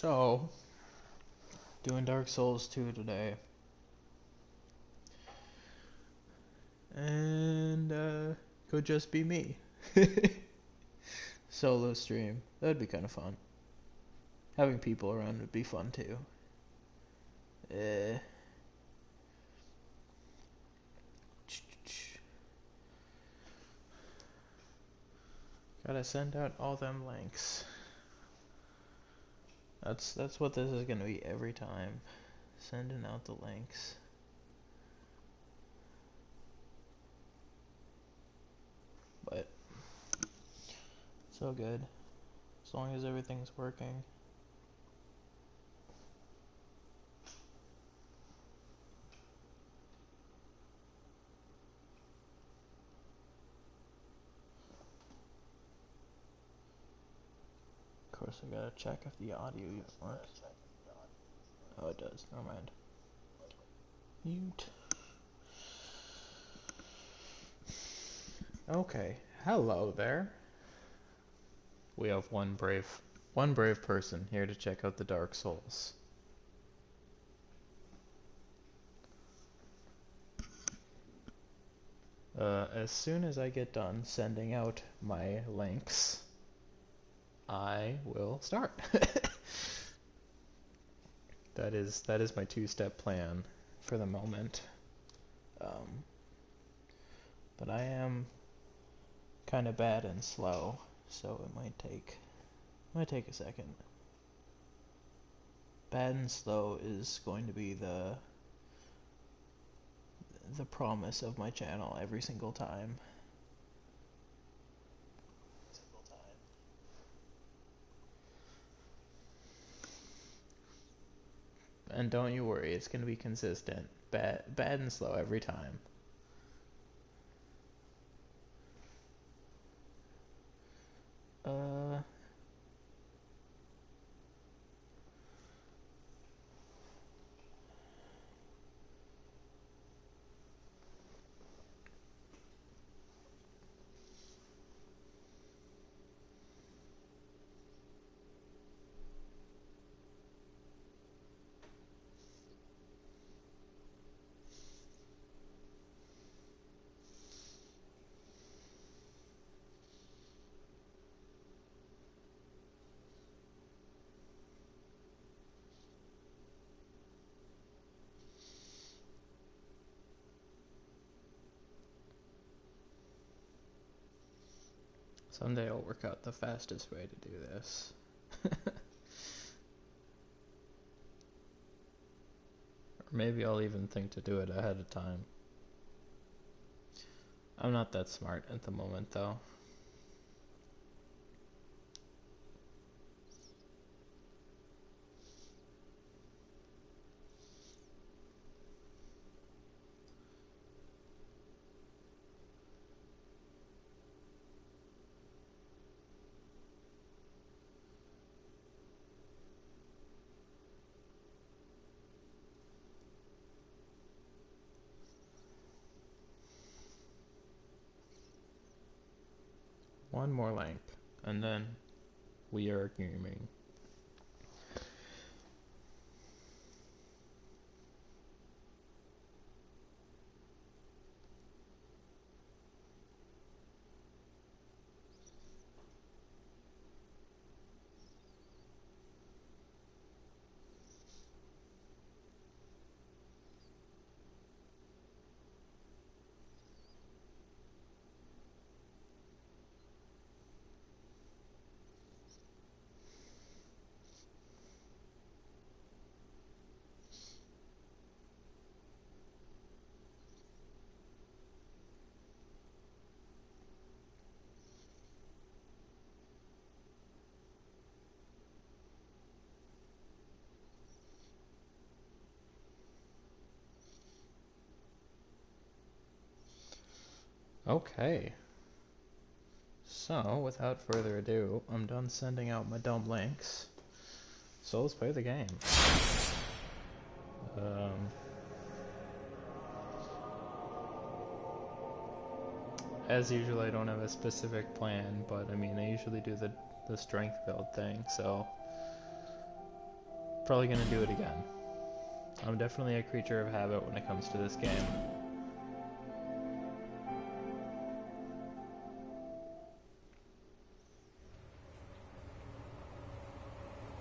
So, doing Dark Souls 2 today. And, could just be me. Solo stream. That'd be kind of fun. Having people around would be fun too. Eh. Gotta send out all them links. That's what this is gonna be every time. Sending out the links. But so good. As long as everything's working. Of course I gotta check if the audio even works. Oh, it does. Never mind. Mute. Okay. Hello there. We have one brave person here to check out the Dark Souls. As soon as I get done sending out my links, I will start. That is my two-step plan for the moment. But I am kind of bad and slow, so it might take a second. Bad and slow is going to be the promise of my channel every single time. And don't you worry, it's gonna be consistent. Bad and slow every time. Uh Someday I'll work out the fastest way to do this. Or maybe I'll even think to do it ahead of time. I'm not that smart at the moment, though. One more link, and then we are gaming. Okay. So, without further ado, I'm done sending out my dumb links. So let's play the game. As usual, I don't have a specific plan, but I mean, I usually do the strength build thing, so Probably gonna do it again. I'm definitely a creature of habit when it comes to this game.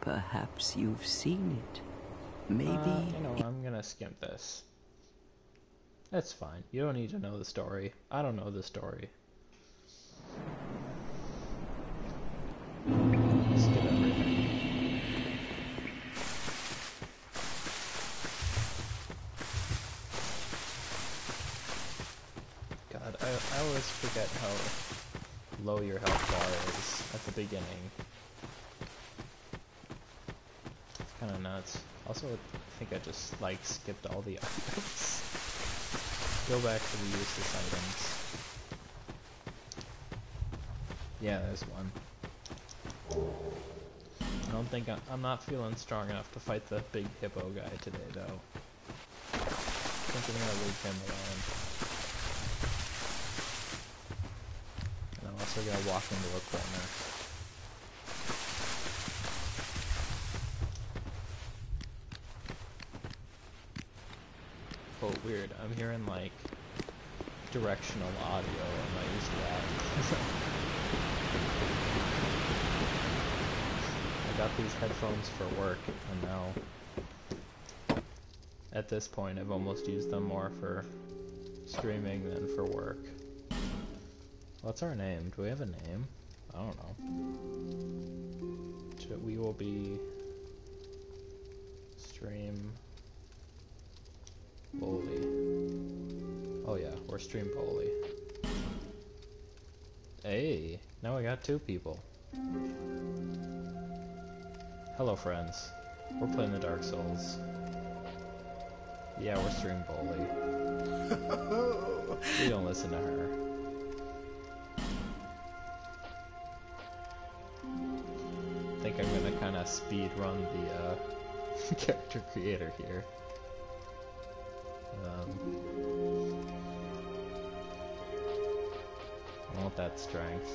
Perhaps you've seen it. Maybe... You know, I'm gonna skip this. That's fine. You don't need to know the story. I don't know the story. Skip everything. God, I always forget how low your health bar is at the beginning. It's kind of nuts. Also, I think I just, like, skipped all the items. Go back to the useless items. Yeah, there's one. I don't think I'm not feeling strong enough to fight the big hippo guy today, though. I think I'm gonna leave him alone. And I'm also gonna walk into a corner. Oh, weird. I'm hearing, like, directional audio. I'm not used to that. I got these headphones for work, and now, at this point, I've almost used them more for streaming than for work. What's our name? Do we have a name? I don't know. We will be... Stream... Bully. Oh yeah, we're Stream Bully. Hey, now we got 2 people. Hello friends. We're playing the Dark Souls. Yeah, we're Stream Bully. We don't listen to her. I think I'm gonna kinda speed run the character creator here. I want that strength.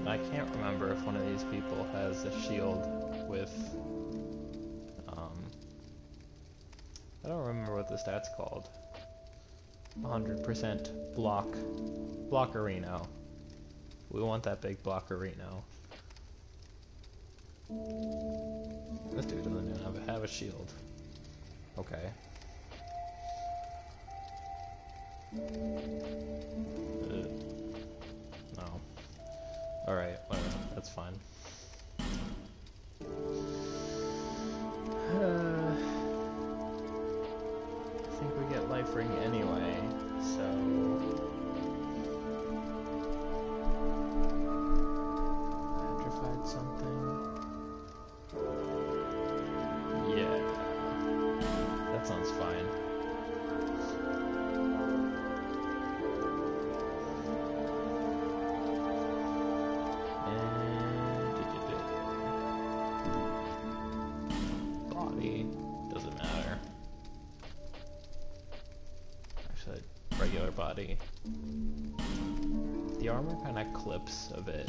I can't remember if one of these people has a shield with, I don't remember what the stat's called. 100% blockerino. We want that big blockerino. This dude doesn't even have a shield. Okay. No. Alright, whatever. That's fine. I think we get life ring anyway, so... Petrified something? Yeah. That sounds fine. Body doesn't matter. Actually, regular body. The armor kind of clips a bit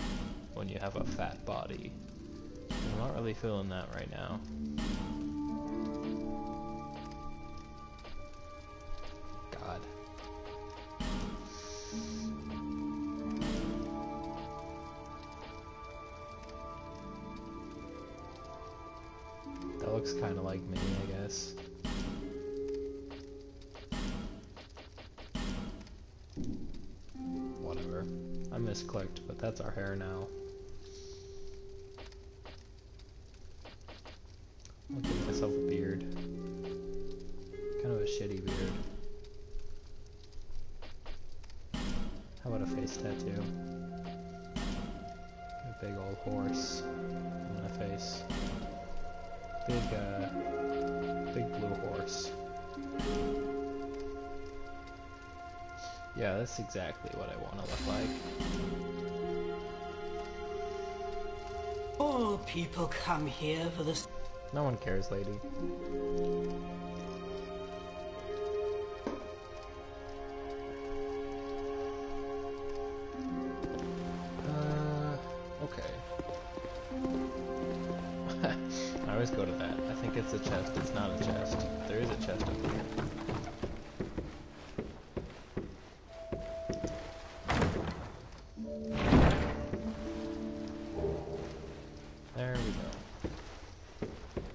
when you have a fat body. I'm not really feeling that right now. God. That looks kind of like me, I guess. Whatever. I misclicked, but that's our hair now. I'll give myself a beard. Kind of a shitty beard. How about a face tattoo? A big old horse on my face. Big blue horse. Yeah, that's exactly what I want to look like. All people come here for this. No one cares, lady. go to that. I think it's a chest. It's not a chest. There is a chest up here. There we go.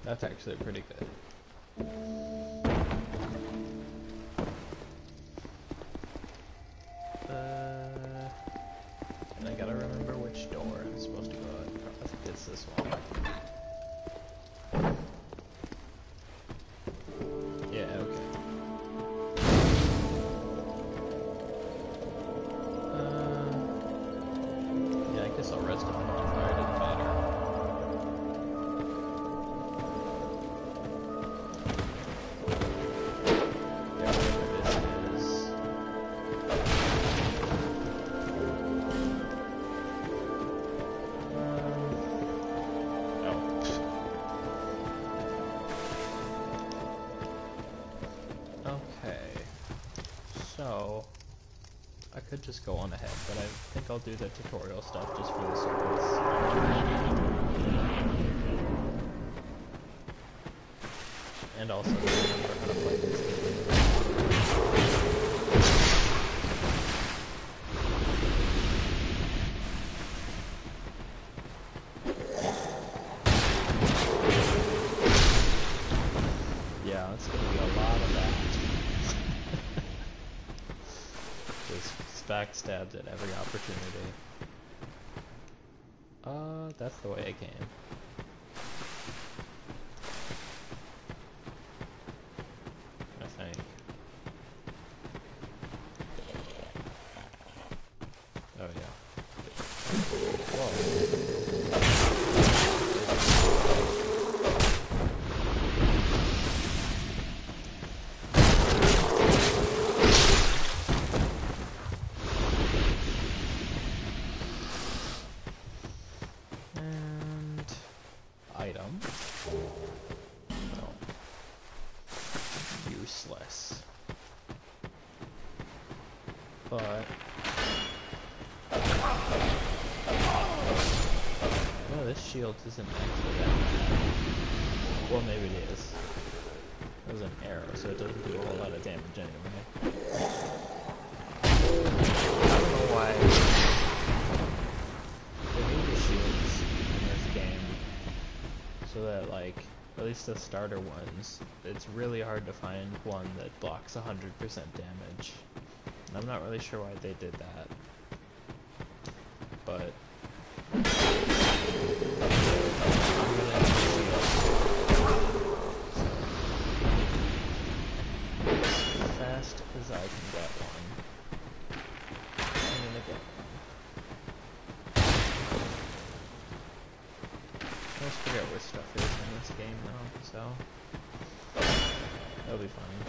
That's actually pretty good. And I gotta remember which door I'm supposed to go out. I think it's this one. Yeah, okay. Yeah, I guess I'll rest on the bonfire. It doesn't matter. Yeah, whatever this is. Okay, so I could just go on ahead, but I think I'll do the tutorial stuff just for the circles. And also remember how to play this game. Yeah, it's gonna be a lot of that. Just backstabbed at every opportunity. That's the way I came. I think. Oh yeah. Whoa. Item. No. Useless. But no, this shield isn't actually that bad. Well, maybe it is. It was an arrow, so it doesn't do a whole lot of damage anyway. I don't know why they made the shields in this game so that, like, at least the starter ones, it's really hard to find one that blocks 100% damage. And I'm not really sure why they did that. But I'm gonna as fast as I can get one. I'm gonna get one. I always forget where stuff is in this game though, so that'll be fine.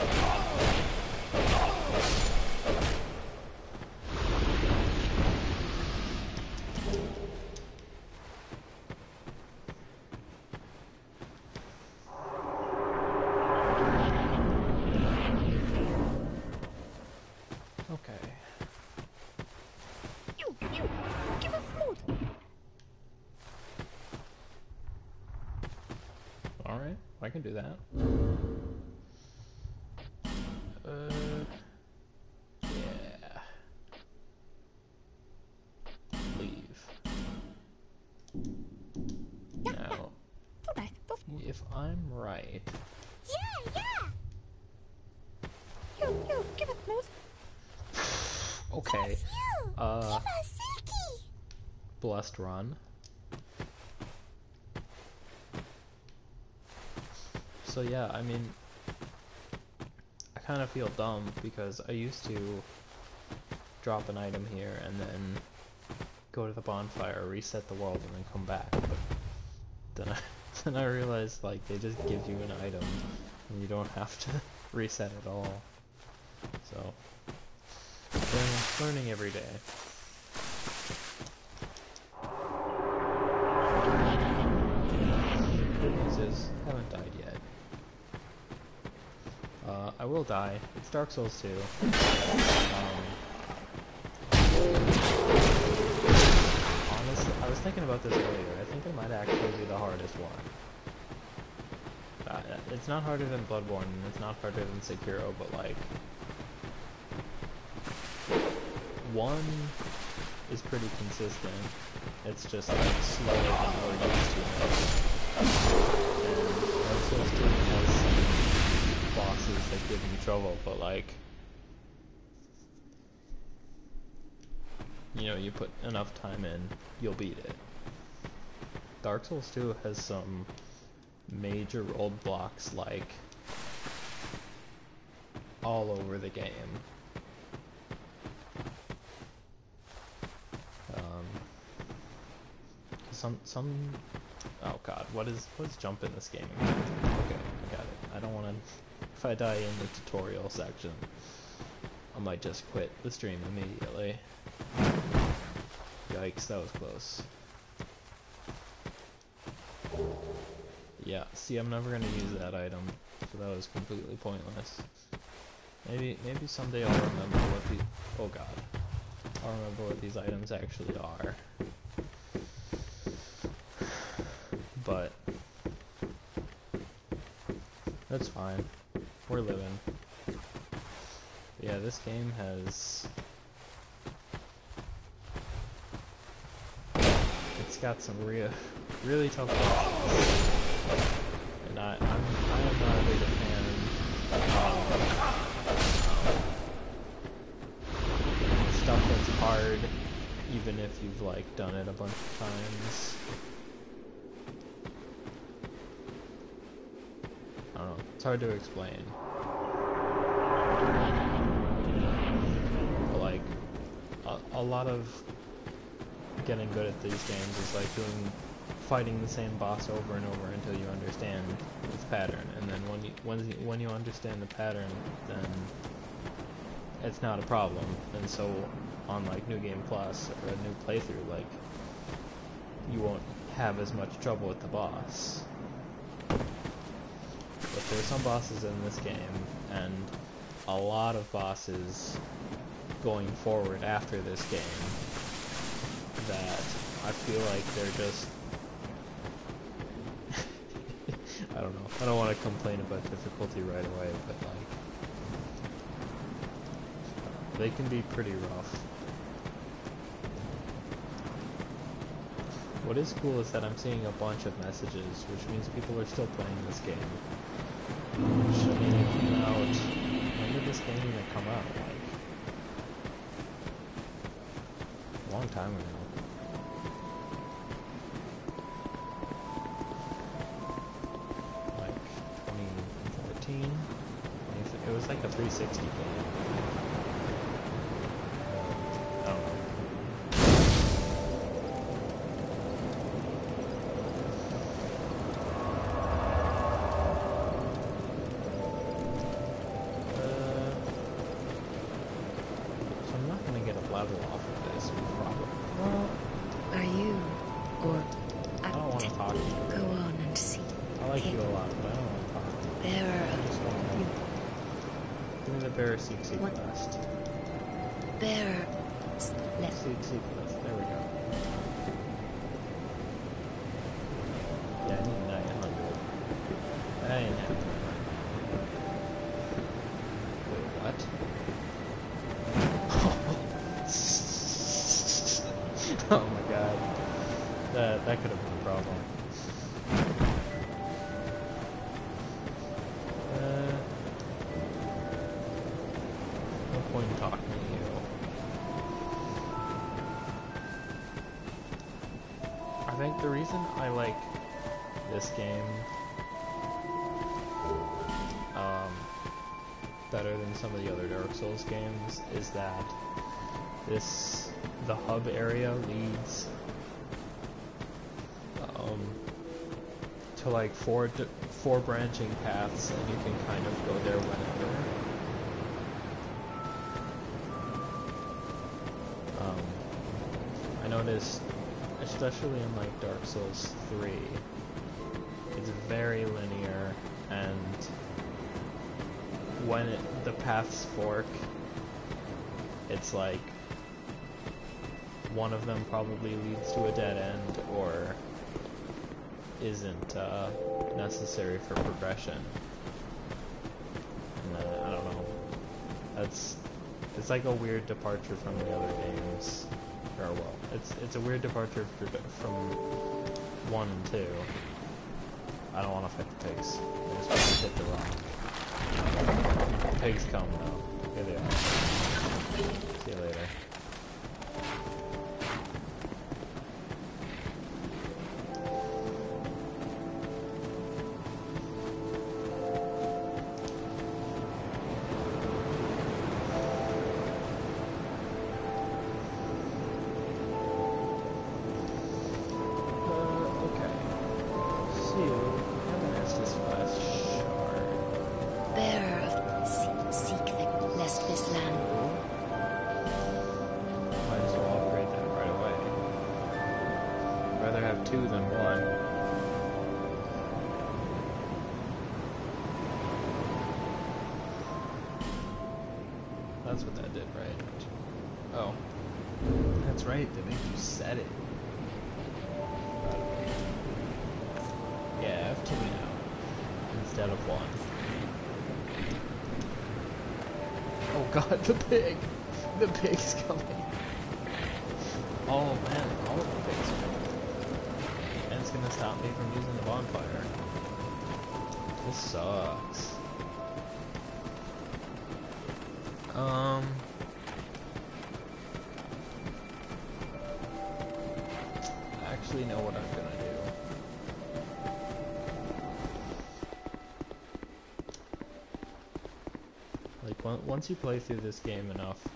Okay. You, give us food. Alright, I can do that. Yeah. Leave. Now, if I'm right, Yeah. You, give us food. okay, You, give us Silky. Blessed Run. So yeah, I mean, I kind of feel dumb because I used to drop an item here and then go to the bonfire, reset the world, and then come back. But then I realized, like, they just give you an item and you don't have to reset it all. So, learning every day. Good news is, I haven't died yet. I will die. It's Dark Souls 2. Honestly, I was thinking about this earlier. I think it might actually be the hardest one. it's not harder than Bloodborne, and it's not harder than Sekiro, but like, 1 is pretty consistent. It's just like slower than we're used to. And Dark Souls 2 has some bosses that give me trouble, but like, you know, you put enough time in, you'll beat it. Dark Souls 2 has some major roadblocks, like, all over the game. Oh god, what is jump in this game again? Okay, I got it. I don't want to, if I die in the tutorial section, I might just quit the stream immediately. Yikes, that was close. Yeah, see, I'm never gonna use that item, so that was completely pointless. Maybe someday I'll remember what the, oh god, I'll remember what these items actually are. But that's fine. We're living. Yeah, this game has, it's got some really tough bosses, and I am not a big fan of stuff that's hard, even if you've like done it a bunch of times. I don't know, it's hard to explain. But like, a lot of getting good at these games is like fighting the same boss over and over until you understand its pattern, and then when you understand the pattern, then it's not a problem. And so on like New Game Plus or a new playthrough, like, you won't have as much trouble with the boss. But there are some bosses in this game, and a lot of bosses going forward after this game, that I feel like they're just I don't know. I don't want to complain about difficulty right away, but like, they can be pretty rough. What is cool is that I'm seeing a bunch of messages, which means people are still playing this game. Which, I mean, it came out, when did this game even come out? Like, a long time ago. Like, 2014? It was like a 360 game. I don't know. Level off of this, probably. Well, are you, or I don't want to talk to you. Go on and see. I like you a lot, but I don't want to talk to you. There I just want to give me the bear seek quest. There. Seek quest. There we go. Yeah, I need 900. I ain't have to. Wait, what? Oh my god. That could have been a problem. No point in talking to you. I think the reason I like this game better than some of the other Dark Souls games is that the hub area leads to like four branching paths, and you can kind of go there whenever. I noticed, especially in like Dark Souls 3, it's very linear, and when the paths fork, it's like one of them probably leads to a dead end, or isn't necessary for progression. And I don't know. It's like a weird departure from the other games. Or well, it's a weird departure from 1 and 2. I don't want to fight the pigs. I just want to hit the rock. Pigs come though. Here they are. See you later. That's what that did, right? Oh. That's right, they make you set it. Yeah, F2 now. Instead of 1. Oh god, the pig! The pig's coming. Oh man, all of the pigs are coming. And it's gonna stop me from using the bonfire. This sucks. I actually know what I'm gonna do. Like, once you play through this game enough,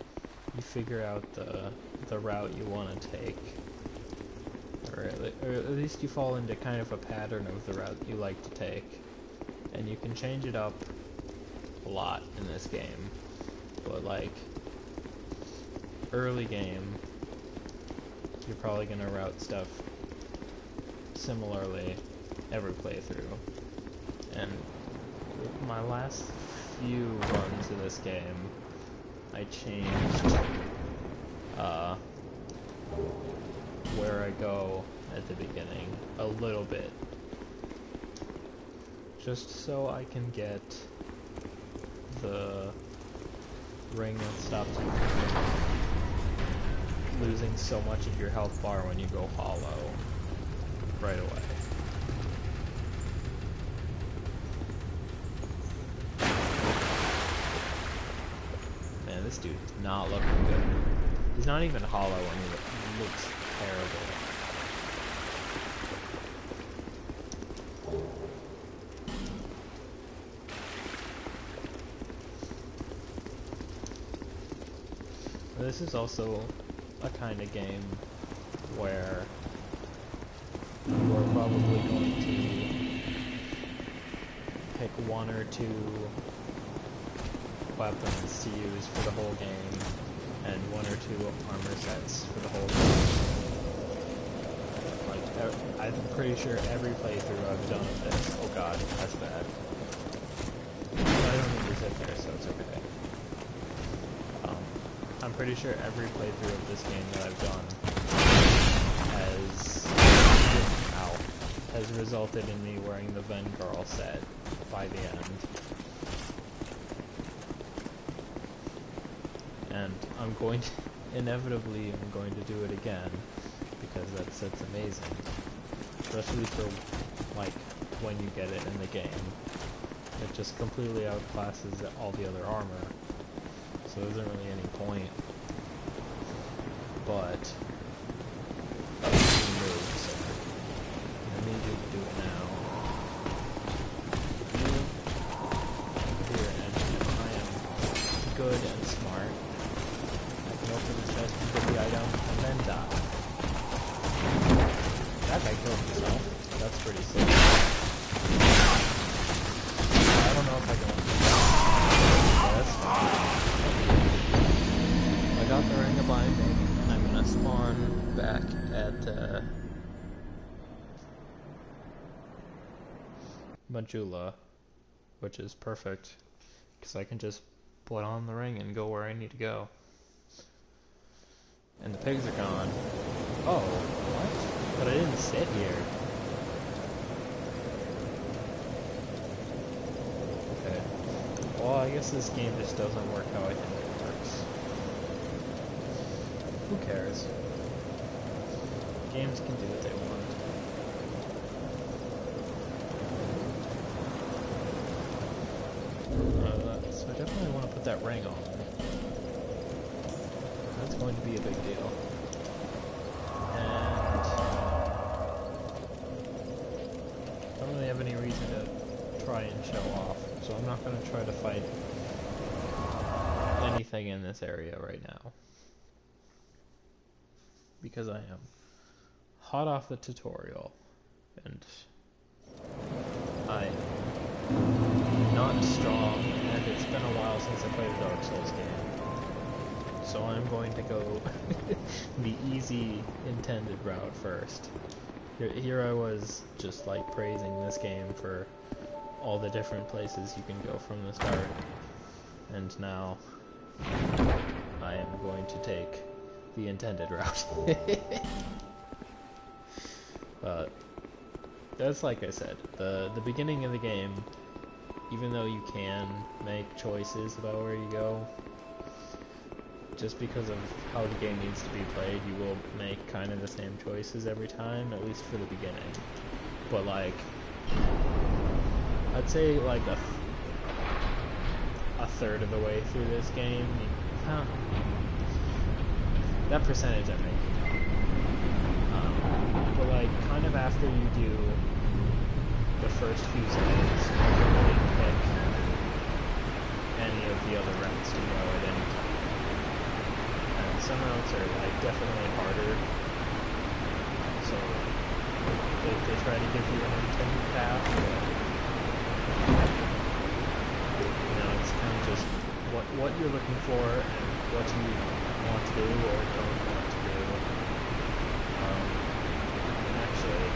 you figure out the route you want to take. Or at least you fall into kind of a pattern of the route you like to take. And you can change it up a lot in this game. But like, early game, you're probably gonna route stuff similarly every playthrough. And my last few runs of this game, I changed where I go at the beginning a little bit, just so I can get the ring that stops you from losing so much of your health bar when you go hollow right away. Man, this dude is not looking good. He's not even hollow and he looks terrible. This is also a kind of game where we're probably going to pick 1 or 2 weapons to use for the whole game, and 1 or 2 armor sets for the whole game. Like, I'm pretty sure every playthrough I've done of this. Oh god, that's bad. But I don't need to sit there, so it's okay. I'm pretty sure every playthrough of this game that I've done has resulted in me wearing the Vengarl set by the end. And I'm going to, inevitably, I'm going to do it again, because that set's amazing. Especially for, like, when you get it in the game. It just completely outclasses all the other armor. So there isn't really any point. But I need you to do it now. Here, and if I am good and smart, I can open this chest and get the item and then die. That guy killed himself. That's pretty sick. I don't know if I can. Yeah, that's fine. I got the Ring of Binding, and I'm gonna spawn back at Majula, which is perfect, because I can just put on the ring and go where I need to go. And the pigs are gone. Oh, what? But I didn't sit here. Well, I guess this game just doesn't work how I think it works. Who cares? Games can do what they want. So I definitely want to put that ring on. That's going to be a big deal. And I don't really have any reason to try and show off, so I'm not going to try to fight anything in this area right now. Because I am hot off the tutorial, and I am not strong, and it's been a while since I played a Dark Souls game. So I'm going to go the easy intended route first. Here I was just like praising this game for all the different places you can go from the start, and now I am going to take the intended route. But that's like I said, the beginning of the game, even though you can make choices about where you go, just because of how the game needs to be played, you will make kind of the same choices every time, at least for the beginning. But like, I'd say like a third of the way through this game, that percentage I'm making. But like, kind of after you do the first few seconds, you can really pick any of the other routes to go at any time. And some routes are like definitely harder, so they try to give you an intended path, but it's kind of just what you're looking for and what you want to do or don't want to do. Actually,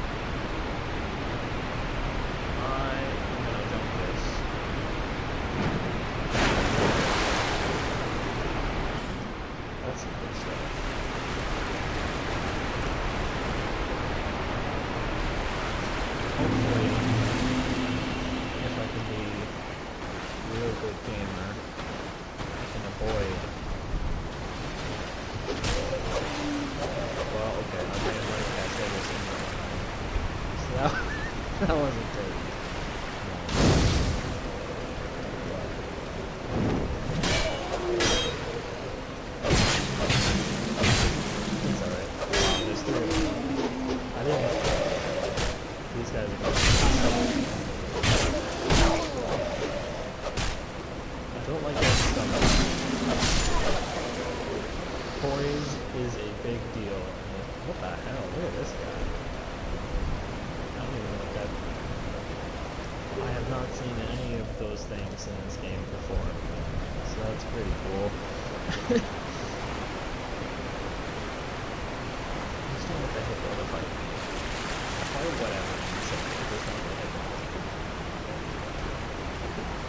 I'm gonna jump this. That's some good stuff. Hopefully, if I can be a real good gamer, I can avoid. Well, okay, I made my cast every single one. So that wasn't great. It's alright. There's three of them. I didn't. These guys are going to I don't like that stuff. Poise is a big deal. What the hell? Look at this guy. I don't even know what that... I have not seen any of those things in this game before, so that's pretty cool. I'm just doing with the hippo to fight me. Probably whatever, except for this one, the hippo.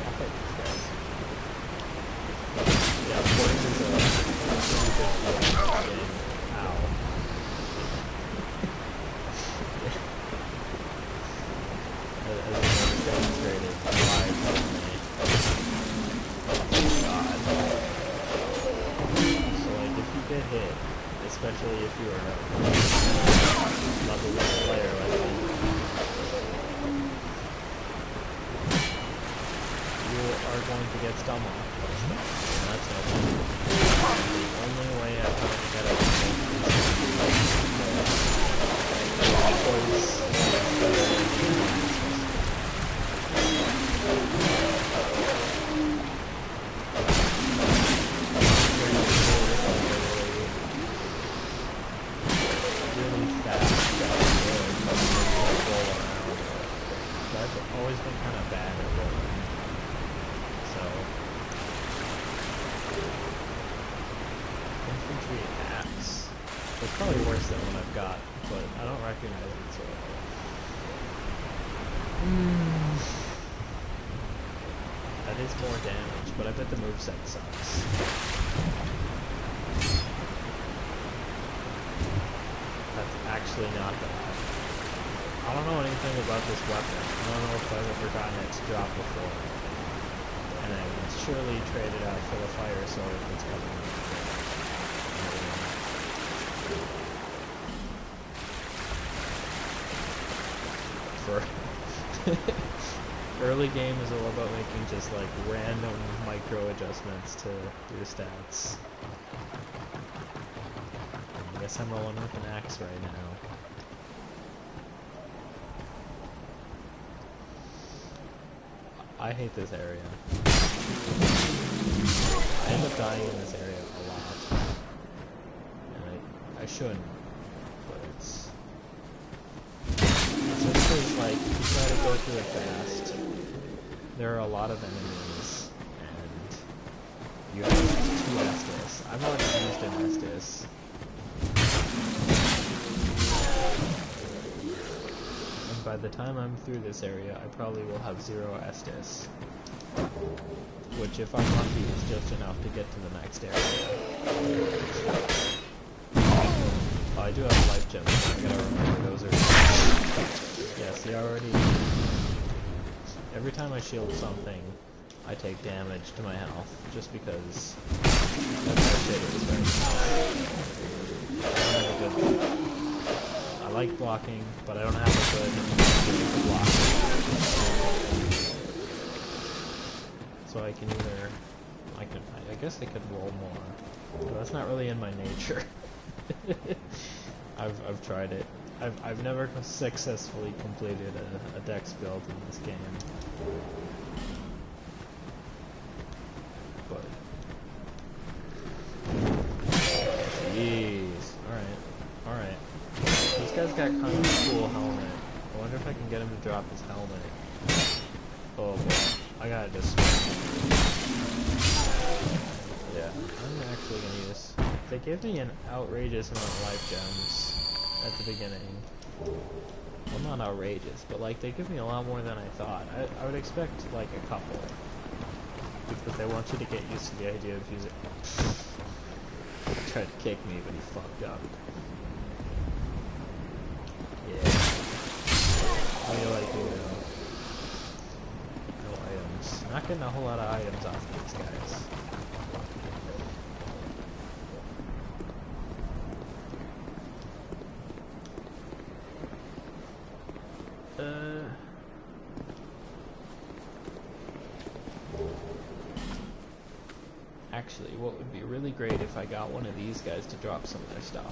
I'll fight these guys. Yeah, poise is a pretty big deal in this game. Ow. As demonstrated live with me. Oh god. So like if you get hit, especially if you're a level 1 player like me, you are going to get stumbled by stuff, and that's no fun. The only way I've found to get out of it really fast roll around. So I've always been kind of bad at rolling. So infantry attacks. It's probably worse than what I've got, but I don't recognize it so well. That is more damage, but I bet the moveset sucks. That's actually not bad. I don't know anything about this weapon. I don't know if I've ever gotten it to drop before. And then it's surely trade it out for the fire sword that's coming. For early game is all about making just like random micro adjustments to your stats. I guess I'm rolling with an axe right now. I hate this area. I end up dying in this area a lot. And I shouldn't, but it's just because, like, you try to go through it fast. There are a lot of enemies, and you have 2 Estus. I've already used an Estus. By the time I'm through this area, I probably will have 0 Estus. Which, if I'm lucky, is just enough to get to the next area. Oh, I do have life gems, so I gotta remember those are... Yeah, see, I already... Every time I shield something, I take damage to my health, just because that's how shit is right now. I don't have a good... I like blocking, but I don't have a good block. So I can either, I guess I could roll more, but that's not really in my nature. I've tried it. I've never successfully completed a dex build in this game. But jeez, all right. This guy's got kind of a cool helmet. I wonder if I can get him to drop his helmet. Oh boy, I gotta just... Yeah, I'm actually gonna use... They gave me an outrageous amount of life gems at the beginning. Well, not outrageous, but like, they give me a lot more than I thought. I would expect like a couple. Because they want you to get used to the idea of using... He tried to kick me, but he fucked up. Yeah. How do you like it? No items. Not getting a whole lot of items off these guys. Actually, what would be really great if I got one of these guys to drop some of their stuff.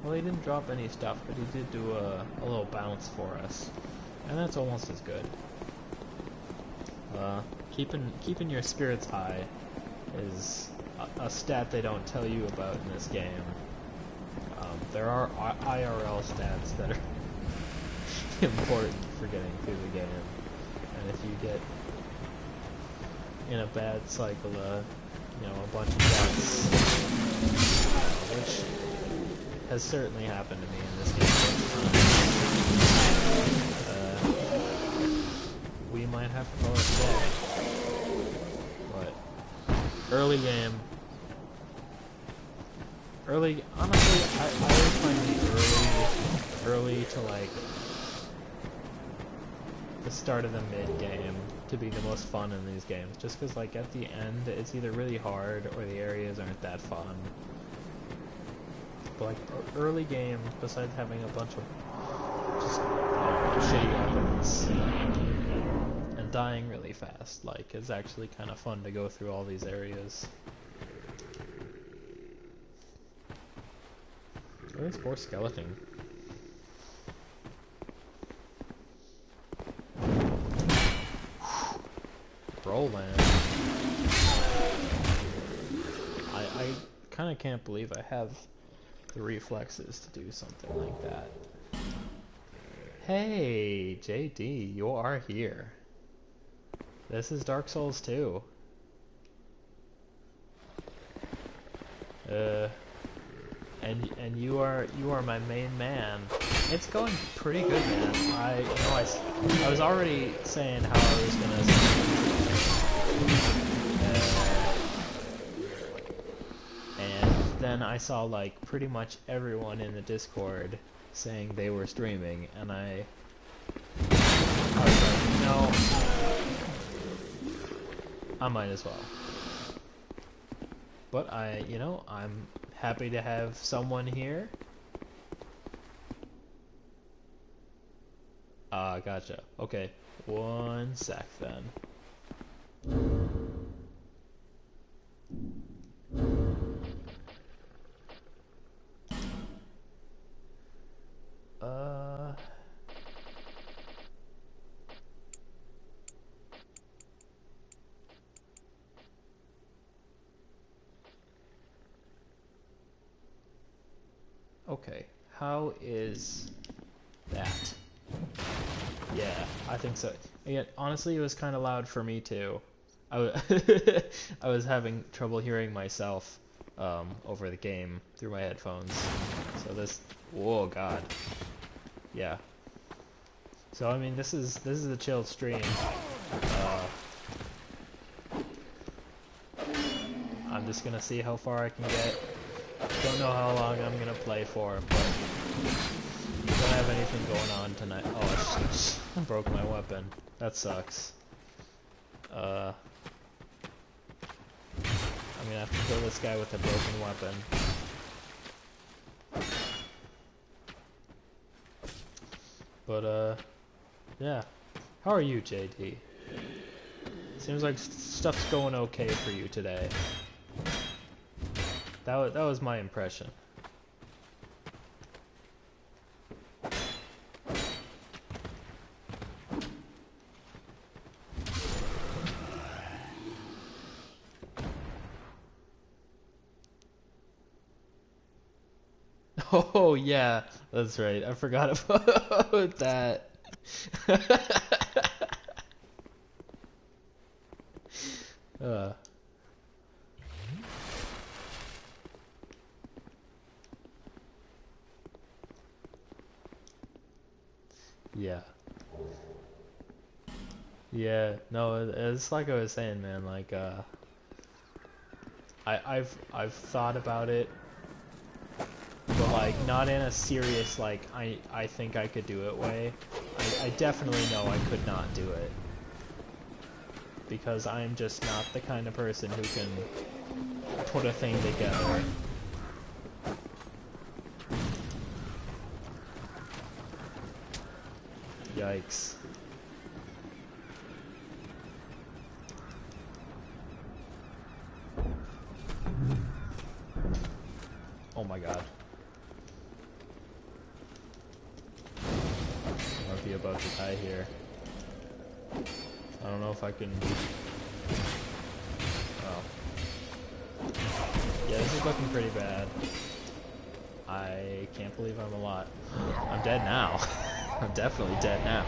Well, he didn't drop any stuff, but he did do a little bounce for us, and that's almost as good. Keeping your spirits high is a stat they don't tell you about in this game. There are IRL stats that are important for getting through the game, and if you get in a bad cycle of, you know, a bunch of deaths, which has certainly happened to me in this game, we might have to call it today. But early game. Honestly, I always find the early to like the start of the mid game to be the most fun in these games, just because like at the end it's either really hard or the areas aren't that fun. But like early game, besides having a bunch of just shitty weapons and dying really fast, like it's actually kind of fun to go through all these areas. Where's poor skeleton? Roland. I kind of can't believe I have the reflexes to do something like that. Hey, JD, you are here. This is Dark Souls 2. And you are my main man. It's going pretty good, man. I was already saying how I was gonna and then I saw like pretty much everyone in the Discord saying they were streaming, and I was like, no, I might as well. But I'm happy to have someone here. Gotcha. Okay, one sec then. Okay, how is that? Yeah, I think so. Yet, honestly, it was kind of loud for me too. I was having trouble hearing myself over the game through my headphones. So this, whoa, God, yeah. So I mean, this is a chill stream. I'm just gonna see how far I can get. Don't know how long I'm gonna play for, but don't have anything going on tonight. Oh, I broke my weapon. That sucks. I'm gonna have to kill this guy with a broken weapon. But, yeah. How are you, JD? Seems like stuff's going okay for you today. That was my impression. Oh yeah, that's right. I forgot about that. Yeah. Yeah, no, it's like I was saying, man, like, I've thought about it, but like, not in a serious, like, I think I could do it way. I definitely know I could not do it. Because I'm just not the kind of person who can put a thing together. Yikes. Oh my god. I might be about to die here. I don't know if I can... Oh. Yeah, this is looking pretty bad. I can't believe I'm alive. I'm dead now. I'm definitely dead now.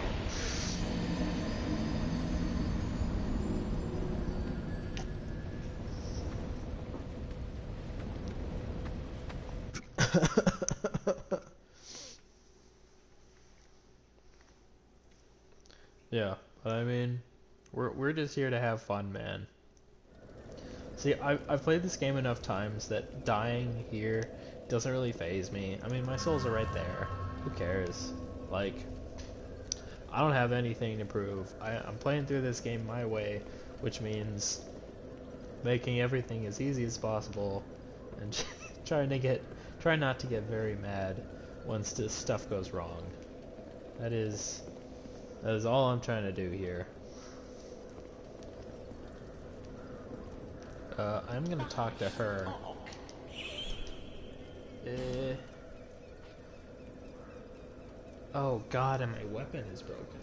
Yeah, but I mean, we're just here to have fun, man. See, I've played this game enough times that dying here doesn't really faze me. I mean, my souls are right there. Who cares? Like, I don't have anything to prove. I'm playing through this game my way, which means making everything as easy as possible and try not to get very mad once this stuff goes wrong. That is all I'm trying to do here. I'm gonna talk to her. Oh god, and my weapon is broken.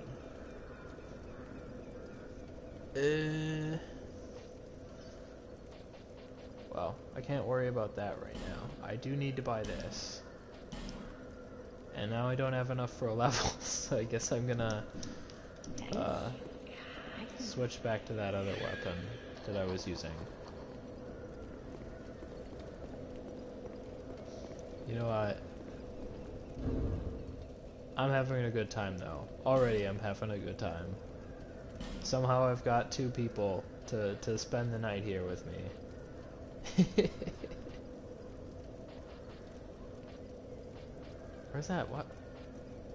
Well, I can't worry about that right now. I do need to buy this. And now I don't have enough for a level, so I guess I'm gonna switch back to that other weapon that I was using. You know what? I'm having a good time though. Already I'm having a good time. Somehow I've got 2 people to spend the night here with me. Where's that? What?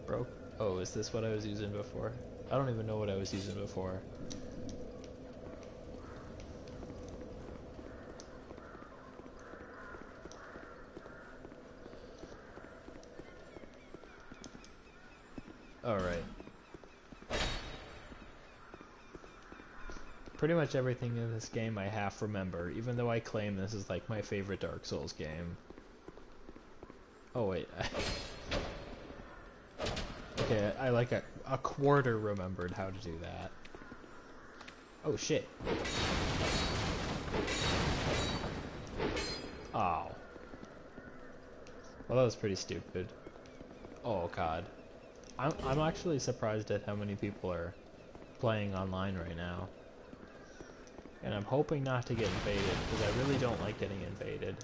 Broke? Oh, is this what I was using before? I don't even know what I was using before. Alright. Pretty much everything in this game I half remember, even though I claim this is like my favorite Dark Souls game. Oh wait. Okay, I like a quarter remembered how to do that. Oh shit. Oh. Well, that was pretty stupid. Oh god. I'm actually surprised at how many people are playing online right now. And I'm hoping not to get invaded, because I really don't like getting invaded.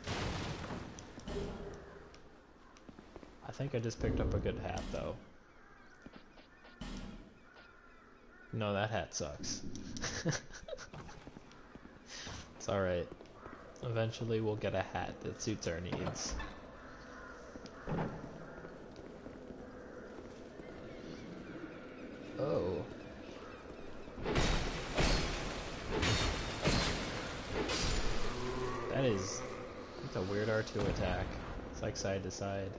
I think I just picked up a good hat, though. No, that hat sucks. It's alright. Eventually we'll get a hat that suits our needs. Oh. That's a weird R2 attack. It's like side to side.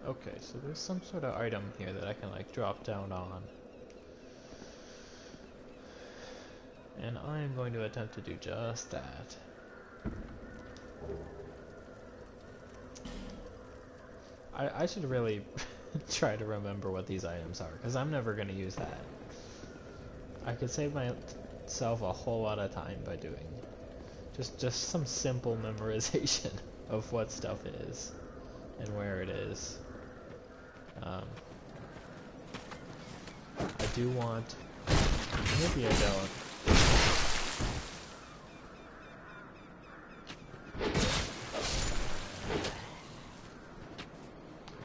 Okay, so there's some sort of item here that I can like drop down on. And I'm going to attempt to do just that. I should really try to remember what these items are, because I'm never going to use that. I could save myself a whole lot of time by doing just some simple memorization of what stuff is and where it is. I do want... Maybe I don't.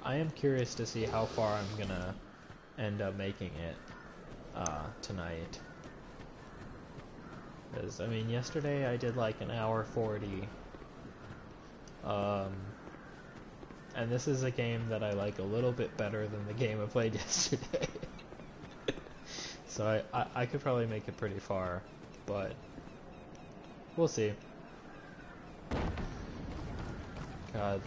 I am curious to see how far I'm gonna end up making it tonight. Because, I mean, yesterday I did like an hour 40. And this is a game that I like a little bit better than the game I played yesterday. So I could probably make it pretty far, but we'll see. God.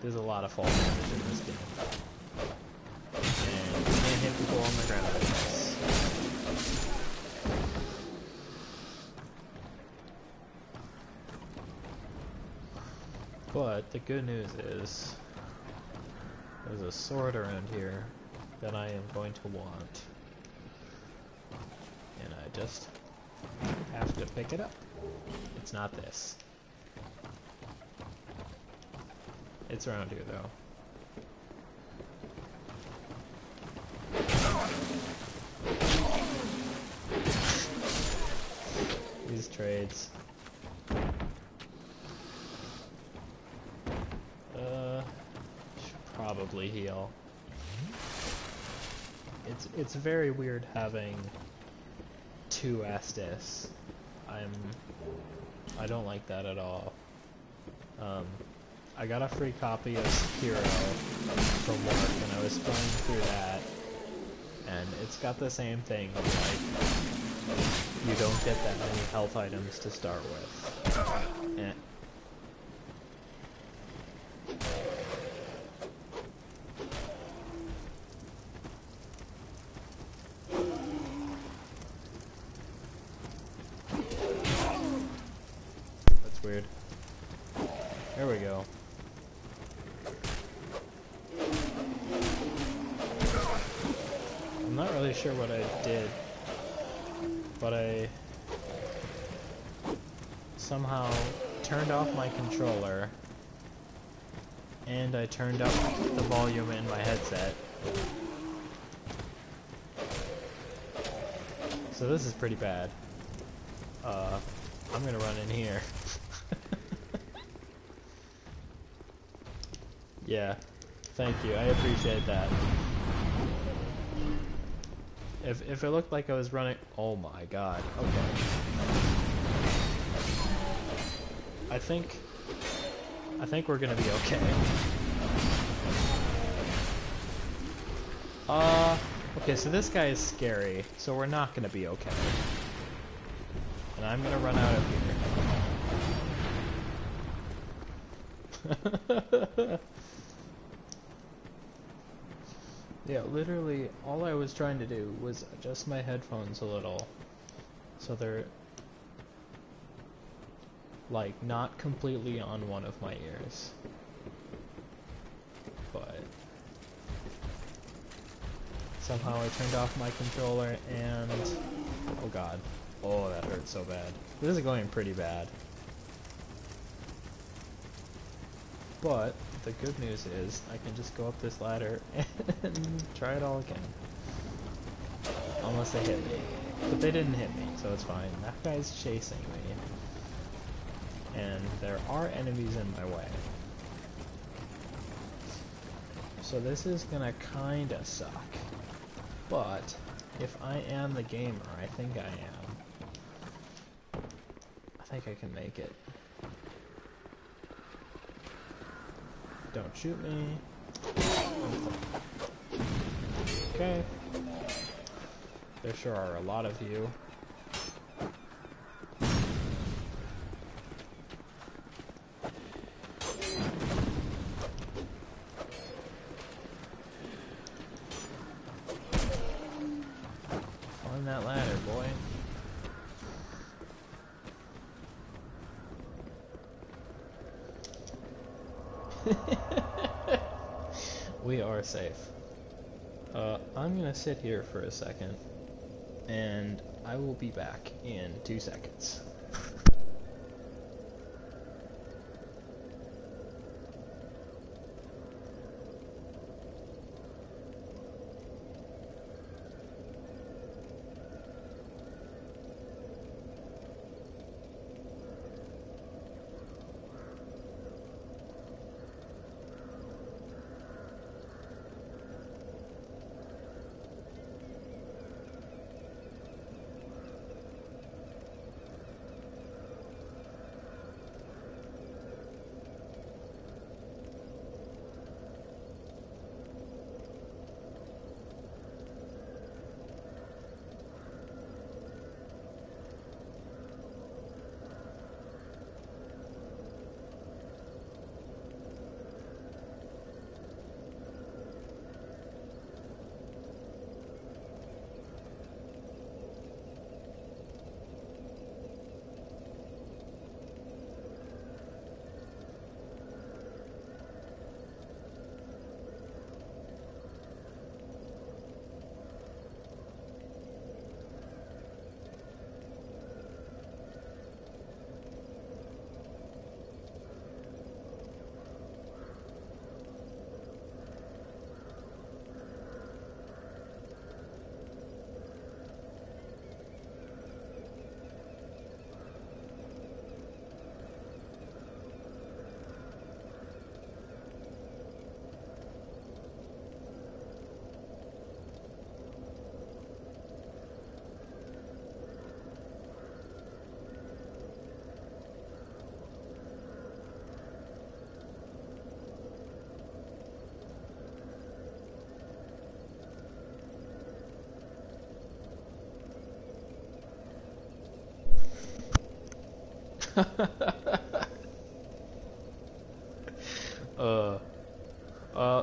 There's a lot of fall damage in this game. And you can't hit people on the ground like this. But the good news is there's a sword around here that I am going to want. And I just have to pick it up. It's not this. It's around here, though. These trades. Should probably heal. It's very weird having two Estus. I don't like that at all. I got a free copy of Sekiro from work, and I was going through that, and it's got the same thing, like, you don't get that many health items to start with. And that's weird. There we go. I'm not really sure what I did, but I somehow turned off my controller and I turned up the volume in my headset. So this is pretty bad. I'm gonna run in here. Yeah. Thank you. I appreciate that. If it looked like I was running... Oh my god. Okay. I think we're gonna be okay. Okay, so this guy is scary, so we're not gonna be okay. And I'm gonna run out of here. Yeah, literally, all I was trying to do was adjust my headphones a little, so they're, like, not completely on one of my ears. But somehow I turned off my controller and... Oh god. Oh, that hurt so bad. This is going pretty bad. But the good news is I can just go up this ladder and try it all again. Unless they hit me. But they didn't hit me, so it's fine. That guy's chasing me. And there are enemies in my way. So this is gonna kinda suck. But if I am the gamer, I think I am. I think I can make it. Don't shoot me. Okay. There sure are a lot of you. Climb that ladder, boy. We are safe. I'm gonna sit here for a second, and I will be back in 2 seconds.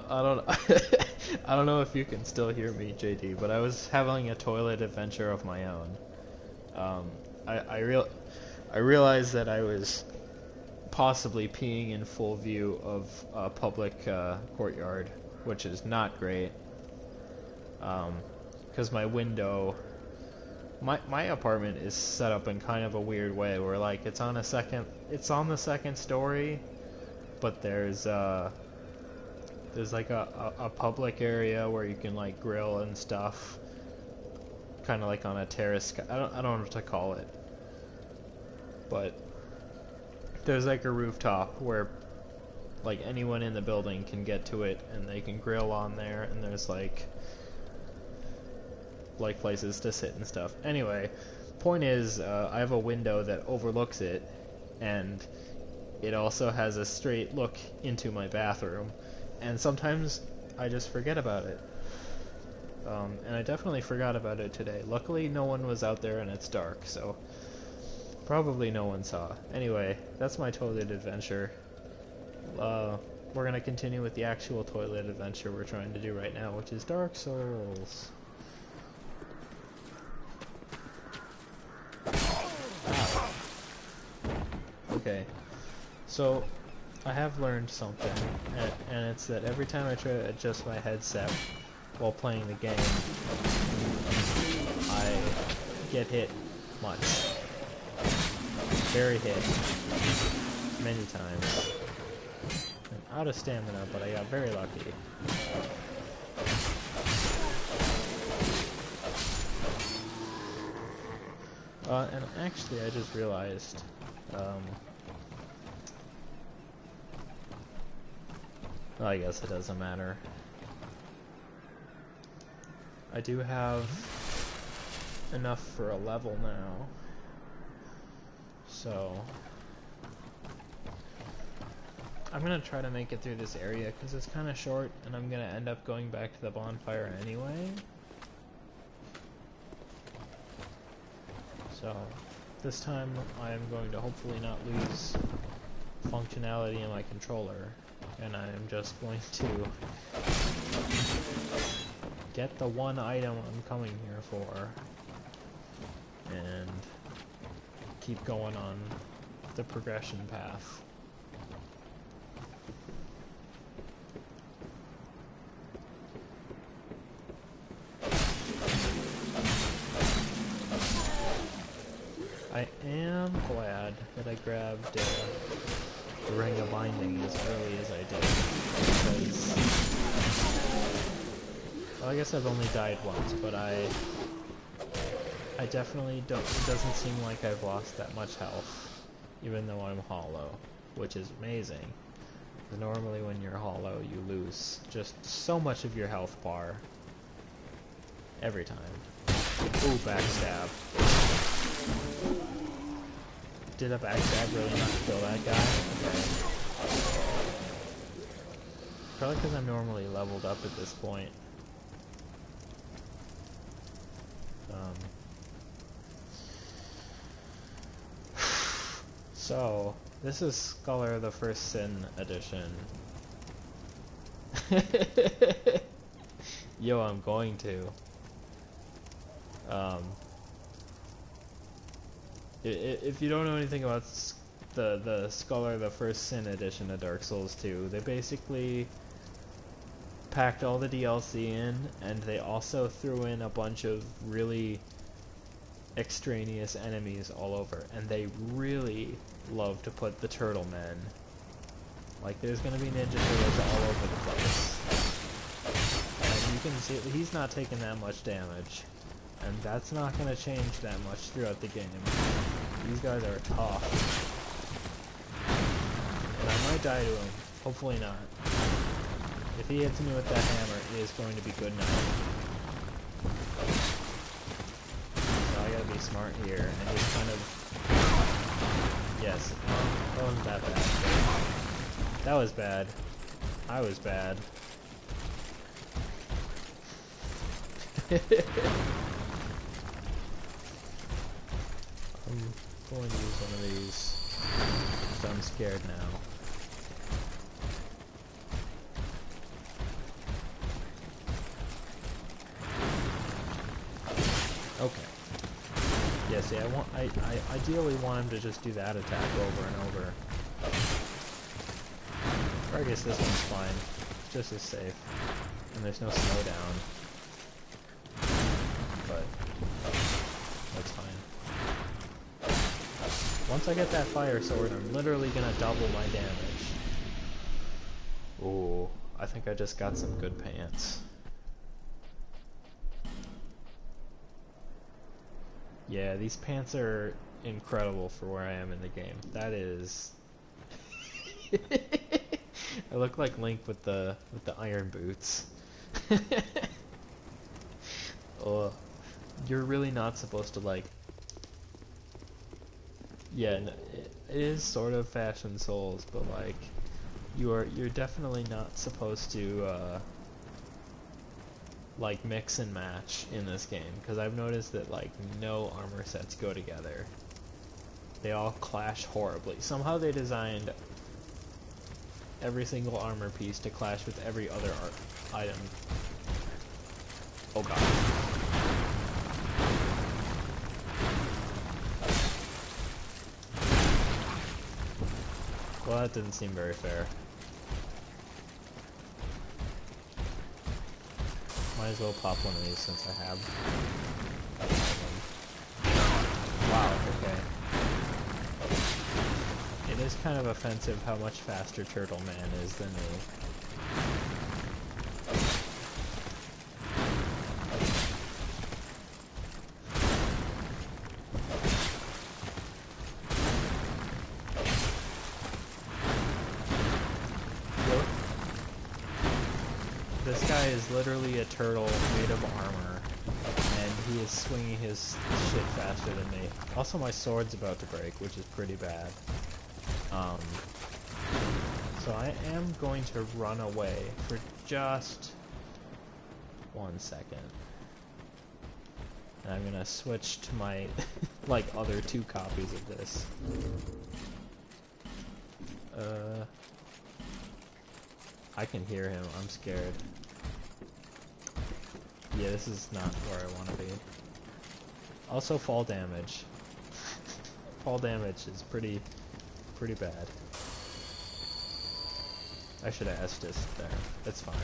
I don't I don't know if you can still hear me, JD, but I was having a toilet adventure of my own. I realized that I was possibly peeing in full view of a public courtyard, which is not great. Because my window, my apartment is set up in kind of a weird way, where like it's on the second story, but there's like a public area where you can like grill and stuff, kind of like on a terrace. I don't know what to call it, but there's like a rooftop where like anyone in the building can get to it, and they can grill on there, and there's like places to sit and stuff. Anyway, point is, I have a window that overlooks it, and it also has a straight look into my bathroom, and sometimes I just forget about it. And I definitely forgot about it today. Luckily, no one was out there and it's dark, so probably no one saw. Anyway, that's my toilet adventure. We're gonna continue with the actual toilet adventure we're trying to do right now, which is Dark Souls. Okay, so I have learned something, and it's that every time I try to adjust my headset while playing the game, I get hit much. Very hit. Many times. I'm out of stamina, but I got very lucky. And actually I just realized, well, I guess it doesn't matter. I do have enough for a level now, so I'm gonna try to make it through this area because it's kind of short, and I'm gonna end up going back to the bonfire anyway. So this time I am going to hopefully not lose functionality in my controller, and I am just going to get the one item I'm coming here for and keep going on the progression path. I am glad that I grabbed the Ring of Binding as early as I did, because, well, I guess I've only died once, but I definitely don't, it doesn't seem like I've lost that much health, even though I'm hollow, which is amazing. Normally when you're hollow, you lose just so much of your health bar every time. Ooh, backstab. Did a backstab really not kill that guy? Okay. Probably because I'm normally leveled up at this point. So, this is Scholar of the First Sin edition. Yo, I'm going to. If you don't know anything about the Scholar of the First Sin edition of Dark Souls 2, they basically packed all the DLC in, and they also threw in a bunch of really extraneous enemies all over, and they really love to put the turtle men. Like, there's gonna be Ninja Turtles all over the place. And you can see he's not taking that much damage. And that's not gonna change that much throughout the game. These guys are tough. And I might die to him. Hopefully not. If he hits me with that hammer, it is going to be good enough. So I gotta be smart here and just kind of... Yes, that wasn't that bad. That was bad. I was bad. I'm going to use one of these, because I'm scared now. Okay. Yeah, see, I ideally want him to just do that attack over and over. Or I guess this one's fine. Just as safe. And there's no slowdown. But that's fine. Once I get that fire sword, I'm literally gonna double my damage. Ooh, I think I just got some good pants. Yeah, these pants are incredible for where I am in the game. That is... I look like Link with the iron boots. Oh, you're really not supposed to like. Yeah, it is sort of Fashion Souls, but like, you're definitely not supposed to like mix and match in this game, because I've noticed that like no armor sets go together. They all clash horribly. Somehow they designed every single armor piece to clash with every other item. Oh god. Well, that didn't seem very fair. Might as well pop one of these since I have them. Wow, okay. It is kind of offensive how much faster Turtle Man is than me. This guy is literally a turtle made of armor, and he is swinging his shit faster than me. Also, my sword's about to break, which is pretty bad. So I am going to run away for just 1 second. And I'm gonna switch to my, like, other 2 copies of this. I can hear him, I'm scared. Yeah, this is not where I want to be. Also, fall damage. Fall damage is pretty bad. I should have Estus there. That's fine.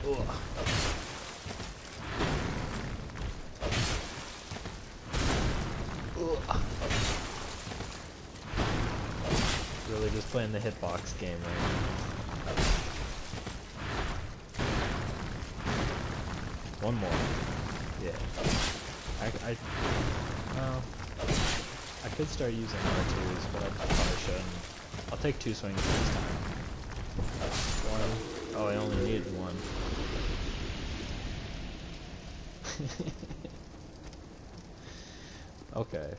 Ugh. Ugh. Really just playing the hitbox game right now. One more. Yeah. Well, I could start using R2s, but I probably shouldn't. I'll take 2 swings this time. 1. Oh, I only needed 1. Okay.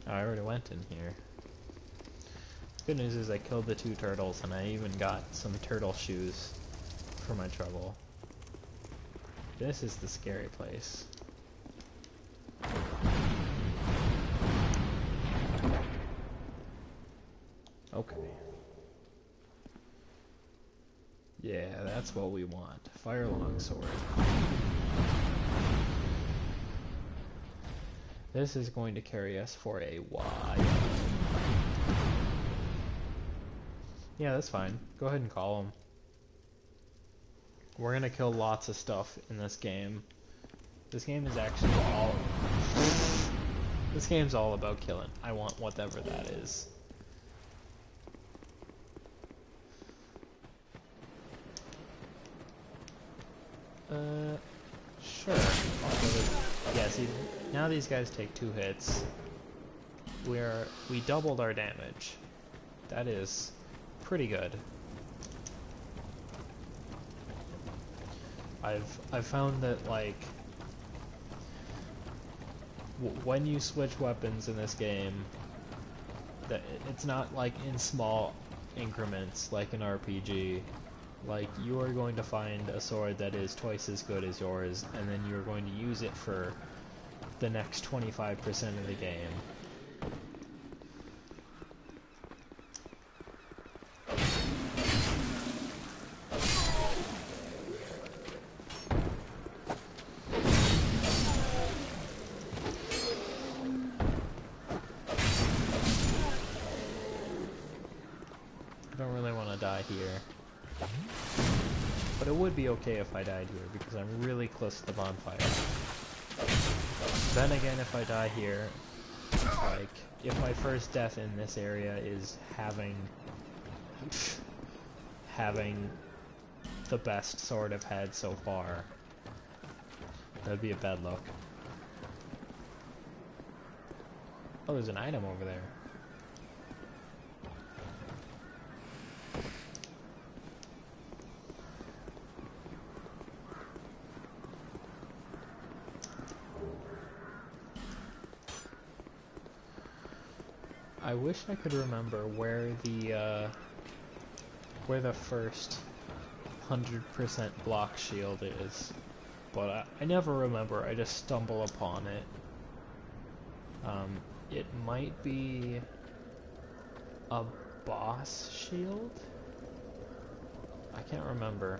Oh, I already went in here. Good news is I killed the 2 turtles, and I even got some turtle shoes for my trouble. This is the scary place. Okay. Yeah, that's what we want. Fire longsword. This is going to carry us for a while. Yeah, that's fine. Go ahead and call him. We're gonna kill lots of stuff in this game. This game is actually all... This game's all about killing. I want whatever that is. Sure. Yeah, see, now these guys take 2 hits. We doubled our damage. That is pretty good. I've found that, like, when you switch weapons in this game, that it's not like in small increments like an RPG. Like, you are going to find a sword that is twice as good as yours, and then you're going to use it for the next 25% of the game. I don't really want to die here. But it would be okay if I died here, because I'm really close to the bonfire. Then again, if I die here, like, if my first death in this area is having the best sword I've had so far, that'd be a bad look. Oh, there's an item over there. I wish I could remember where the first 100% block shield is, but I never remember. I just stumble upon it. It might be a boss shield? I can't remember.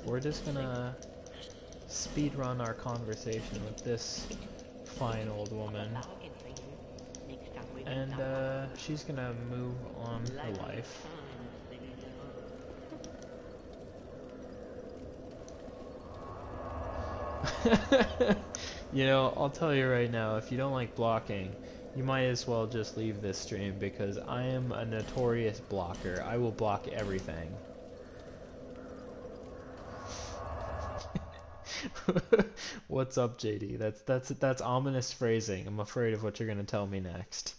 We're just gonna speedrun our conversation with this fine old woman. And she's gonna move on her life. You know, I'll tell you right now, if you don't like blocking, you might as well just leave this stream, because I am a notorious blocker. I will block everything. What's up, JD? That's ominous phrasing. I'm afraid of what you're gonna tell me next.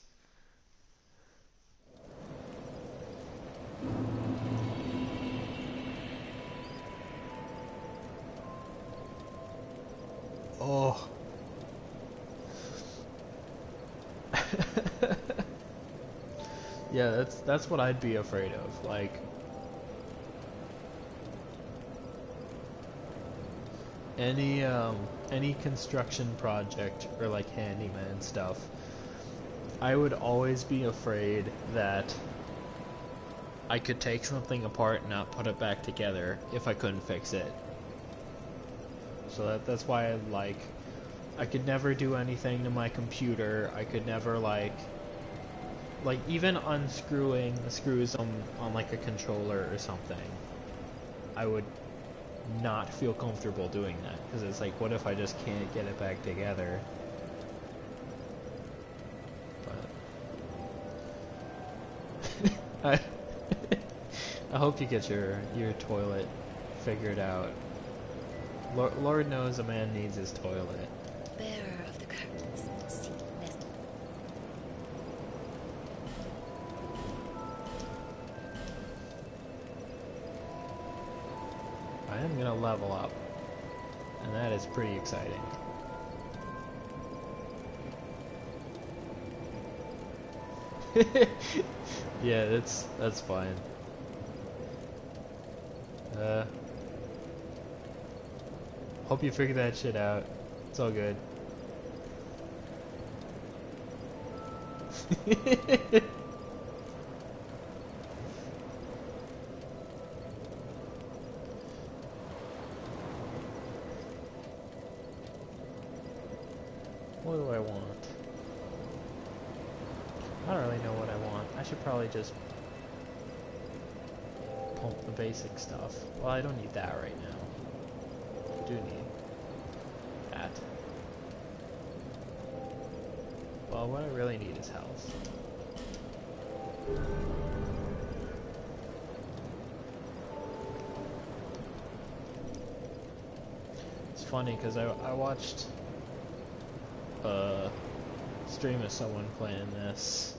Oh. Yeah, that's what I'd be afraid of. Like, any construction project or like handyman stuff, I would always be afraid that I could take something apart and not put it back together if I couldn't fix it. So that's why I could never do anything to my computer. I could never like even unscrewing the screws on like a controller or something. I would not feel comfortable doing that, because it's like, what if I just can't get it back together? But I hope you get your toilet figured out. Lord knows a man needs his toilet. Bearer of the curtains, see this. I am gonna level up, and that is pretty exciting. Yeah, that's fine. Hope you figure that shit out. It's all good. What do I want? I don't really know what I want. I should probably just pump the basic stuff. Well, I don't need that right now. I do need that. Well, what I really need is health. It's funny because I watched a stream of someone playing this,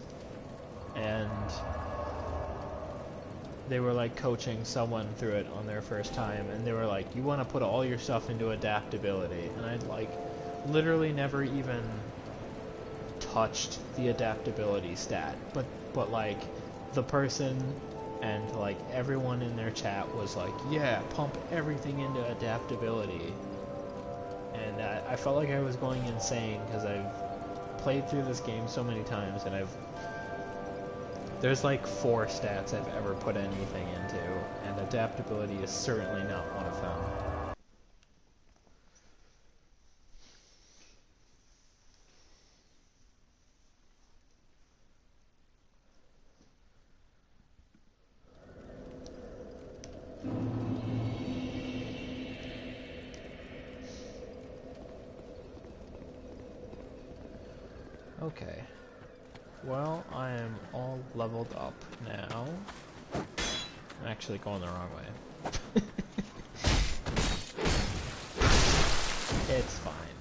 and they were like coaching someone through it on their first time, and they were like, you want to put all your stuff into adaptability, and I'd like literally never even touched the adaptability stat, but like the person and like everyone in their chat was like, yeah, pump everything into adaptability. And I felt like I was going insane, because I've played through this game so many times, and there's like 4 stats I've ever put anything into, and adaptability is certainly not one of them. Okay. Well, I am all leveled up now. I'm actually going the wrong way. It's fine.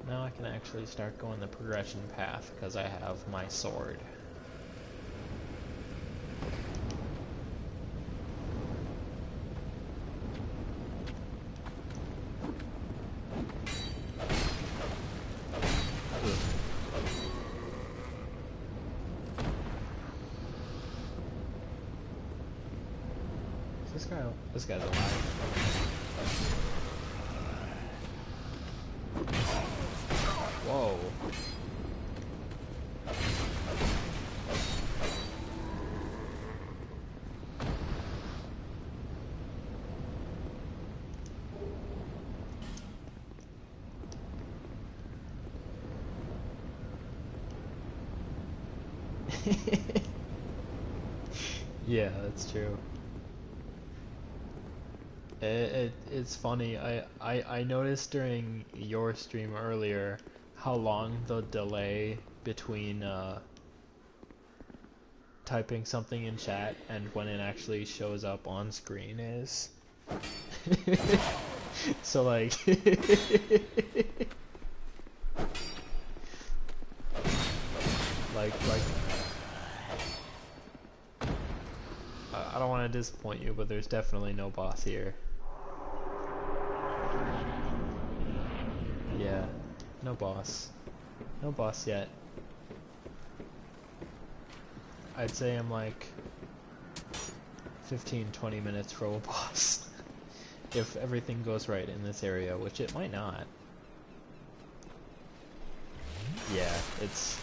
Now I can actually start going the progression path, because I have my sword. This guy's alive. Whoa. Yeah, that's true. It's funny. I noticed during your stream earlier how long the delay between typing something in chat and when it actually shows up on screen is. So like like I don't want to disappoint you, but there's definitely no boss here. Yeah, no boss. No boss yet. I'd say I'm like 15-20 minutes for a boss. If everything goes right in this area, which it might not. Yeah, it's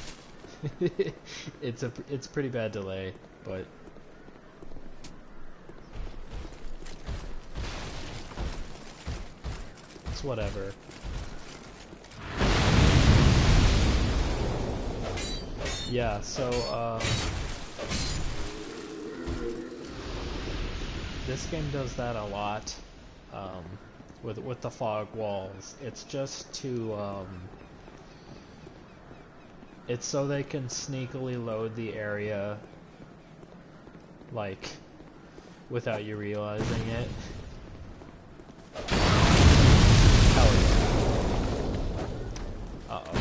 it's pretty bad delay, but it's whatever. Yeah, so this game does that a lot with the fog walls. It's just to it's so they can sneakily load the area like without you realizing it. Hell yeah. Uh-oh.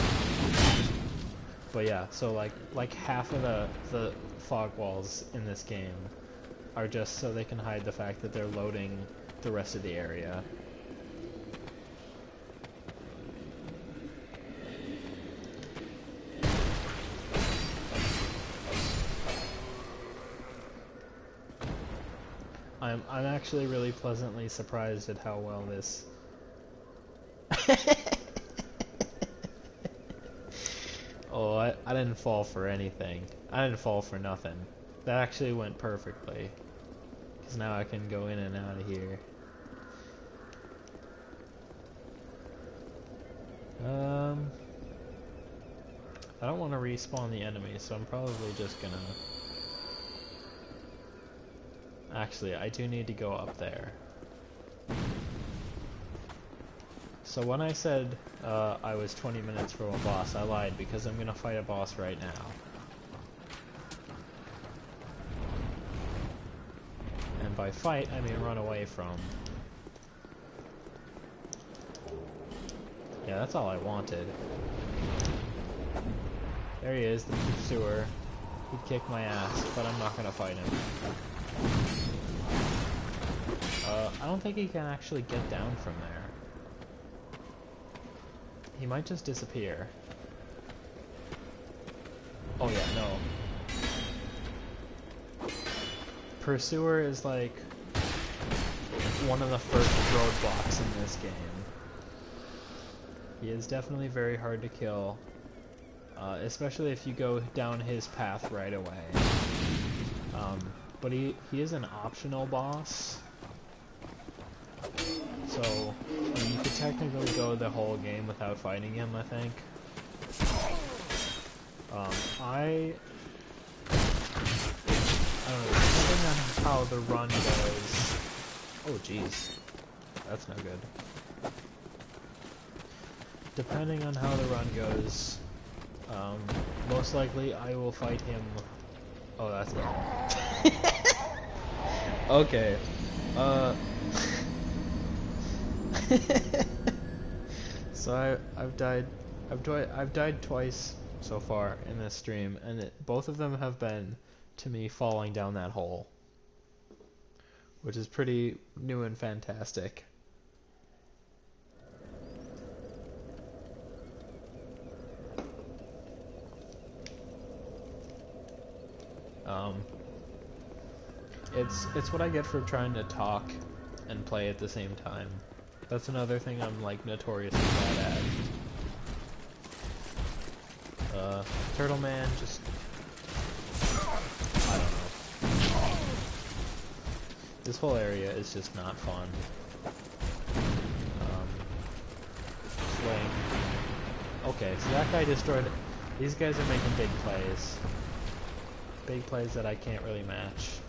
But yeah, so like half of the fog walls in this game are just so they can hide the fact that they're loading the rest of the area. I'm actually really pleasantly surprised at how well this Oh, I didn't fall for anything. I didn't fall for nothing. That actually went perfectly. Because now I can go in and out of here. I don't want to respawn the enemy, so I'm probably just gonna... Actually, I do need to go up there. So when I said I was 20 minutes from a boss, I lied because I'm gonna fight a boss right now. And by fight, I mean run away from. Yeah, that's all I wanted. There he is, the pursuer. He'd kick my ass, but I'm not gonna fight him. I don't think he can actually get down from there. He might just disappear. Oh yeah, no. Pursuer is like one of the first roadblocks in this game. He is definitely very hard to kill, especially if you go down his path right away. But he is an optional boss, so you could technically go the whole game without fighting him, I think. I don't know, depending on how the run goes... Oh jeez, that's no good. Depending on how the run goes, most likely I will fight him... Oh, that's wrong. Okay, so I've died twice so far in this stream, and both of them have been to me falling down that hole, which is pretty new and fantastic. It's what I get for trying to talk and play at the same time. That's another thing I'm like notoriously bad at. Turtle Man, just I don't know. This whole area is just not fun. Swing. Okay, so that guy destroyed it. These guys are making big plays. Big plays that I can't really match.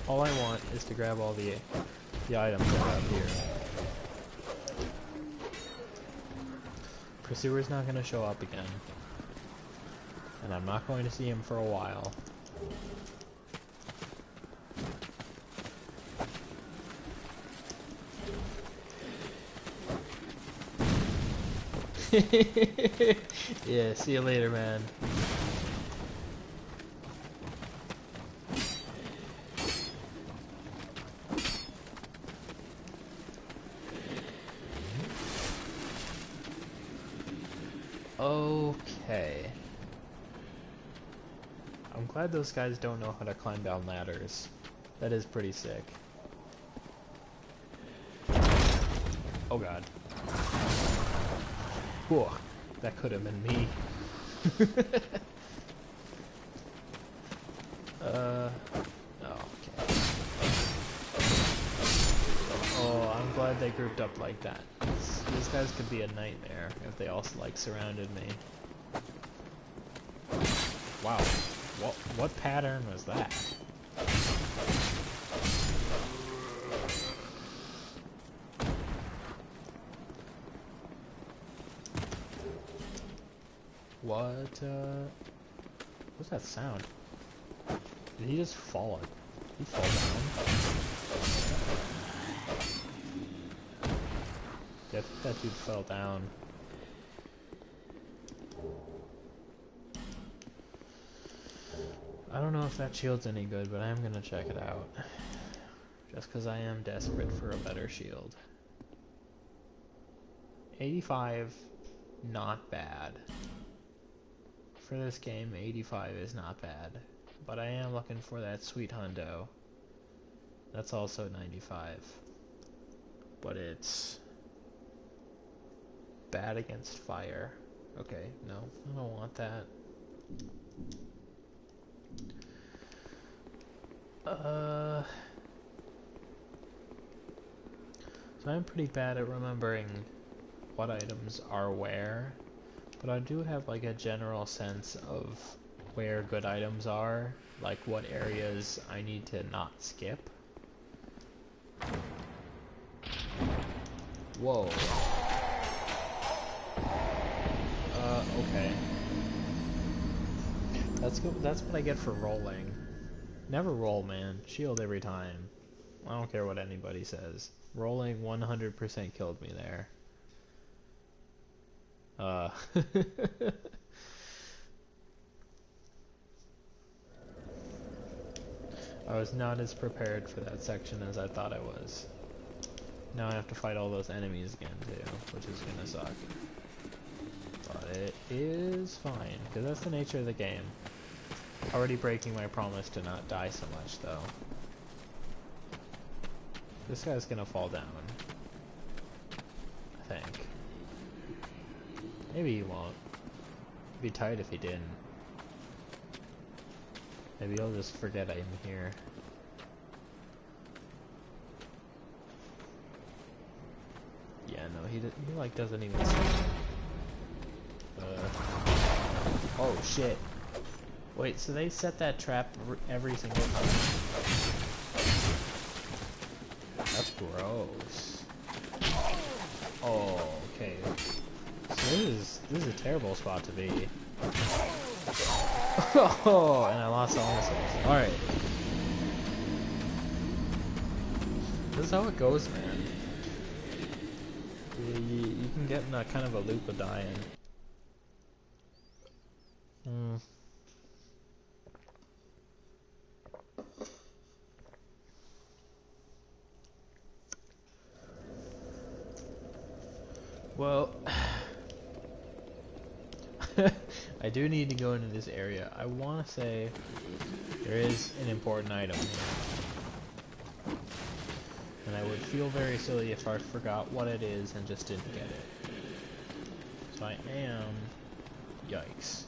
All I want is to grab all the items that are up here. Pursuer's not going to show up again. And I'm not going to see him for a while. Yeah, see you later, man. Okay. I'm glad those guys don't know how to climb down ladders. That is pretty sick. Oh god. Whoa, that could have been me. Okay. Oh, I'm glad they grouped up like that. These guys could be a nightmare if they also like surrounded me. Wow, what pattern was that? What's that sound? Did he just fall? Did he fall down? Yeah, I think that dude fell down. I don't know if that shield's any good, but I am gonna check it out. Just because I am desperate for a better shield. 85, not bad. For this game, 85 is not bad. But I am looking for that sweet hundo. That's also 95. But it's bad against fire. Okay, no, I don't want that. So I'm pretty bad at remembering what items are where, but I do have like a general sense of where good items are, like what areas I need to not skip. Whoa. Okay. That's good. That's what I get for rolling. Never roll, man. Shield every time. I don't care what anybody says. Rolling 100% killed me there. I was not as prepared for that section as I thought I was. Now I have to fight all those enemies again too, which is gonna suck. But it is fine, because that's the nature of the game. Already breaking my promise to not die so much though. This guy's gonna fall down. I think. Maybe he won't. It'd be tight if he didn't. Maybe he'll just forget I'm here. Yeah, no, he like doesn't even see me. Oh shit. Wait, so they set that trap every single time? That's gross. Oh, okay. So this is a terrible spot to be. Oh, and I lost all missiles. Alright. This is how it goes, man. You can get in a kind of a loop of dying. Well, I do need to go into this area. I want to say there is an important item here. And I would feel very silly if I forgot what it is and just didn't get it. So I am... Yikes.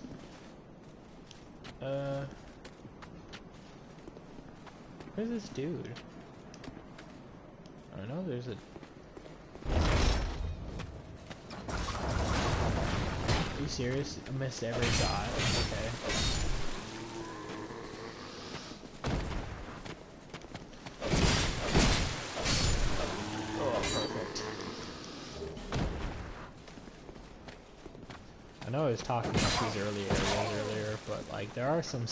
Where's this dude? I know there's a... Are you serious? I missed every shot? Okay. Oh, perfect. I know I was talking about these early areas earlier, but like there are some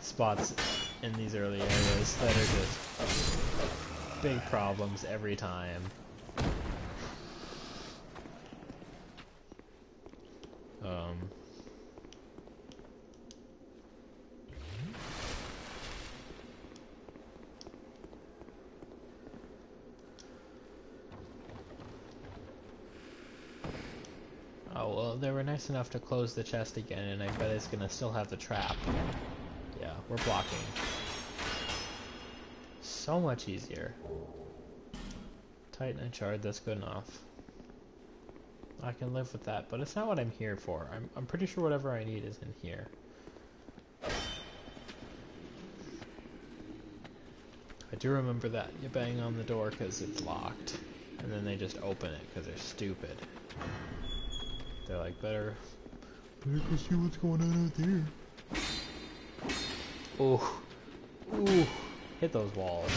spots in these early areas that are just big problems every time. Oh well, they were nice enough to close the chest again, and I bet it's gonna still have the trap. Yeah, we're blocking. So much easier. Titanite shard, that's good enough. I can live with that, but it's not what I'm here for. I'm pretty sure whatever I need is in here. I do remember that. You bang on the door because it's locked, and then they just open it because they're stupid. They're like, better go see what's going on out there. Oh, ooh, hit those walls.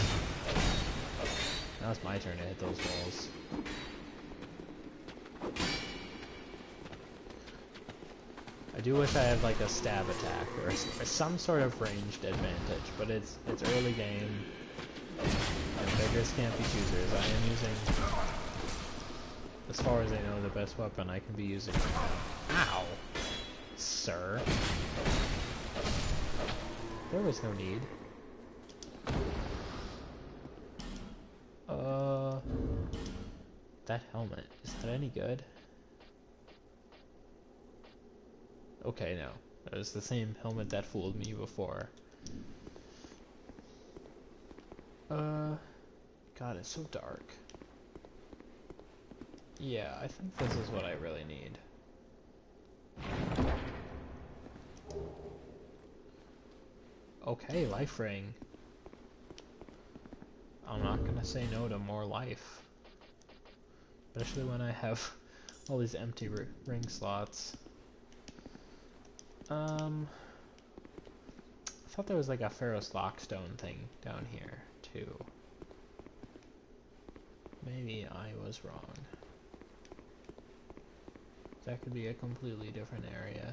Now it's my turn to hit those walls. I do wish I had like a stab attack or some sort of ranged advantage, but it's early game, and beggars can't be choosers. I am using, as far as I know, the best weapon I can be using right now. Ow! Sir. There was no need. That helmet, is that any good? Okay, no. That was the same helmet that fooled me before. God, it's so dark. Yeah, I think this is what I really need. Okay, life ring. I'm not gonna say no to more life. Especially when I have all these empty ring slots. I thought there was like a Pharaoh's Lockstone thing down here, too. Maybe I was wrong. That could be a completely different area.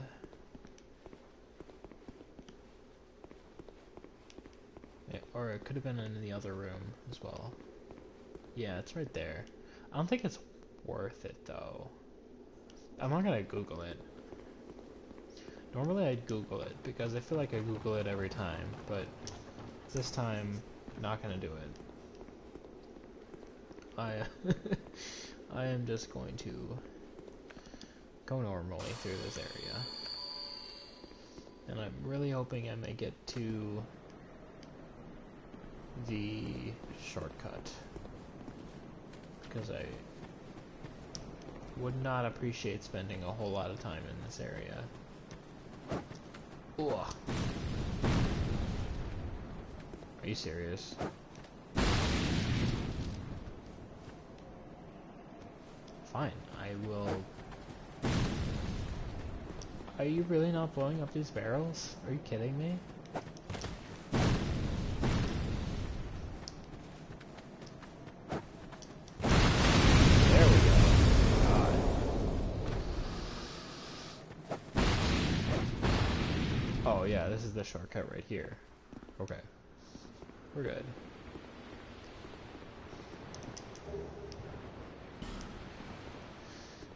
Yeah, or it could have been in the other room as well. Yeah, it's right there. I don't think it's worth it, though. I'm not gonna Google it. Normally I'd Google it, because I feel like I Google it every time, but this time, not gonna do it. I am just going to go normally through this area. And I'm really hoping I make it to the shortcut. Because I would not appreciate spending a whole lot of time in this area. Ugh. Are you serious? Fine, I will... Are you really not blowing up these barrels? Are you kidding me? There we go. God. Oh yeah, this is the shortcut right here. Okay. We're good.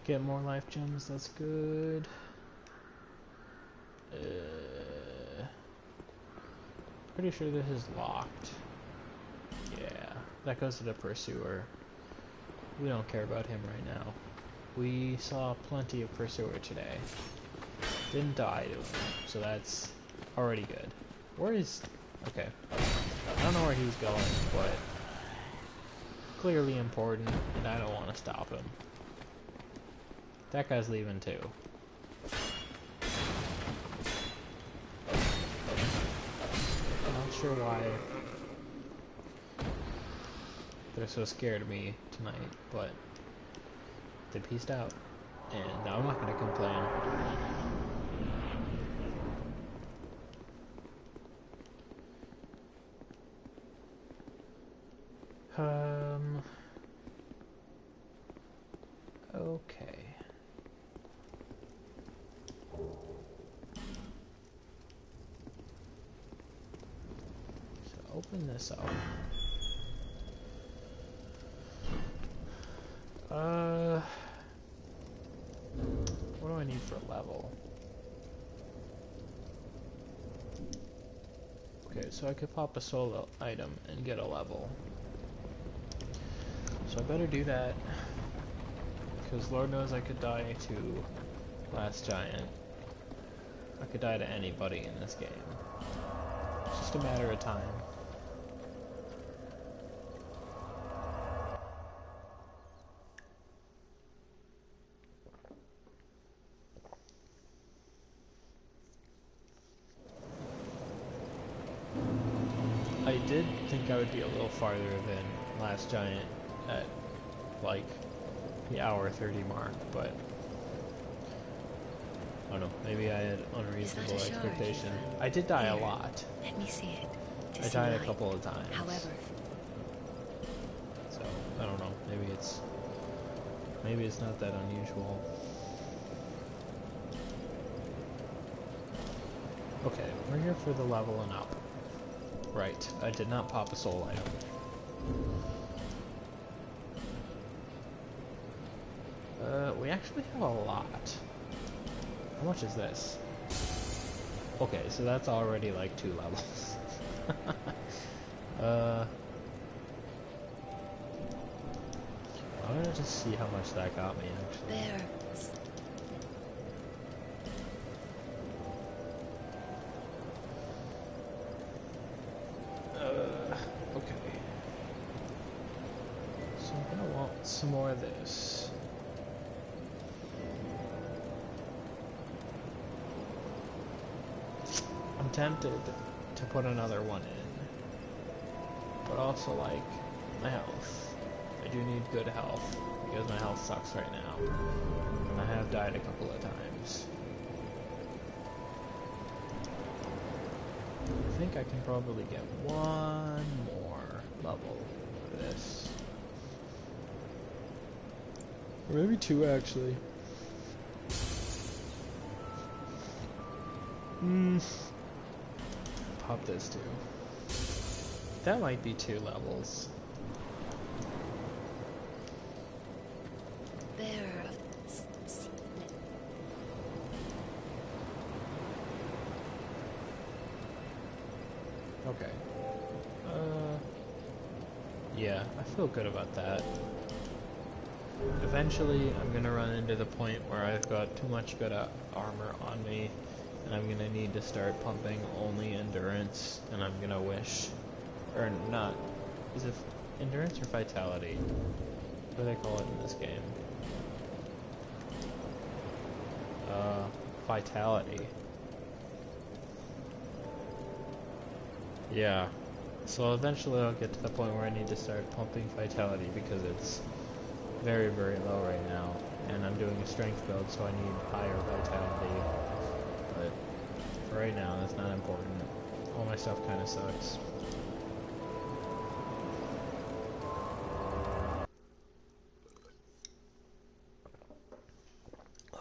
Get more life gems, that's good. Pretty sure this is locked. Yeah, that goes to the pursuer. We don't care about him right now. We saw plenty of pursuer today. Didn't die to him, so that's already good. Where is... Okay. I don't know where he's going, but... clearly important, and I don't want to stop him. That guy's leaving too. Not sure why they're so scared of me tonight, but they peaced out. And I'm not going to complain. Okay. So open this up. What do I need for a level? Okay, so I could pop a solo item and get a level. So I better do that. Because Lord knows I could die to Last Giant. I could die to anybody in this game. It's just a matter of time. I did think I would be a little farther than Last Giant at, like, the hour 30 mark, but I don't know, maybe I had unreasonable expectation. I did die a lot. Let me see it. I died a couple of times. However, so I don't know, maybe it's not that unusual. Okay, we're here for the leveling up. Right, I did not pop a soul item. We actually have a lot. How much is this? Okay, so that's already like 2 levels. I'm gonna just see how much that got me actually. there. Okay. So I'm gonna want some more of this. I'm tempted to put another one in, but also like my health. I do need good health because my health sucks right now, and I have died a couple of times. I think I can probably get one more level of this, or maybe 2 actually. Pop this too. That might be 2 levels. Bearer of Okay. Yeah, I feel good about that. Eventually, I'm gonna run into the point where I've got too much good armor on me, and I'm gonna need to start pumping only endurance, and I'm gonna wish, or not, is it endurance or vitality? What do they call it in this game? Vitality. Yeah. So eventually I'll get to the point where I need to start pumping vitality because it's very, very low right now. And I'm doing a strength build, so I need higher vitality. But for right now, that's not important. All my stuff kind of sucks.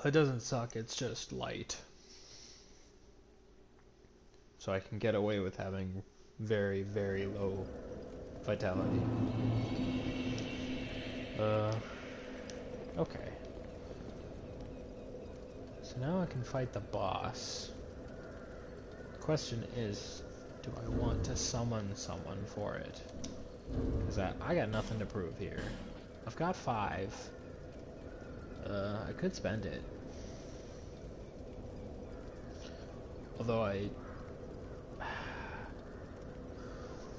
It doesn't suck, it's just light. So I can get away with having very, very low vitality. Okay. So now I can fight the boss. The question is, do I want to summon someone for it? Because I got nothing to prove here. I've got 5. I could spend it. Although I...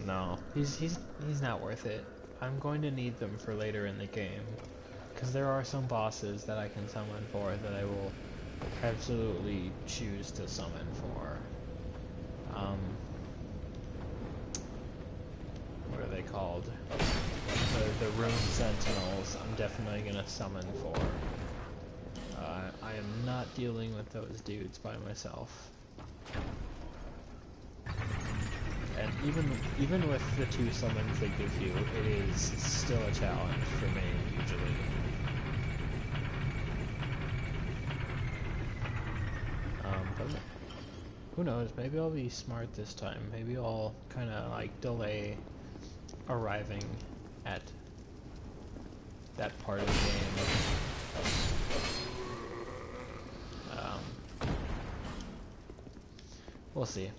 No, he's not worth it. I'm going to need them for later in the game. Because there are some bosses that I can summon for that I will absolutely choose to summon for. What are they called? The Rune Sentinels I'm definitely going to summon for. I am not dealing with those dudes by myself. And even with the 2 summons they give you, it is still a challenge for me, usually. But who knows, maybe I'll be smart this time. Maybe I'll kind of like delay arriving at that part of the game. We'll see.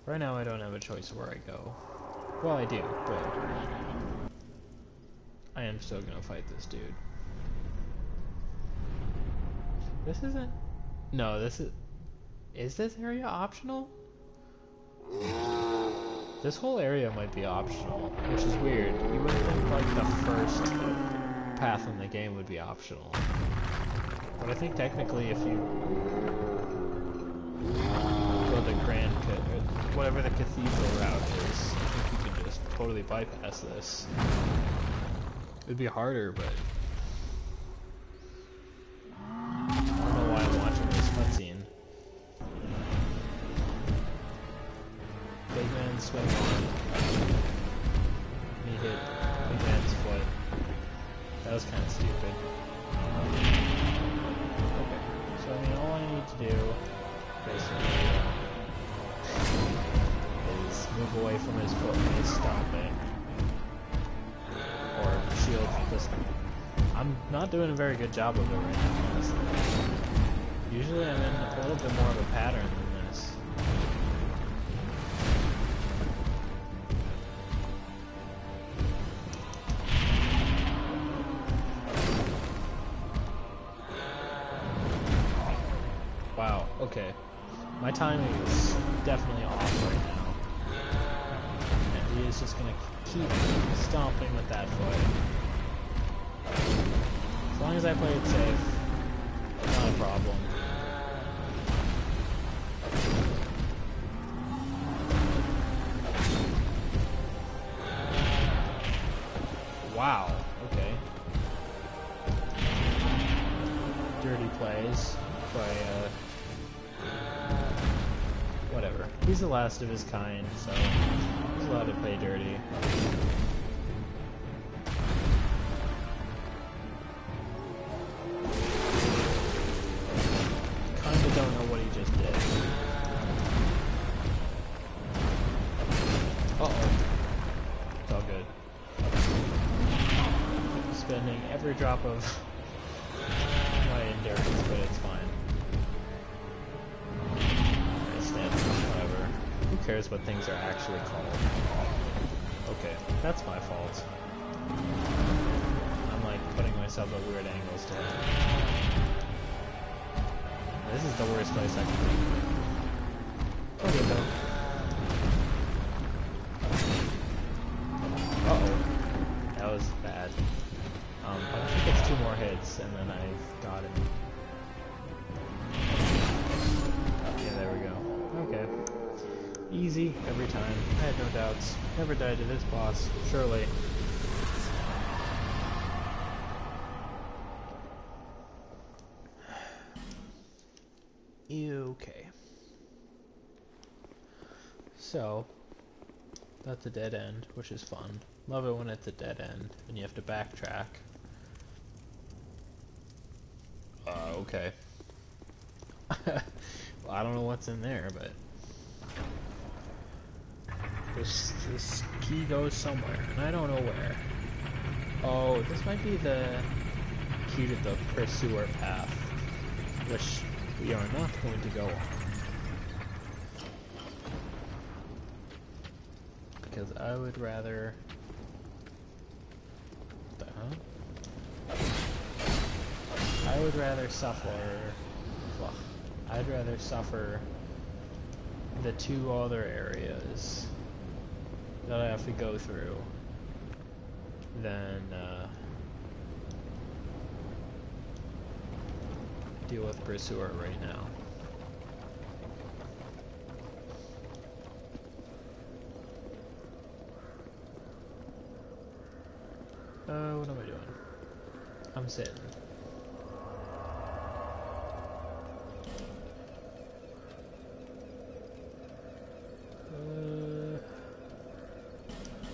Right now I don't have a choice where I go. Well, I do, but I am still gonna fight this dude. This isn't... No, this is... Is this area optional? This whole area might be optional, which is weird. You would think like the first path in the game would be optional. But I think technically if you go the Grand Pit, or whatever the cathedral route is, I think you can just totally bypass this. It'd be harder, but... I don't know why I'm watching this cutscene. Big man swing on. He hit Big man's foot. That was kind of stupid. Okay, so I mean all I need to do, basically, is move away from his foot when he's stomping. Or shield this. I'm not doing a very good job of it right now, honestly. Usually I'm in a little bit more of a pattern than this. Wow, okay. My timing is definitely off right now. And he is just gonna keep stomping with that foot. As long as I play it safe, not a problem. Wow, okay. Dirty plays by, whatever. He's the last of his kind, so he's allowed to play dirty. Kinda don't know what he just did. Uh-oh. It's all good. Spending every drop of my endurance, but it's fine. I stand whatever. Who cares what things are actually called? Okay, that's my fault. I'm like putting myself at weird angles to hit. This is the worst place I can be. Okay, though. Uh-oh. That was bad. I think it's 2 more hits, and then I've got him. Yeah, there we go. Okay. Easy, every time. I had no doubts. Never died to this boss, surely. Okay. So, that's a dead end, which is fun. Love it when it's a dead end, and you have to backtrack. Okay. Well, I don't know what's in there, but... This key goes somewhere, and I don't know where. Oh, this might be the key to the pursuer path, which we are not going to go on. Because I would rather... What the hell? I would rather suffer... Well, I'd rather suffer the 2 other areas that I have to go through than deal with Pursuer right now. What am I doing? I'm sitting.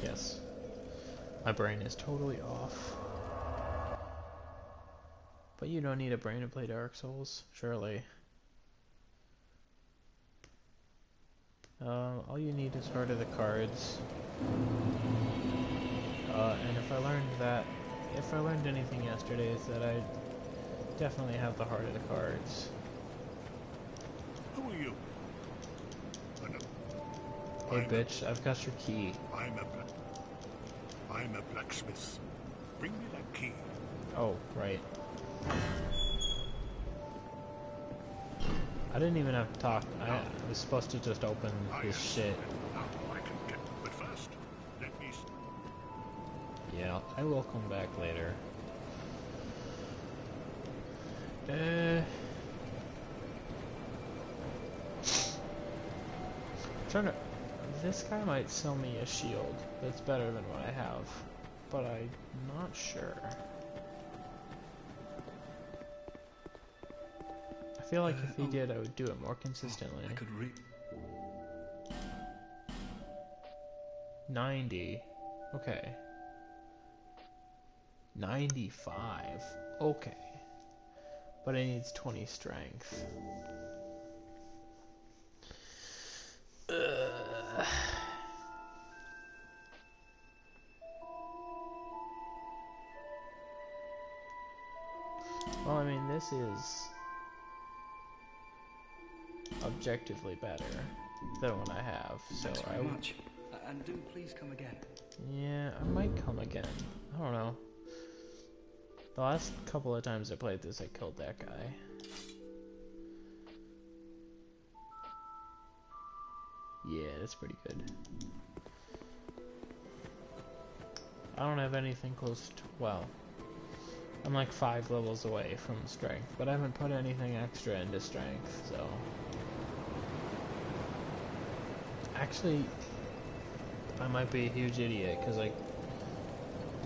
Yes. My brain is totally off. But you don't need a brain to play Dark Souls, surely. All you need is Heart of the Cards. And if I learned anything yesterday, is that I definitely have the Heart of the Cards. Who are you? Hey bitch, I've got your key. I'm a blacksmith. Bring me that key. Oh, right. I didn't even have to talk. I was supposed to just open his shit. Now I can get but first. Let me Yeah, I will come back later. Trying to. This guy might sell me a shield that's better than what I have, but I'm not sure. I feel like if he did, I would do it more consistently. I could read. 90. Okay. 95. Okay. But it needs 20 strength. Well, I mean, this is objectively better than what I have, so Thanks very much. And do please come again. Yeah, I might come again. I don't know. The last couple of times I played this, I killed that guy. Yeah, that's pretty good. I don't have anything close to, well, I'm like 5 levels away from strength, but I haven't put anything extra into strength, so. Actually, I might be a huge idiot, because I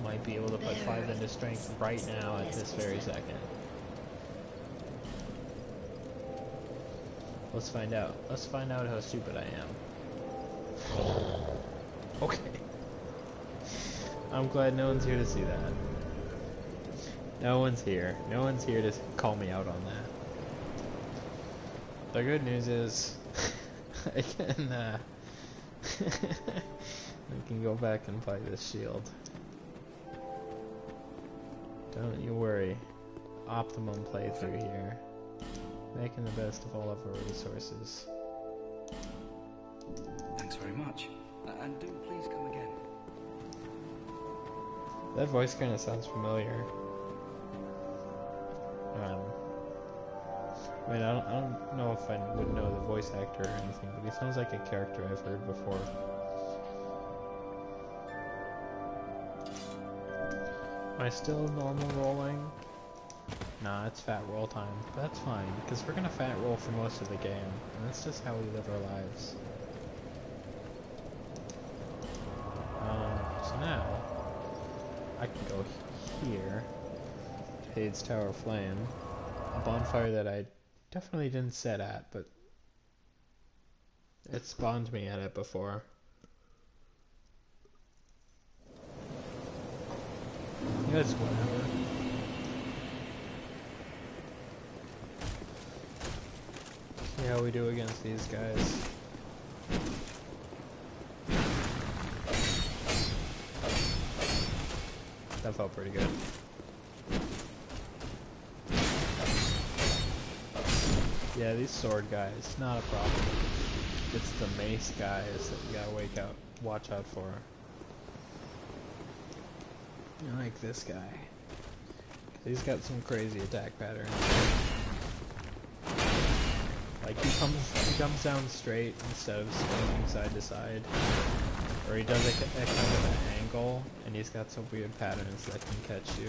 might be able to put 5 into strength right now at this very second. Let's find out. Let's find out how stupid I am. Okay. I'm glad no one's here to see that. No one's here. No one's here to call me out on that. The good news is, I can go back and buy this shield. Don't you worry. Optimum playthrough here. Making the best of all of our resources. Thanks very much. And do please come again. That voice kind of sounds familiar. I mean, I don't know if I would know the voice actor or anything, but he sounds like a character I've heard before. Am I still normal rolling? Nah, it's fat roll time. But that's fine, because we're gonna fat roll for most of the game, and that's just how we live our lives. So now, I can go here, to Hades Tower Flame, a bonfire that I definitely didn't set at, but it spawned me at it before. It's whatever. See how we do against these guys. That felt pretty good. Yeah, these sword guys, not a problem. It's the mace guys that you gotta watch out for. Like this guy. He's got some crazy attack patterns. Like he comes down straight instead of swinging side to side. Or he does a kind of an angle, and he's got some weird patterns that can catch you.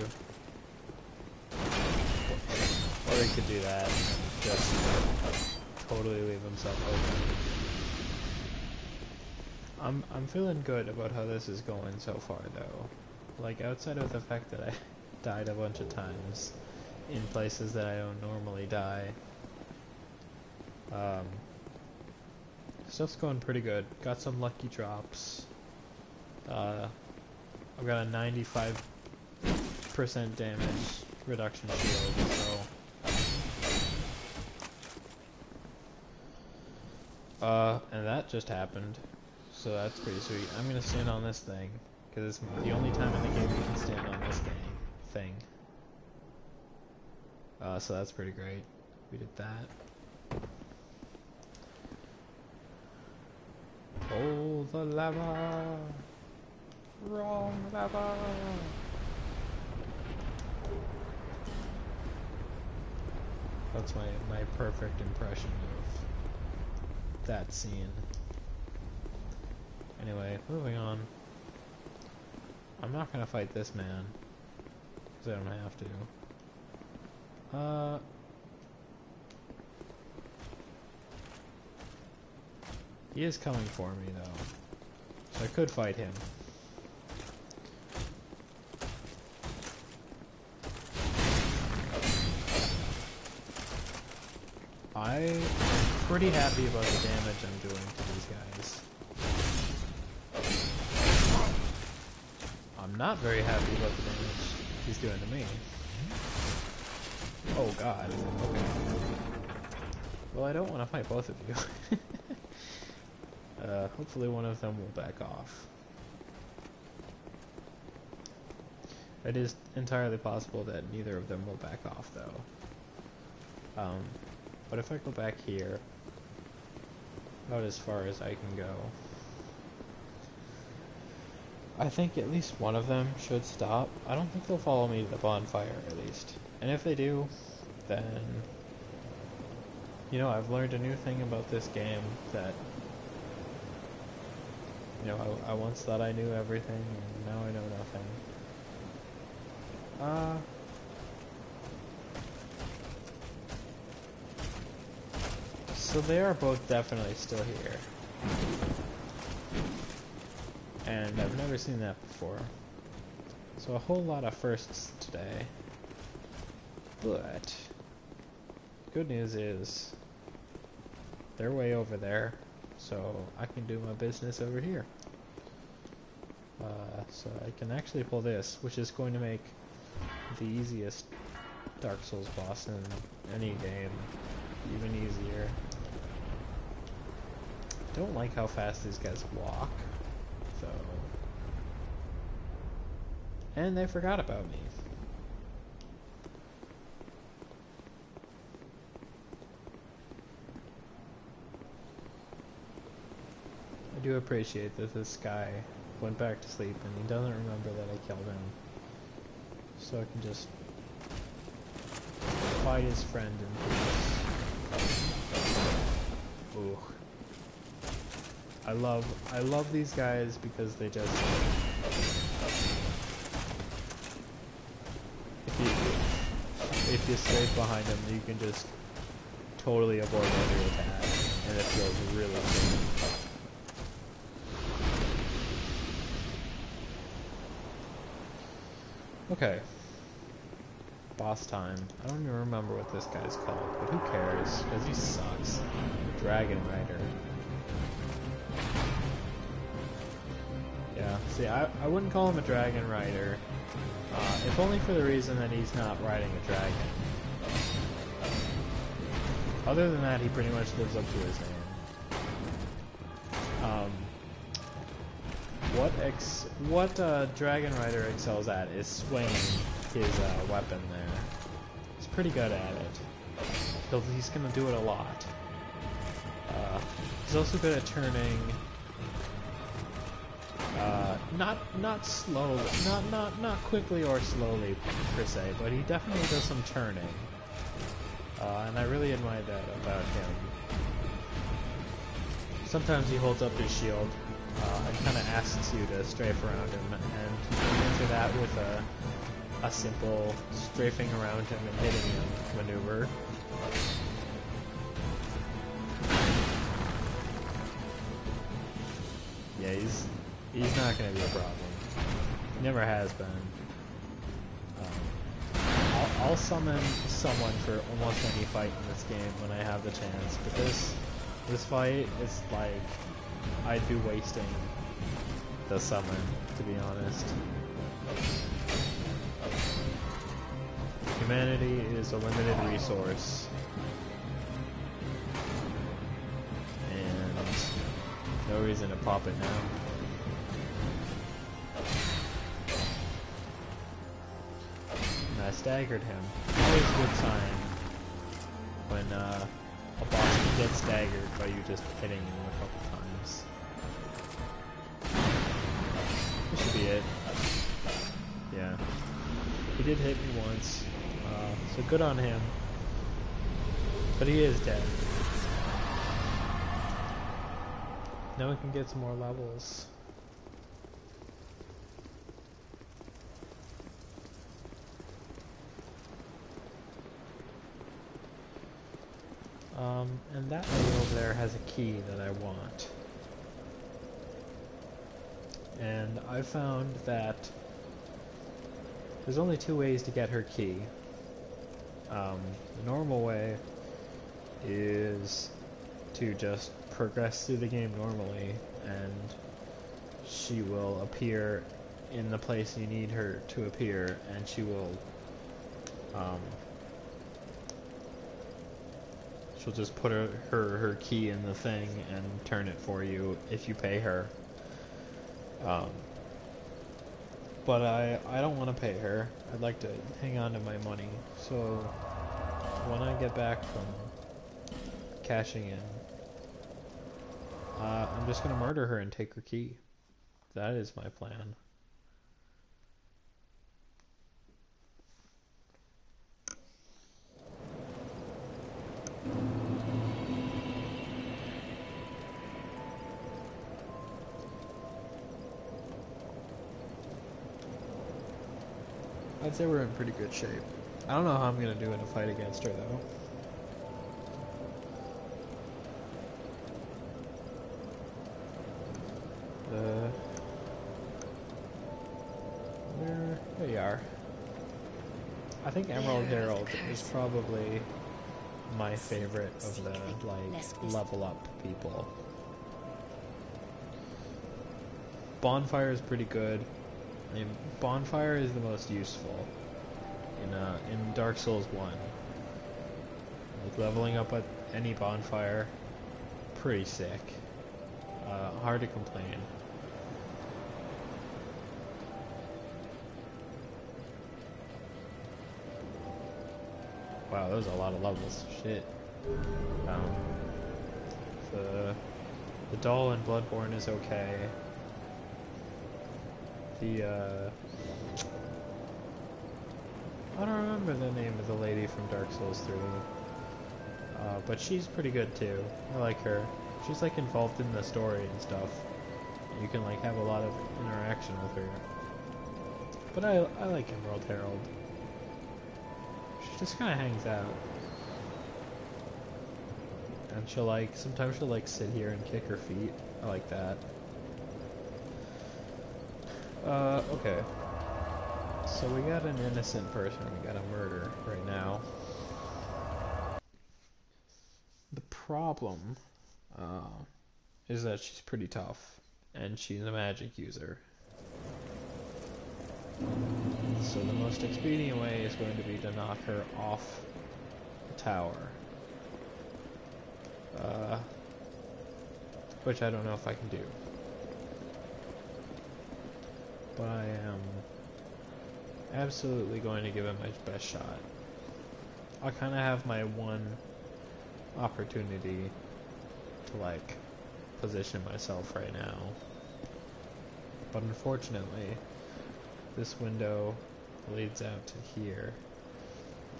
Or he could do that and just totally leave himself open. I'm feeling good about how this is going so far though. Like outside of the fact that I died a bunch of times in places that I don't normally die. Stuff's going pretty good. Got some lucky drops. I've got a 95% damage reduction shield, so and that just happened, so that's pretty sweet. I'm gonna stand on this thing because it's the only time in the game you can stand on this thing. So that's pretty great. We did that. Oh, the lava! Wrong lava! That's my perfect impression of that scene. Anyway, moving on. I'm not gonna fight this man, because I don't have to. He is coming for me though, so I could fight him. I'm pretty happy about the damage I'm doing to these guys. I'm not very happy about the damage he's doing to me. Oh god. Okay. Well, I don't want to fight both of you. Hopefully one of them will back off. It is entirely possible that neither of them will back off though. But if I go back here, about as far as I can go, I think at least one of them should stop. I don't think they'll follow me to the bonfire at least. And if they do, then, you know, I've learned a new thing about this game that, you know, I once thought I knew everything, and now I know nothing. So they are both definitely still here. And I've never seen that before. So a whole lot of firsts today. But good news is they're way over there, so I can do my business over here. So I can actually pull this, which is going to make the easiest Dark Souls boss in any game even easier. Don't like how fast these guys walk, so. And they forgot about me. I do appreciate that this guy went back to sleep and he doesn't remember that I killed him. So I can just fight his friend in peace. Ooh. I love these guys because they just, if you stay behind them, you can just totally avoid every attack, and it feels really good. Okay. Boss time. I don't even remember what this guy's called, but who cares? Because he sucks. Dragon Rider. Yeah, see, I wouldn't call him a Dragon Rider, if only for the reason that he's not riding a dragon. Other than that, he pretty much lives up to his name. What Dragon Rider excels at is swinging his weapon there. He's pretty good at it. He's gonna do it a lot. He's also good at turning. Not slowly, not quickly or slowly per se, but he definitely does some turning. And I really admire that about him. sometimes he holds up his shield and kind of asks you to strafe around him, and you can answer that with a simple strafing around him and hitting him maneuver. Yeah, he's not going to be a problem. He never has been. I'll summon someone for almost any fight in this game when I have the chance, but this fight is like I'd be wasting the summon, to be honest. Humanity is a limited resource, and no reason to pop it now. And I staggered him. Always a good sign when a boss can get staggered by you just hitting him a couple times. This should be it. Yeah. He did hit me once, so good on him. But he is dead. Now we can get some more levels. And that lady over there has a key that I want. And I found that there's only two ways to get her key. The normal way is to just progress through the game normally, and she will appear in the place you need her to appear, and she will she'll just put her key in the thing and turn it for you if you pay her. But I don't want to pay her. I'd like to hang on to my money. So when I get back from cashing in, I'm just going to murder her and take her key. That is my plan. I'd say we're in pretty good shape. I don't know how I'm going to do in a fight against her, though. There you are. I think Emerald Herald is probably my favorite of the, like, level up people. Bonfire is pretty good. I mean, Bonfire is the most useful in Dark Souls 1. Like, leveling up at any Bonfire, pretty sick. Hard to complain. Wow, that was a lot of levels. Shit. The doll in Bloodborne is okay. I don't remember the name of the lady from Dark Souls 3. But she's pretty good too. I like her. She's like involved in the story and stuff. You can like have a lot of interaction with her. But I like Emerald Herald. She just kind of hangs out. And she'll like, sometimes she'll like sit here and kick her feet. I like that. Okay. So we got an innocent person we gotta murder right now. The problem, is that she's pretty tough, and she's a magic user. So the most expedient way is going to be to knock her off the tower. Which I don't know if I can do. But I am absolutely going to give it my best shot. I kind of have my one opportunity to like position myself right now. But unfortunately, this window leads out to here.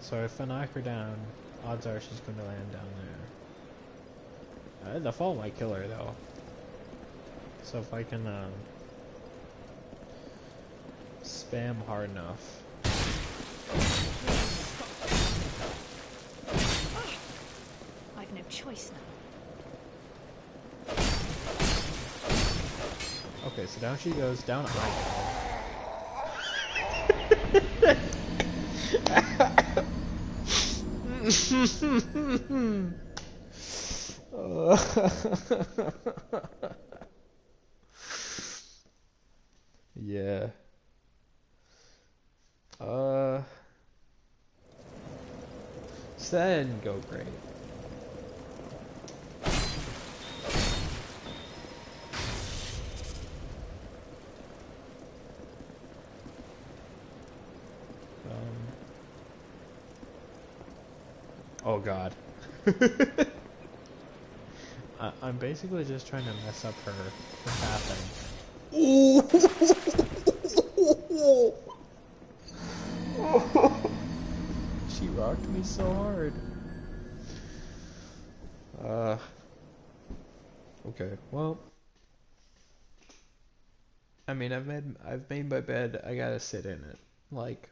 So if I knock her down, odds are she's going to land down there. The fall might kill her though. So if I can spam hard enough. I've no choice now. Okay, so down she goes, down I go. Yeah. So that didn't go great. Oh god. I'm basically just trying to mess up her pathing. She rocked me so hard. Okay, well, I mean, I've made my bed. I gotta sit in it. Like,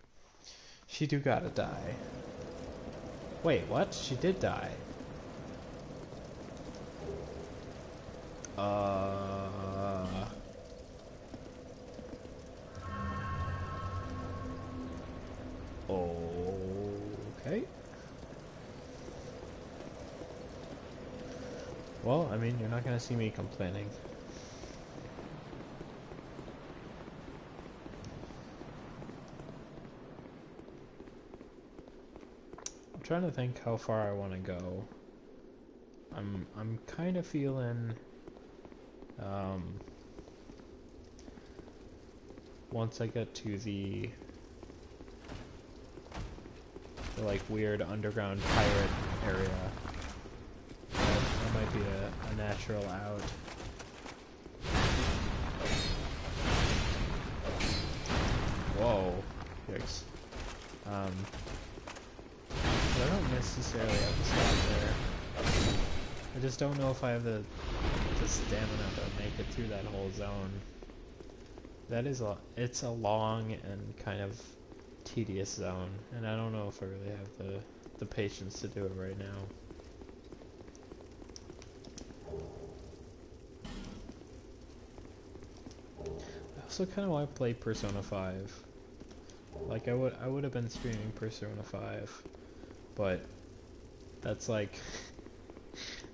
she do gotta die. Wait, what? She did die. Okay. Well, I mean, you're not gonna see me complaining. I'm trying to think how far I want to go. I'm kind of feeling once I get to the like weird underground pirate area, that might be a natural out. Whoa, yikes. But I don't necessarily have to stop there. I just don't know if I have the stamina to make it through that whole zone. That is it's a long and kind of tedious zone, and I don't know if I really have the patience to do it right now. I also kind of want to play Persona 5. Like I would have been streaming Persona 5, but that's like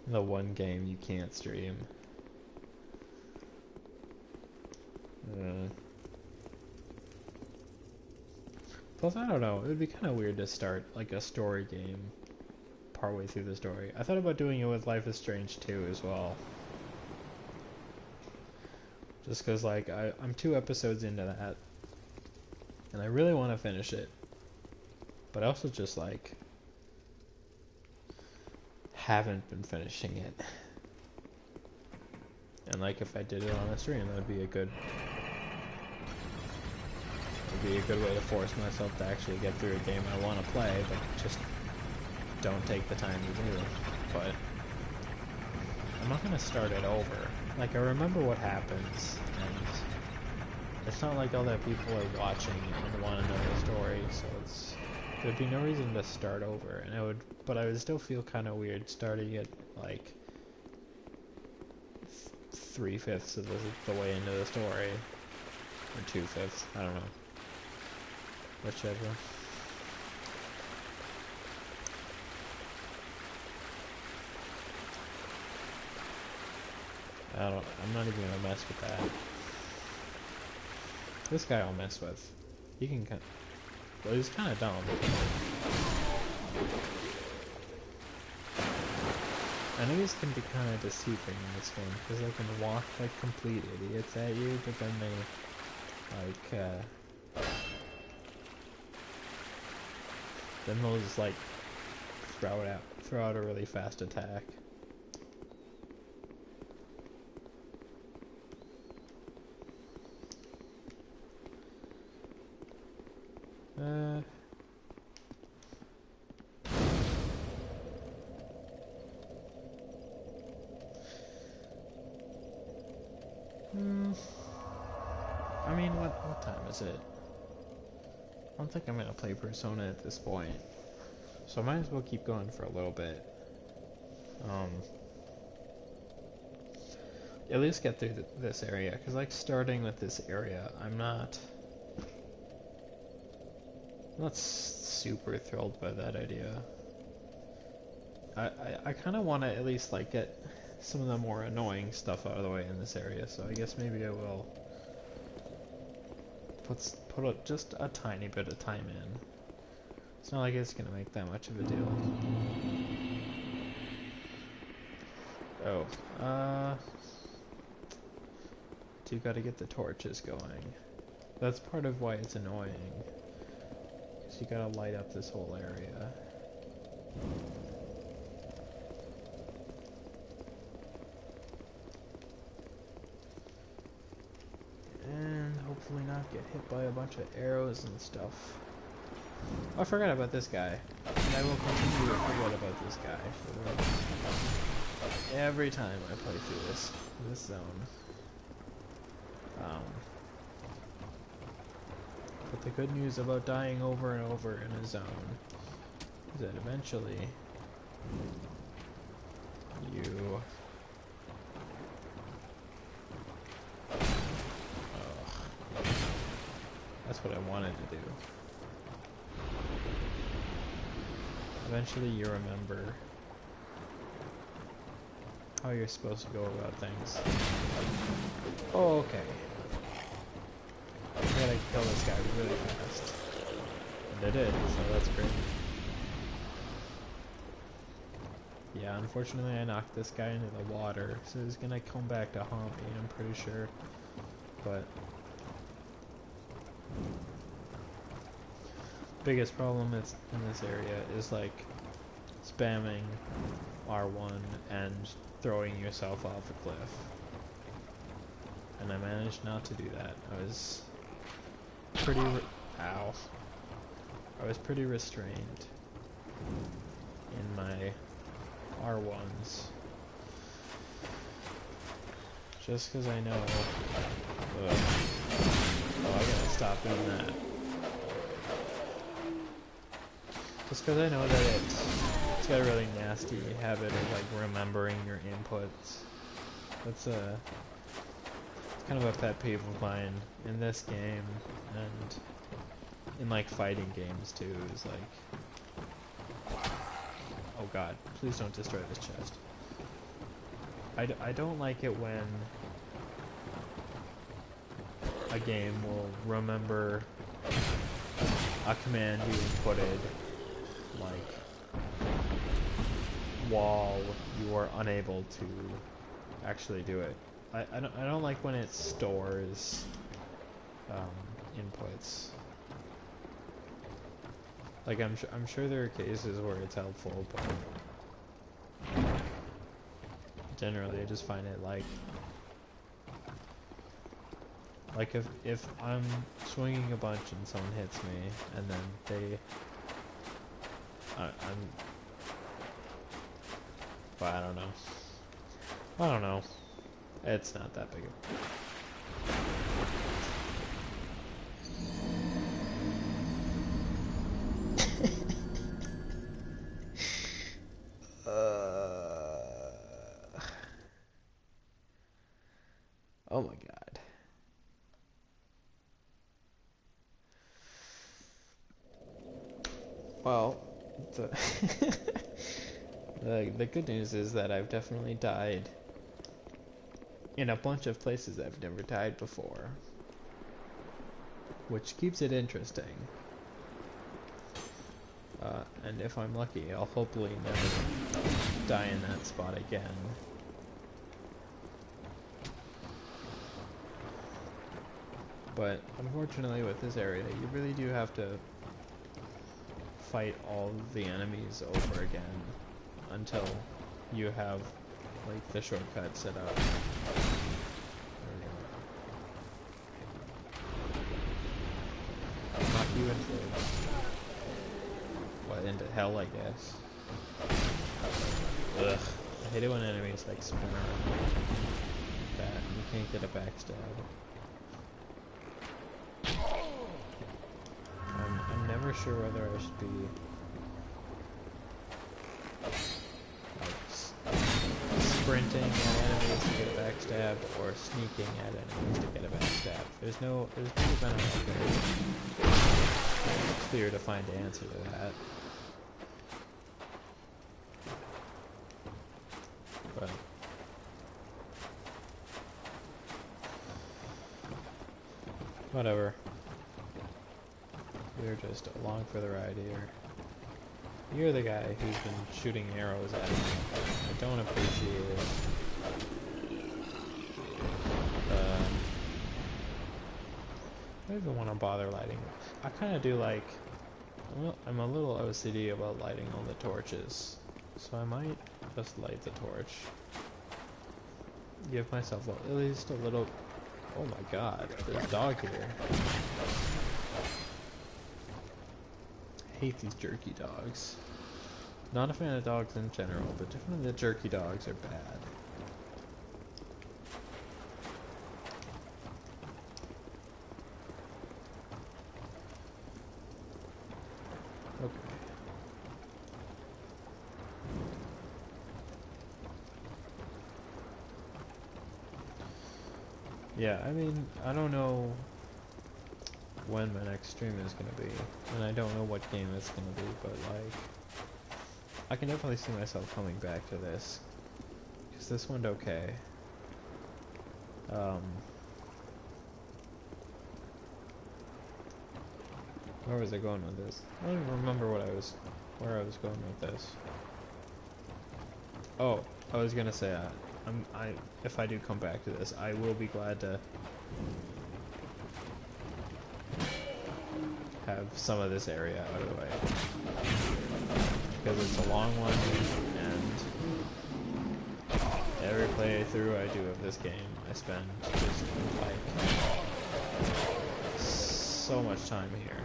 the one game you can't stream. Plus, I don't know, it would be kind of weird to start like a story game partway through the story. I thought about doing it with Life is Strange 2 as well. Just because like I'm 2 episodes into that, and I really want to finish it, but I also just like haven't been finishing it. And like if I did it on a stream, that would be a good way to force myself to actually get through a game I want to play, but just don't take the time to do it. But I'm not gonna start it over. Like I remember what happens, and it's not like all that people are watching and want to know the story, so there'd be no reason to start over, and but I would still feel kind of weird starting it like 3/5 of the way into the story, or 2/5, I don't know, whichever. I'm not even gonna mess with that. This guy I'll mess with. He can well, he's kind of dumb. Enemies can be kind of deceiving in this game, because they can walk like complete idiots at you, but then they, like, then they'll just, like, throw out a really fast attack. What time is it? I don't think I'm gonna play Persona at this point, so I might as well keep going for a little bit. At least get through this area, because like starting with this area, I'm not super thrilled by that idea. I kind of want to at least like get some of the more annoying stuff out of the way in this area, so I guess maybe I will put just a tiny bit of time in. It's not like it's gonna make that much of a deal. Oh, you gotta get the torches going. That's part of why it's annoying. So you gotta light up this whole area. And hopefully not get hit by a bunch of arrows and stuff. Oh, I forgot about this guy. And I will continue to forget about this guy for every time I play through this zone. But the good news about dying over and over in a zone is that eventually you that's what I wanted to do. Eventually you remember how you're supposed to go about things. Oh, okay. I gotta kill this guy really fast. And I did, so that's great. Yeah, unfortunately I knocked this guy into the water, so he's gonna come back to haunt me, I'm pretty sure. But biggest problem is in this area is like spamming R1 and throwing yourself off a cliff. And I managed not to do that. I was pretty I was pretty restrained in my R1s. Just because I know oh, I gotta stop doing that. Just because I know that it's got a really nasty habit of like remembering your inputs. That's it's kind of a pet peeve of mine in this game and in like fighting games too. Is like, oh god, please don't destroy this chest. I don't like it when a game will remember a command you inputted like while you are unable to actually do it. I don't like when it stores inputs. Like I'm sure there are cases where it's helpful, but generally I just find it like if I'm swinging a bunch and someone hits me and then but I don't know. It's not that big oh my god. Well, the good news is that I've definitely died in a bunch of places I've never died before, which keeps it interesting. And if I'm lucky, I'll hopefully never die in that spot again. But unfortunately with this area, you really do have to fight all the enemies over again until you have like the shortcut set up. Knock you into hell, I guess. Ugh. I hate it when enemies like spin around like that and you can't get a backstab. sure whether I should be like sprinting at enemies to get a backstab or sneaking at enemies to get a backstab. There's never been a clear defined answer to that. But whatever. We're just along for the ride here. You're the guy who's been shooting arrows at me. I don't appreciate it. I don't even want to bother lighting. I kind of do like... Well, I'm a little OCD about lighting all the torches. So I might just light the torch. Give myself at least a little... Oh my god, there's a dog here. I hate these jerky dogs. Not a fan of dogs in general, but definitely the jerky dogs are bad. Okay. Yeah, I mean, I don't know when my next stream is going to be, and I don't know what game it's going to be, but like, I can definitely see myself coming back to this, because this went okay. Where was I going with this? I don't even remember where I was going with this. Oh, I was gonna say, if I do come back to this, I will be glad to have some of this area out of the way, because it's a long one, and every playthrough I do of this game, I spend just like so much time here,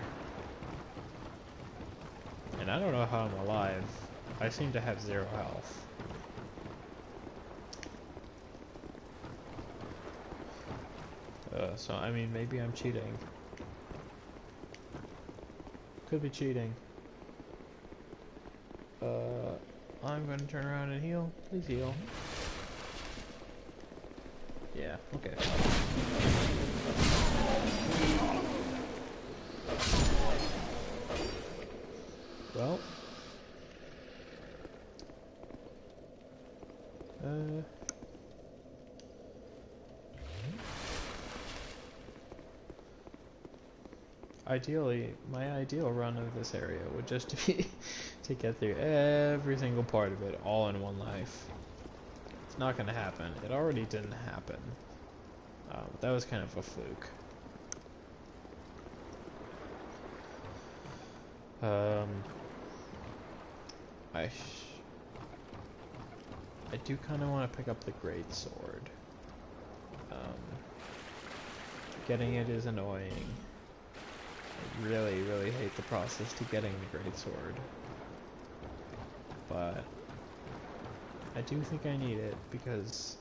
and I don't know how I'm alive. I seem to have 0 health. So I mean, maybe I'm cheating. Could be cheating. I'm gonna turn around and heal. Please heal. Yeah, okay. Well. Ideally, my ideal run of this area would just be to get through every single part of it all in one life. It's not going to happen. It already didn't happen. That was kind of a fluke. I do kind of want to pick up the great sword. Getting it is annoying. I really, really hate the process to getting the great sword, but I do think I need it because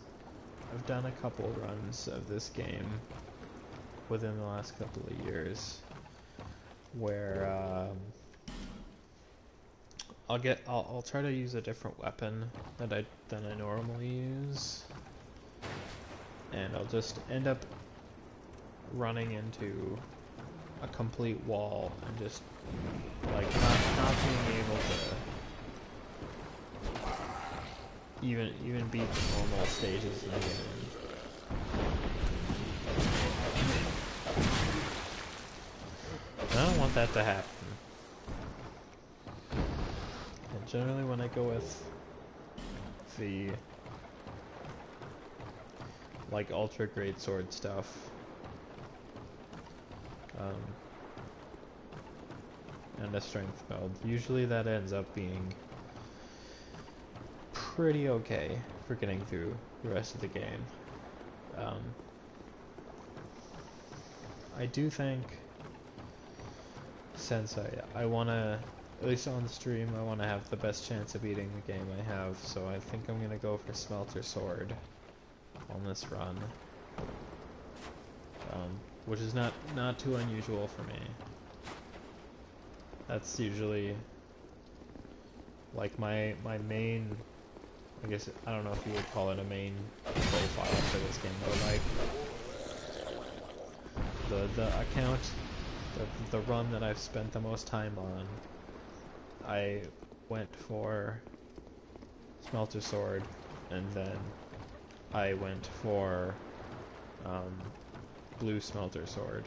I've done a couple runs of this game within the last couple of years where I'll try to use a different weapon than I normally use, and I'll just end up running into a complete wall and just like not being able to even beat the normal stages in the game. I don't want that to happen. And generally when I go with the like ultra great sword stuff, and a strength build, usually that ends up being pretty okay for getting through the rest of the game. I do think, since I want to, at least on the stream, I want to have the best chance of beating the game I have, so I think I'm going to go for Smelter Sword on this run. Which is not too unusual for me. That's usually like my main, I guess, I don't know if you would call it a main profile for this game, but like the account, the run that I've spent the most time on, I went for Smelter Sword, and then I went for Blue Smelter Sword.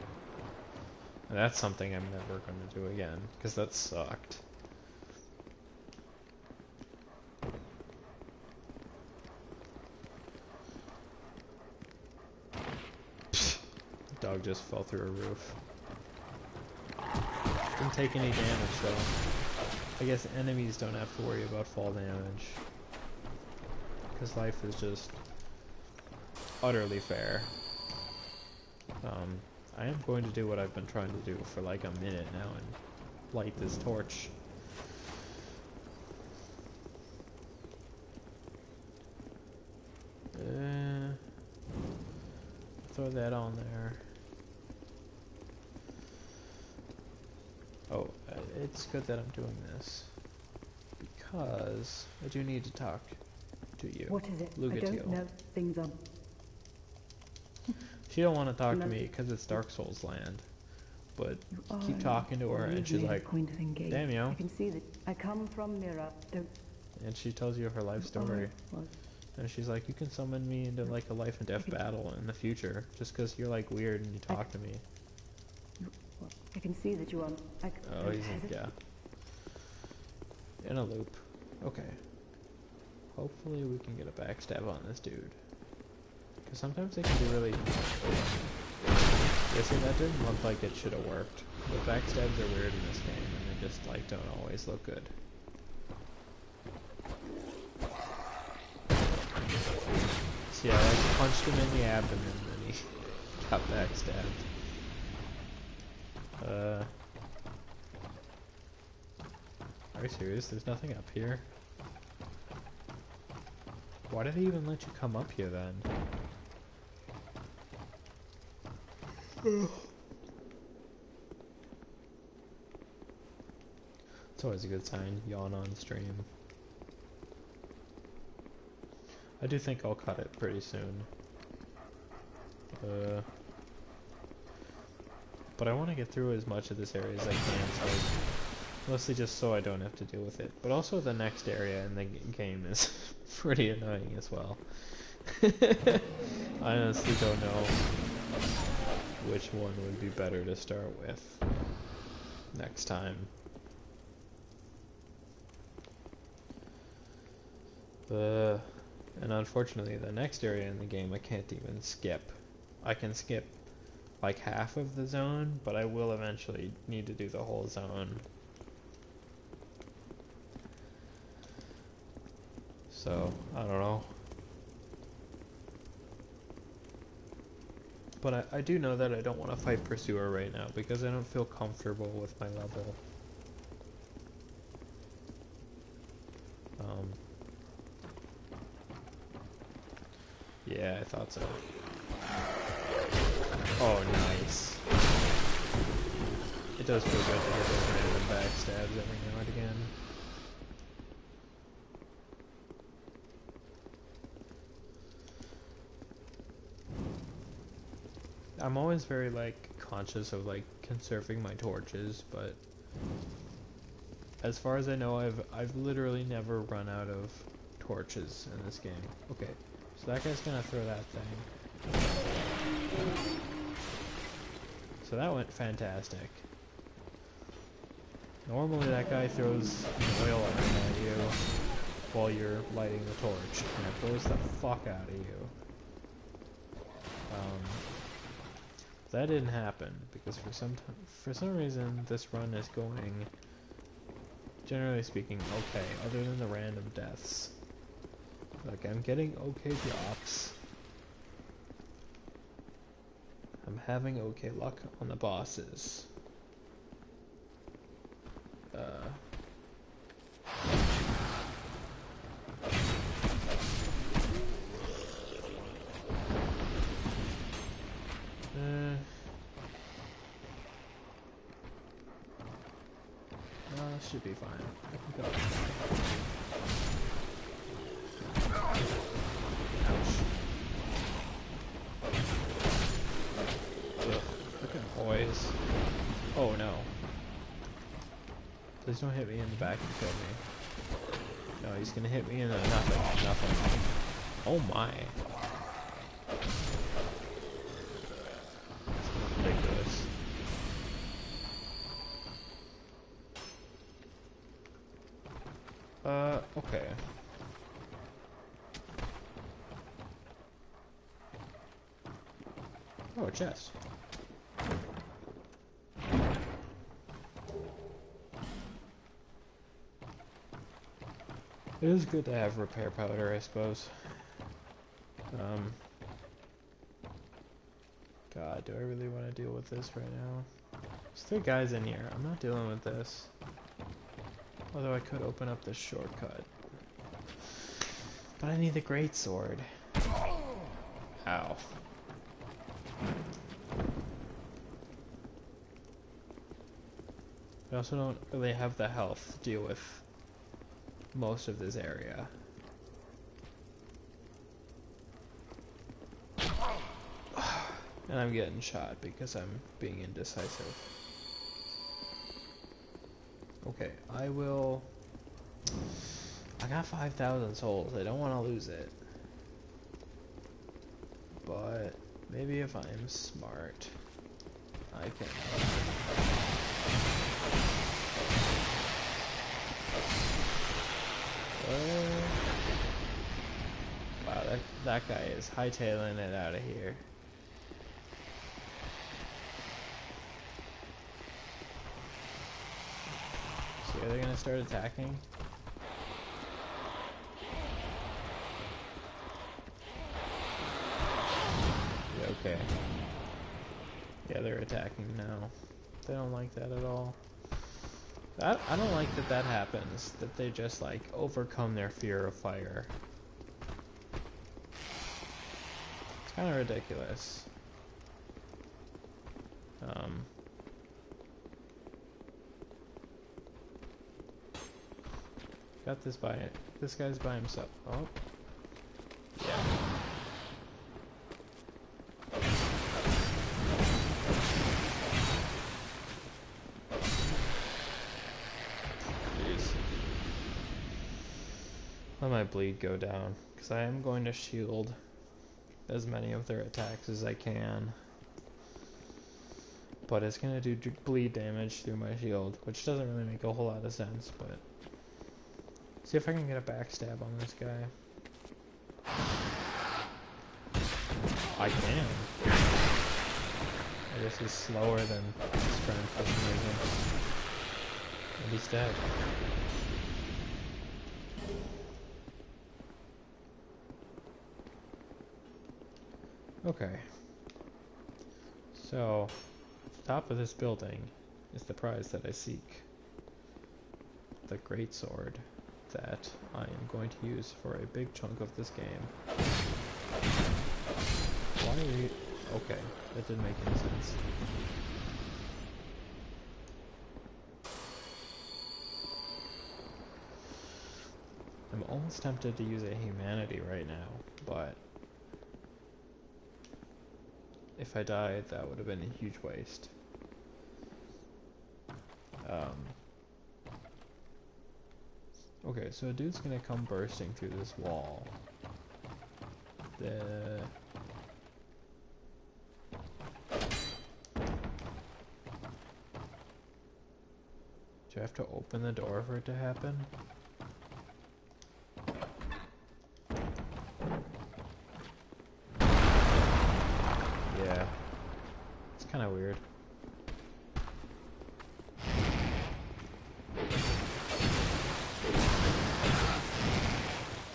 And that's something I'm never going to do again, because that sucked. Dog just fell through a roof. Didn't take any damage though. I guess enemies don't have to worry about fall damage, because life is just utterly fair. I am going to do what I've been trying to do for like a minute now and light this torch. Throw that on there. Oh, it's good that I'm doing this, because I do need to talk to you. What is it? I Lugatio. don't know. Things are... She don't want to talk to me because it's Dark Souls land, but keep talking to her and she's like, point of engagement. damn yo. I can see that I come from Mira. Don't... And she tells you her life story. What? And she's like, you can summon me into like a life and death battle in the future, just because you're like weird and you talk to me. What? I can see that you are... Oh, he's like, yeah. In a loop. Okay. Hopefully we can get a backstab on this dude. Because sometimes they can be really... Yeah, see, that didn't look like it should have worked. The backstabs are weird in this game, and they just, like, don't always look good. See, I, like, punched him in the abdomen, and he got backstabbed. Are you serious? There's nothing up here? Why did he even let you come up here, then? It's always a good sign, yawn on stream. I do think I'll cut it pretty soon. But I want to get through as much of this area as I can, so mostly just so I don't have to deal with it. But also the next area in the game is pretty annoying as well. I honestly don't know which one would be better to start with next time. And unfortunately the next area in the game I can't even skip. I can skip like half of the zone, but I will eventually need to do the whole zone. So, I don't know. But I do know that I don't want to fight Pursuer right now because I don't feel comfortable with my level. Yeah, I thought so. Oh, nice. It does feel good to get those random backstabs every now and again. I'm always very, like, conscious of, like, conserving my torches, but as far as I know, I've literally never run out of torches in this game. Okay, so that guy's gonna throw that thing. So that went fantastic. Normally that guy throws an oil lamp at you while you're lighting the torch, and it blows the fuck out of you. That didn't happen because for some reason this run is going, generally speaking, okay, other than the random deaths. Like, I'm getting okay drops. I'm having okay luck on the bosses. this should be fine. I can go. Ouch. Ugh, freaking boys. Oh no. Please don't hit me in the back and kill me. No, he's gonna hit me in the nothing. Nothing. Oh my. That's ridiculous. Okay. Oh, a chest. It is good to have repair powder, I suppose. God, do I really want to deal with this right now? There's 3 guys in here. I'm not dealing with this. Although I could open up this shortcut. But I need the greatsword. Ow. I also don't really have the health to deal with most of this area. And I'm getting shot because I'm being indecisive. Okay, I got 5,000 souls. I don't want to lose it. But maybe if I'm smart, I can. Wow, that guy is hightailing it out of here. So are they gonna start attacking? Yeah, okay. Yeah, they're attacking now. They don't like that at all. I don't like that happens, that they just like overcome their fear of fire. It's kind of ridiculous. Got this this guy's by himself. Oh. Yeah. Let my bleed go down, because I am going to shield as many of their attacks as I can. But it's going to do bleed damage through my shield, which doesn't really make a whole lot of sense, but... See if I can get a backstab on this guy. I can. I guess he's slower than strength for some reason. And he's dead. Okay. So, at the top of this building is the prize that I seek. The greatsword that I am going to use for a big chunk of this game. Why are you... Okay, that didn't make any sense. I'm almost tempted to use a humanity right now, but... If I died, that would have been a huge waste. Okay, so a dude's gonna come bursting through this wall. Do I have to open the door for it to happen? Yeah. It's kind of weird.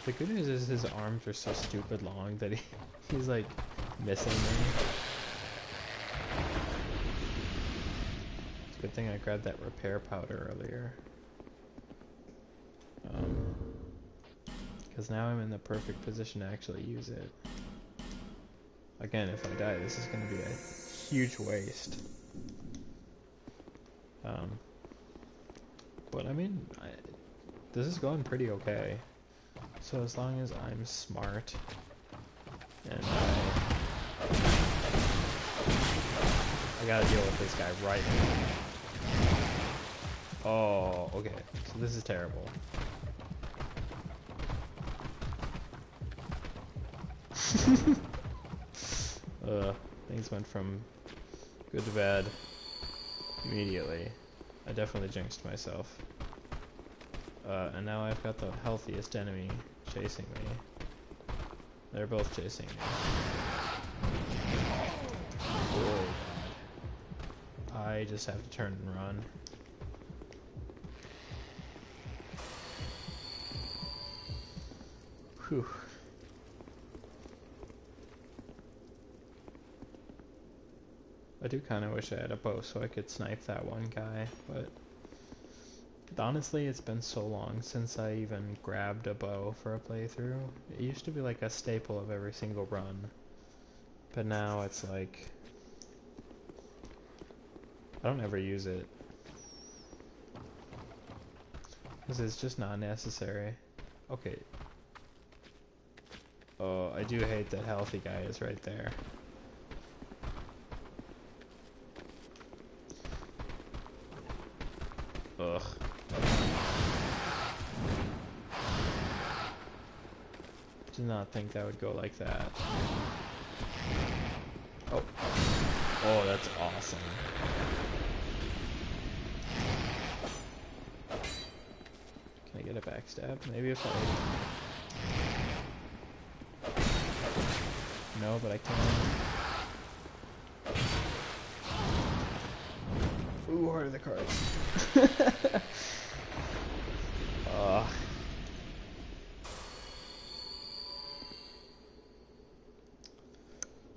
The good news is his arms are so stupid long that he's like missing me. It's a good thing I grabbed that repair powder earlier. Because now I'm in the perfect position to actually use it. Again, if I die, this is going to be a huge waste. But I mean, this is going pretty okay. So as long as I'm smart and I gotta deal with this guy right now. Oh, okay. So this is terrible. Things went from good to bad immediately. I definitely jinxed myself. And now I've got the healthiest enemy chasing me. They're both chasing me. Oh god. I just have to turn and run. Whew. I do kind of wish I had a bow so I could snipe that one guy, but honestly, it's been so long since I even grabbed a bow for a playthrough. It used to be like a staple of every single run, but now it's like I don't ever use it because it's just not necessary. Okay. Oh, I do hate that healthy guy is right there. Ugh. Did not think that would go like that. Oh. Oh, that's awesome. Can I get a backstab? Maybe if I... No, but I can. Ooh, Heart of the Cards.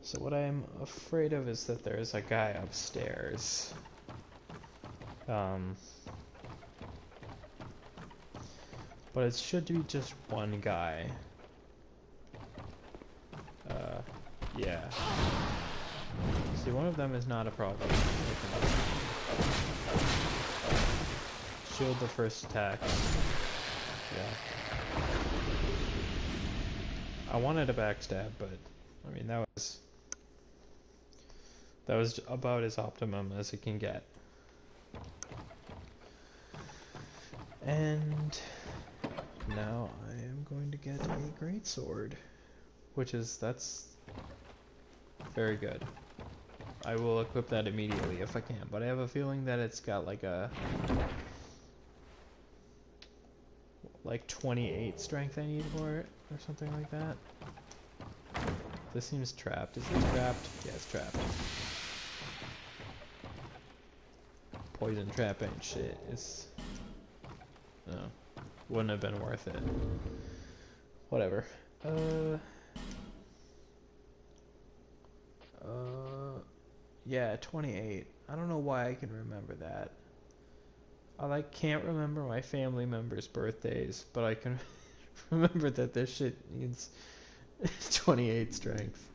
So what I'm afraid of is that there's a guy upstairs. But it should be just one guy. Yeah. See, one of them is not a problem. Shield the first attack. Yeah. I wanted a backstab, but I mean that was about as optimum as it can get. And now I am going to get a greatsword, that's very good. I will equip that immediately if I can, but I have a feeling that it's got like 28 strength I need for it, or something like that. This seems trapped. Is it trapped? Yeah, it's trapped. Poison trap ain't shit. No. Wouldn't have been worth it. Whatever. Yeah, 28. I don't know why I can remember that. I can't remember my family members' birthdays, but I can remember that this shit needs 28 strength.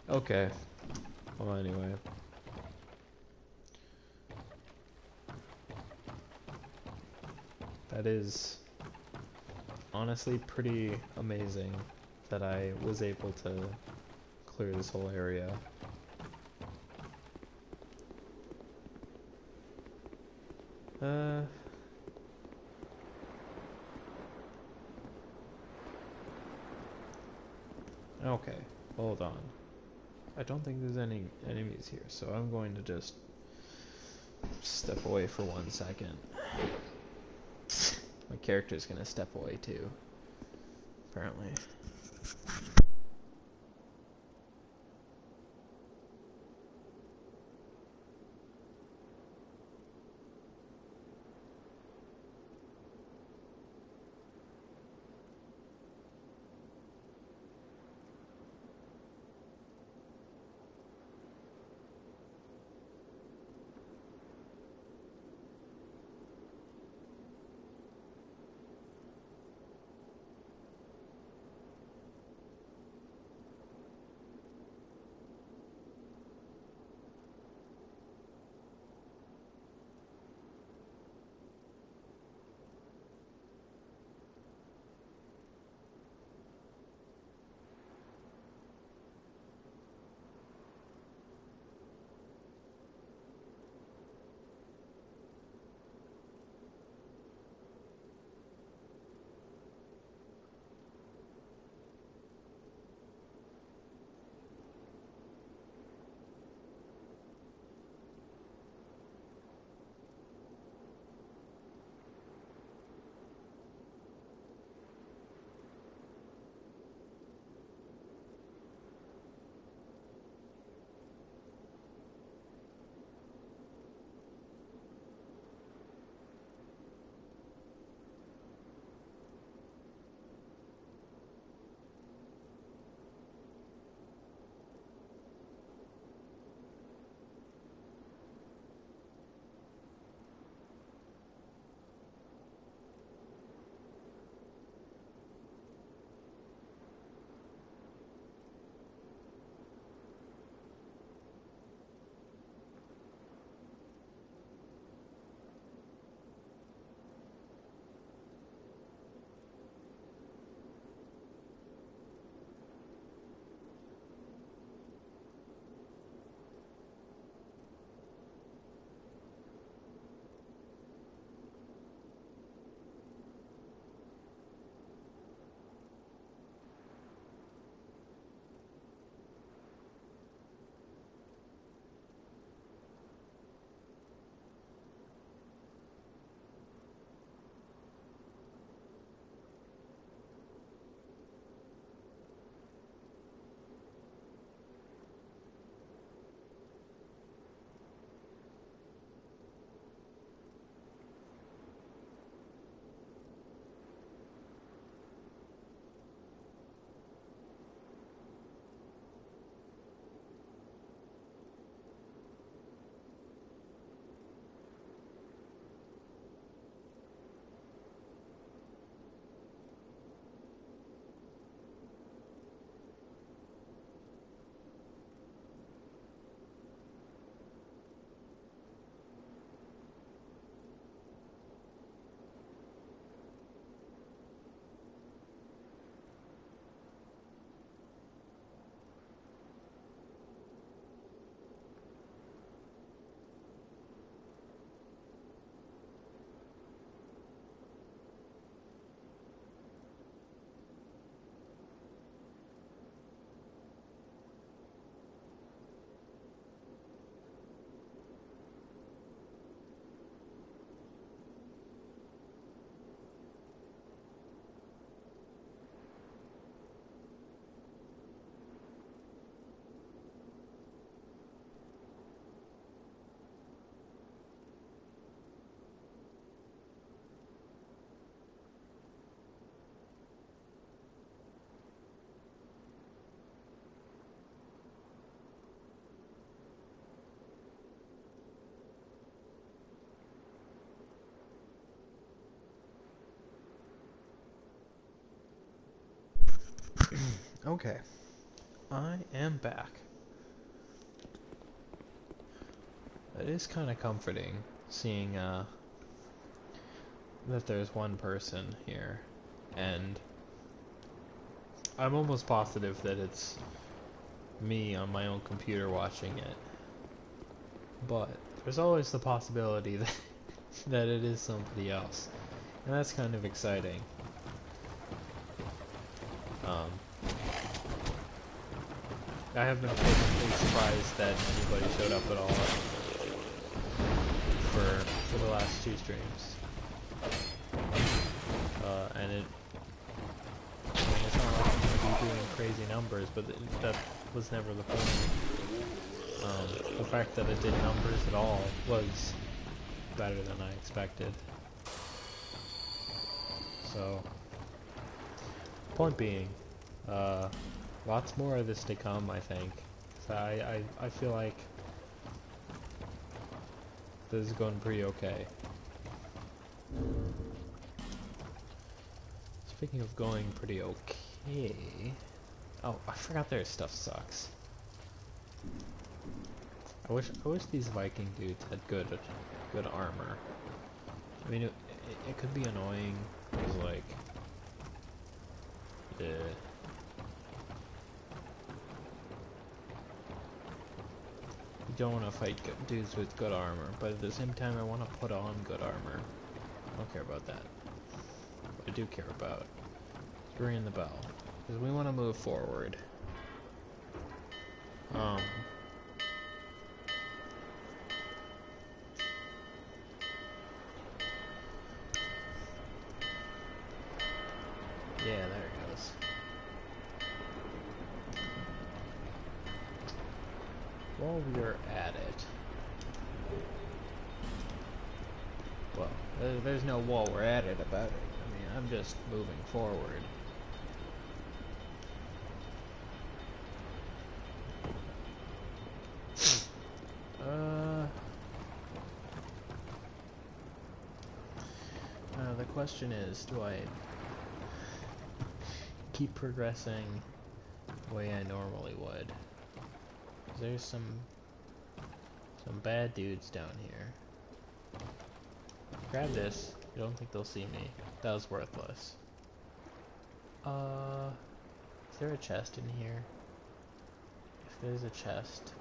Okay. Well, anyway. That is honestly pretty amazing that I was able to clear this whole area. Okay, hold on. I don't think there's any enemies here, so I'm going to just step away for 1 second. My character's gonna step away too, apparently. Okay. I am back. It is kind of comforting seeing that there's one person here, and I'm almost positive that it's me on my own computer watching it. But there's always the possibility that that it is somebody else, and that's kind of exciting. I have been pleasantly surprised that anybody showed up at all for the last 2 streams. And I mean, it's not like I'm going to be doing crazy numbers, but that was never the point. The fact that it did numbers at all was better than I expected. So, point being, lots more of this to come, I think. So I feel like this is going pretty okay. Speaking of going pretty okay... Oh, I forgot their stuff sucks. I wish these Viking dudes had good armor. I mean, it could be annoying, because like... You don't want to fight dudes with good armor, but at the same time I want to put on good armor. I don't care about that. What I do care about is ringing the bell, because we want to move forward. Yeah, there it goes. While we're at it... Well, there's no while we're at it about it. I mean, I'm just moving forward. The question is, do I keep progressing the way I normally would? There's some bad dudes down here. Grab this. I don't think they'll see me. That was worthless. Is there a chest in here? If there's a chest,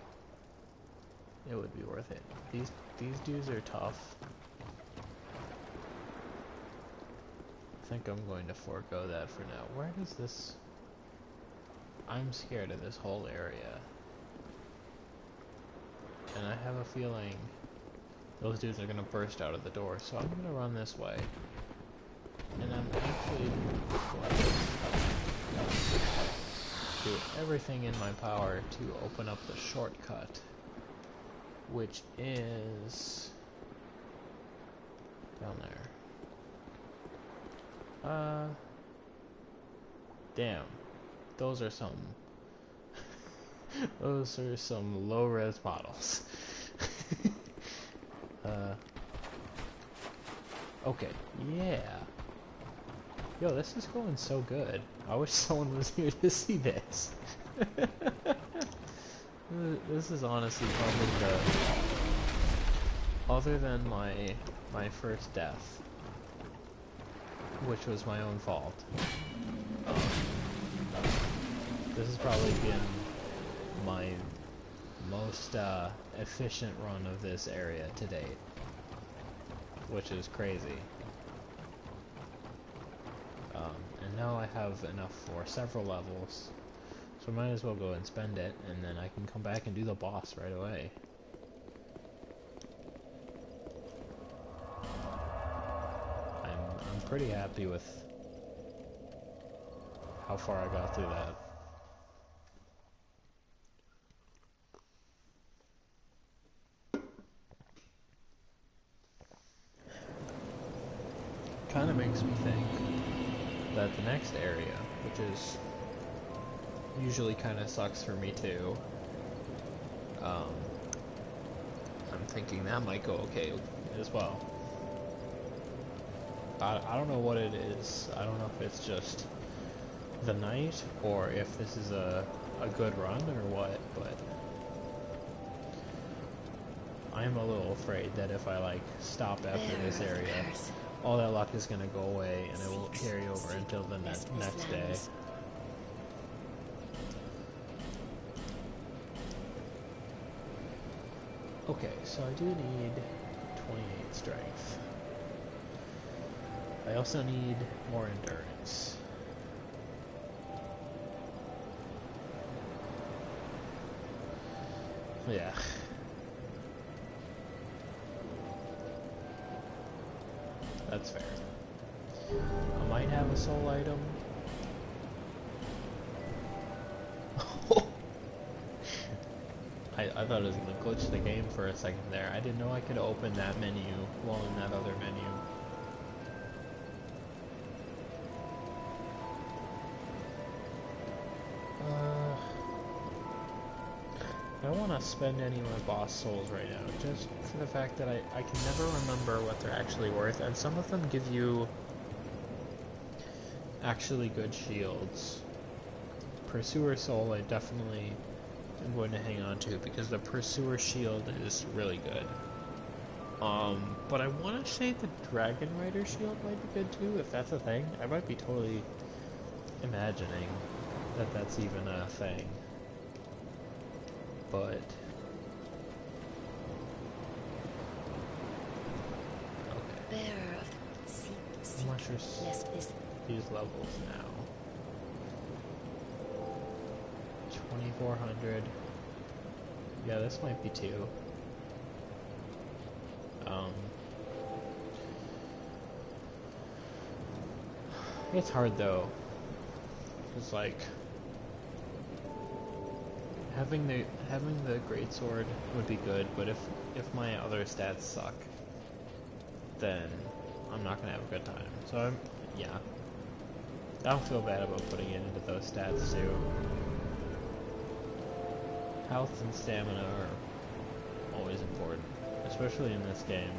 it would be worth it. These dudes are tough. I think I'm going to forego that for now. Where does this... I'm scared of this whole area. And I have a feeling those dudes are going to burst out of the door, so I'm going to run this way. And I'm actually going to do everything in my power to open up the shortcut, which is down there. Damn. Those are some those are some low-res models. Okay, yeah. Yo, this is going so good. I wish someone was here to see this. This is honestly probably the... Other than my first death, which was my own fault. This has probably been my most efficient run of this area to date, which is crazy. And now I have enough for several levels, so I might as well go and spend it, and then I can come back and do the boss right away. I'm pretty happy with how far I got through that. Kind of makes me think that the next area, which is usually kind of sucks for me too, I'm thinking that might go okay as well. I don't know what it is. I don't know if it's just the night, or if this is a good run or what, but I'm a little afraid that if I like stop after this area, all that luck is gonna go away and it will carry over until the next day. Okay, so I do need 28 strength. I also need more endurance. Yeah. That's fair. I might have a soul item. I thought it was gonna glitch the game for a second there. I didn't know I could open that menu while in that other menu. I don't want to spend any of my boss souls right now, just for the fact that I can never remember what they're actually worth, and some of them give you actually good shields. Pursuer Soul I definitely am going to hang on to, because the Pursuer Shield is really good. But I want to say the Dragon Rider Shield might be good too, if that's a thing. I might be totally imagining that that's even a thing. But okay. Bearer of the How much are these levels now? 2400. Yeah, this might be 2. It's hard though. It's like having the greatsword would be good, but if my other stats suck, then I'm not gonna have a good time. So yeah, I don't feel bad about putting it into those stats too. Health and stamina are always important, especially in this game.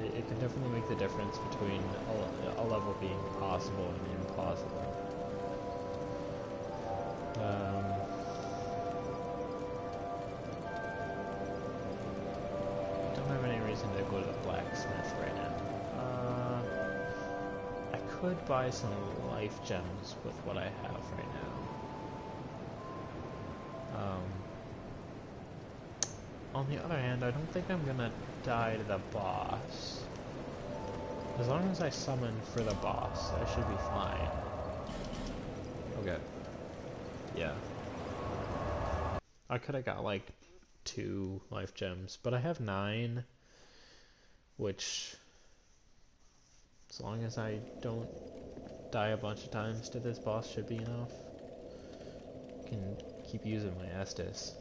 It can definitely make the difference between a level being possible and impossible. Don't have any reason to go to the blacksmith right now. I could buy some life gems with what I have right now. On the other hand, I don't think I'm gonna die to the boss. As long as I summon for the boss, I should be fine. Okay. Yeah. I could have got like 2 life gems, but I have 9, which, as long as I don't die a bunch of times to this boss, should be enough. Can keep using my Estus.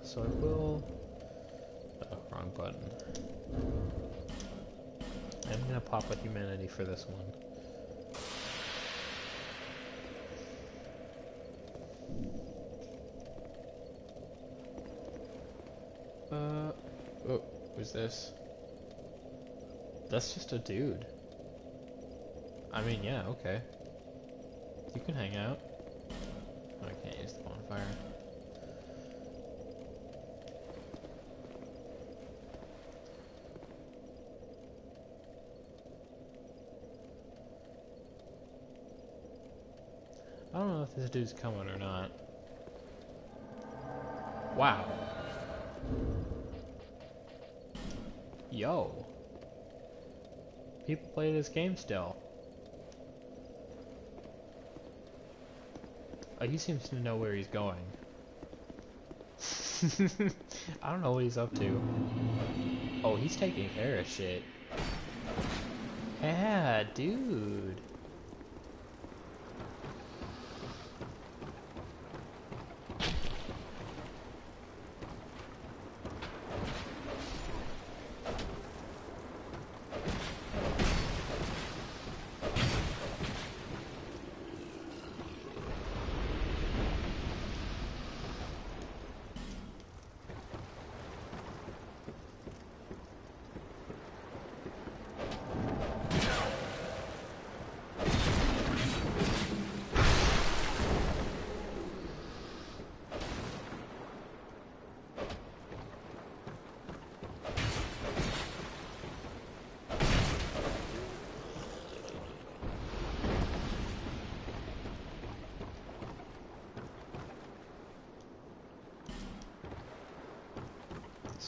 So I will... wrong button. I'm gonna pop a humanity for this one. Oh, who's this? That's just a dude. I mean, yeah, okay. You can hang out. Oh, I can't use the bonfire. I don't know if this dude's coming or not. Wow. Yo. People play this game still. Oh, he seems to know where he's going. I don't know what he's up to. Oh, he's taking care of shit. Yeah, dude.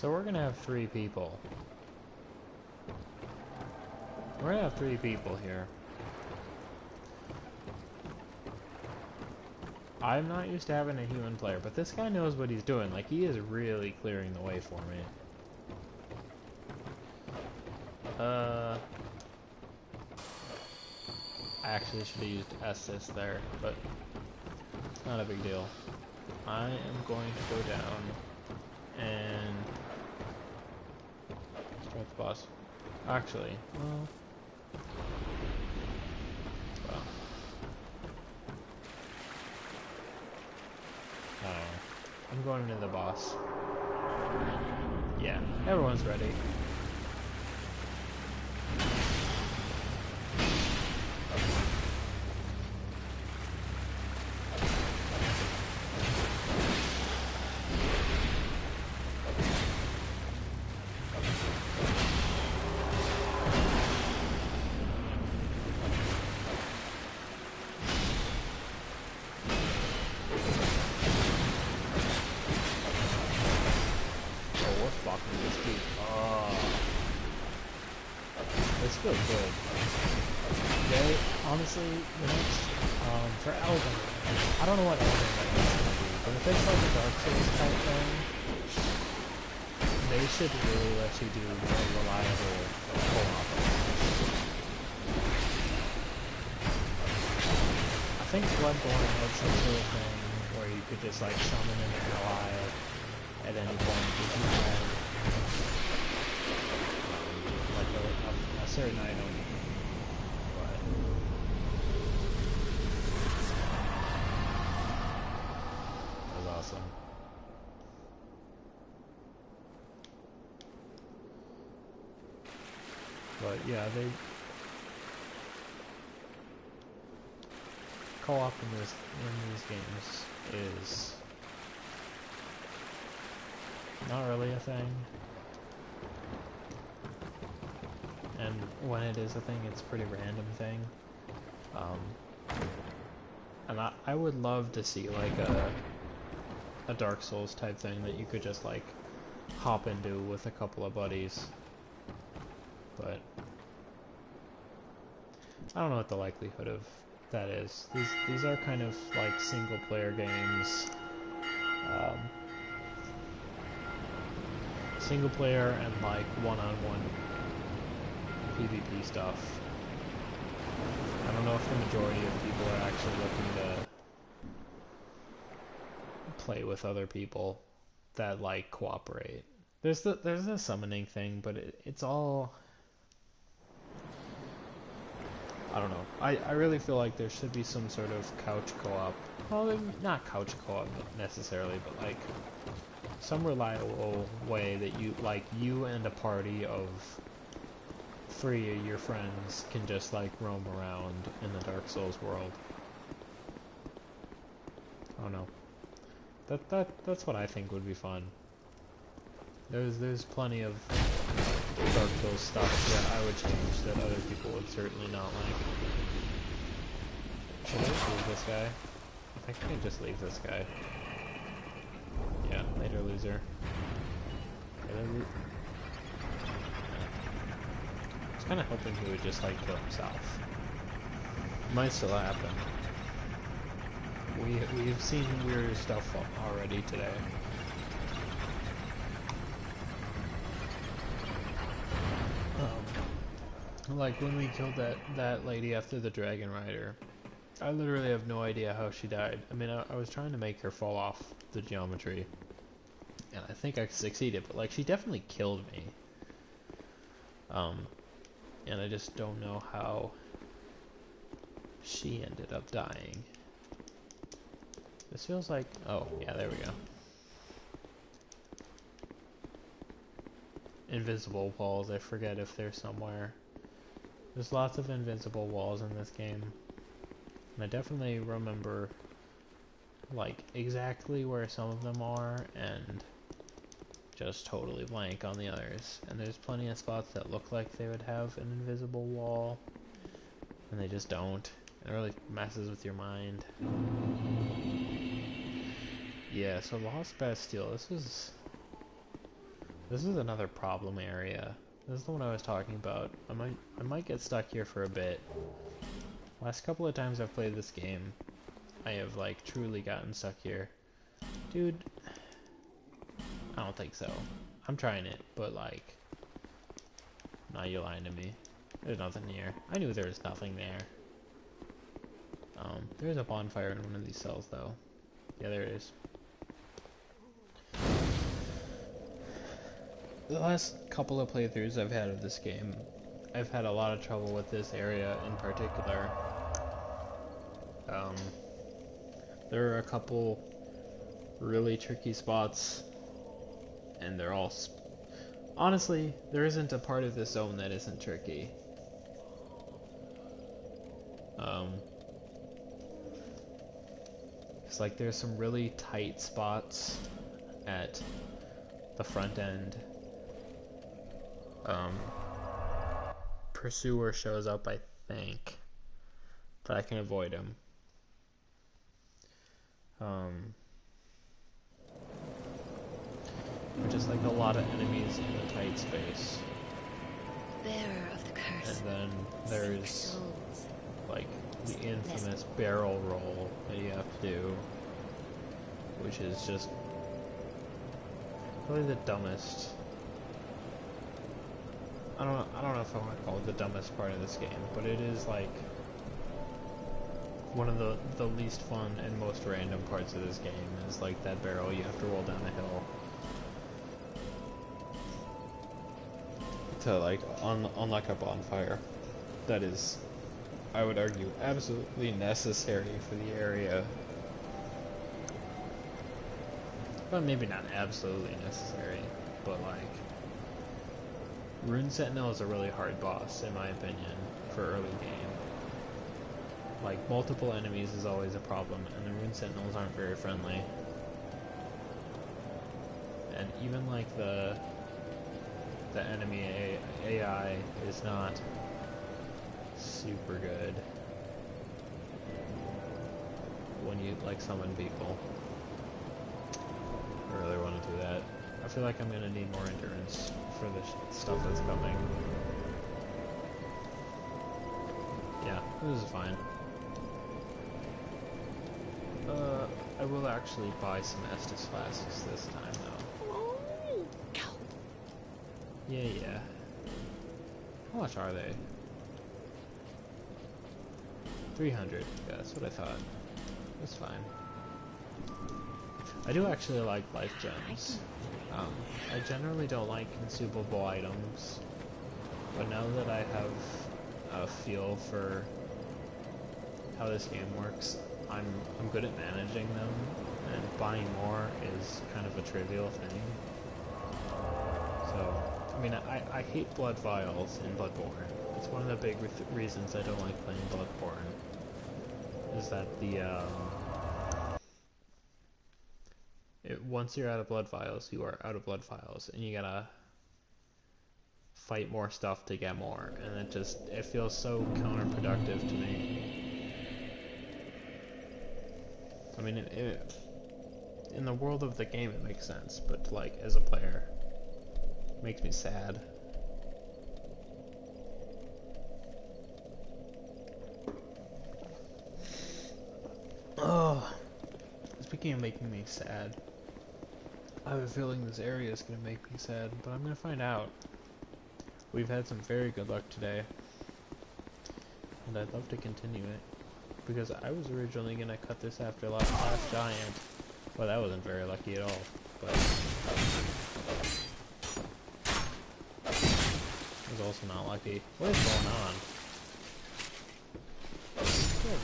So we're gonna have 3 people. We're gonna have 3 people here. I'm not used to having a human player, but this guy knows what he's doing. Like, he is really clearing the way for me. I actually should have used assist there, but it's not a big deal. I am going to go down and start the boss. Actually, well, I don't know. I'm going into the boss. Yeah, everyone's ready. Feels good. They, honestly, the next, for Elden Ring, I don't know what Elden Ring is going to be, but if it's like a Dark Souls type thing, they should really let you do more reliable co-op. I think Bloodborne had some sort of thing where you could just like summon an ally at any point if you had like a certain item, but that was awesome. But yeah, they co-op in these games is not really a thing. And when it is a thing, it's a pretty random thing. And I would love to see like a Dark Souls type thing that you could just like hop into with a couple of buddies. But I don't know what the likelihood of that is. These are kind of like single player games. Single player and like one-on-one PvP stuff. I don't know if the majority of people are actually looking to play with other people that like cooperate. There's a summoning thing, but it's all, I don't know. I really feel like there should be some sort of couch co-op. Well, not couch co-op necessarily, but like some reliable way that you and a party of 3 of your friends can just like roam around in the Dark Souls world. I don't know. That's what I think would be fun. There's plenty of Dark Souls stuff that I would change that other people would certainly not like. Should I just leave this guy? I think I can just leave this guy. Yeah, later loser. I was kind of hoping he would just like kill himself. Might still happen. We've seen weird stuff already today. Like when we killed that lady after the Dragon Rider, I literally have no idea how she died. I mean, I was trying to make her fall off the geometry, and I think I succeeded, but like she definitely killed me. And I just don't know how she ended up dying. This feels like, oh yeah, there we go. Invisible walls, I forget if they're somewhere. There's lots of invisible walls in this game. And I definitely remember like exactly where some of them are and just totally blank on the others. And there's plenty of spots that look like they would have an invisible wall and they just don't. It really messes with your mind. Yeah, so Lost Bastille, this This is another problem area. This is the one I was talking about. I might get stuck here for a bit. Last couple of times I've played this game, I have like truly gotten stuck here. Dude, I don't think so. I'm trying it, but like, nah, you're lying to me. There's nothing here. I knew there was nothing there. There's a bonfire in one of these cells though. Yeah, there it is. The last couple of playthroughs I've had of this game, I've had a lot of trouble with this area in particular. There are a couple really tricky spots, and they're all... Honestly, there isn't a part of this zone that isn't tricky. It's like there's some really tight spots at the front end. Pursuer shows up, I think, but I can avoid him. Just like a lot of enemies in a tight space. Bearer of the curse. And then Seek there's souls. like the infamous barrel roll that you have to do, which is just probably the dumbest. I don't know if I want to call it the dumbest part of this game, but it is like one of the least fun and most random parts of this game is like that barrel you have to roll down a hill to like unlock a bonfire. That is, I would argue, absolutely necessary for the area. Well, maybe not absolutely necessary, but like, Rune Sentinel is a really hard boss, in my opinion, for early game. Like, multiple enemies is always a problem, and the Rune Sentinels aren't very friendly. And even like the enemy AI is not super good when you like summon people. I really want to do that. I feel like I'm gonna need more endurance for the stuff that's coming. Yeah, this is fine. I will actually buy some Estus flasks this time though. Yeah. How much are they? 300. Yeah, that's what I thought. That's fine. I do actually like life gems. I generally don't like consumable items, but now that I have a feel for how this game works, I'm good at managing them, and buying more is kind of a trivial thing. So, I mean, I hate blood vials in Bloodborne. It's one of the big reasons I don't like playing Bloodborne, is that once you're out of blood vials, you are out of blood vials, and you gotta fight more stuff to get more, and it feels so counterproductive to me. I mean, in the world of the game it makes sense, but like as a player, it makes me sad. Oh, speaking of making me sad, I have a feeling this area is going to make me sad, but I'm going to find out. We've had some very good luck today, and I'd love to continue it, because I was originally going to cut this after last giant. Well, that wasn't very lucky at all, but it was also not lucky. What is going on?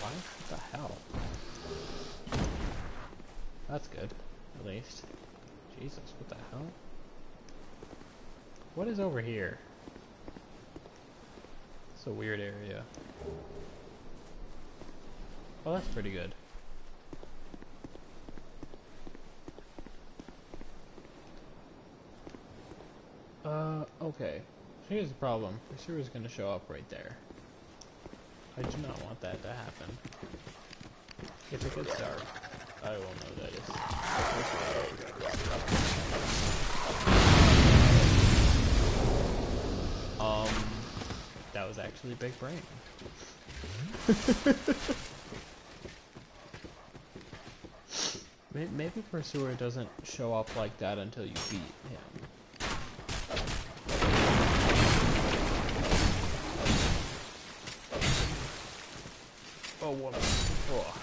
What the hell? That's good, at least. Jesus, what the hell? What is over here? It's a weird area. Oh, that's pretty good. Okay. Here's the problem. Pursuer is going to show up right there. I do not want that to happen. If it gets dark, I will know that it's... that was actually big brain. Maybe Pursuer doesn't show up like that until you beat him. Oh, what? Oh.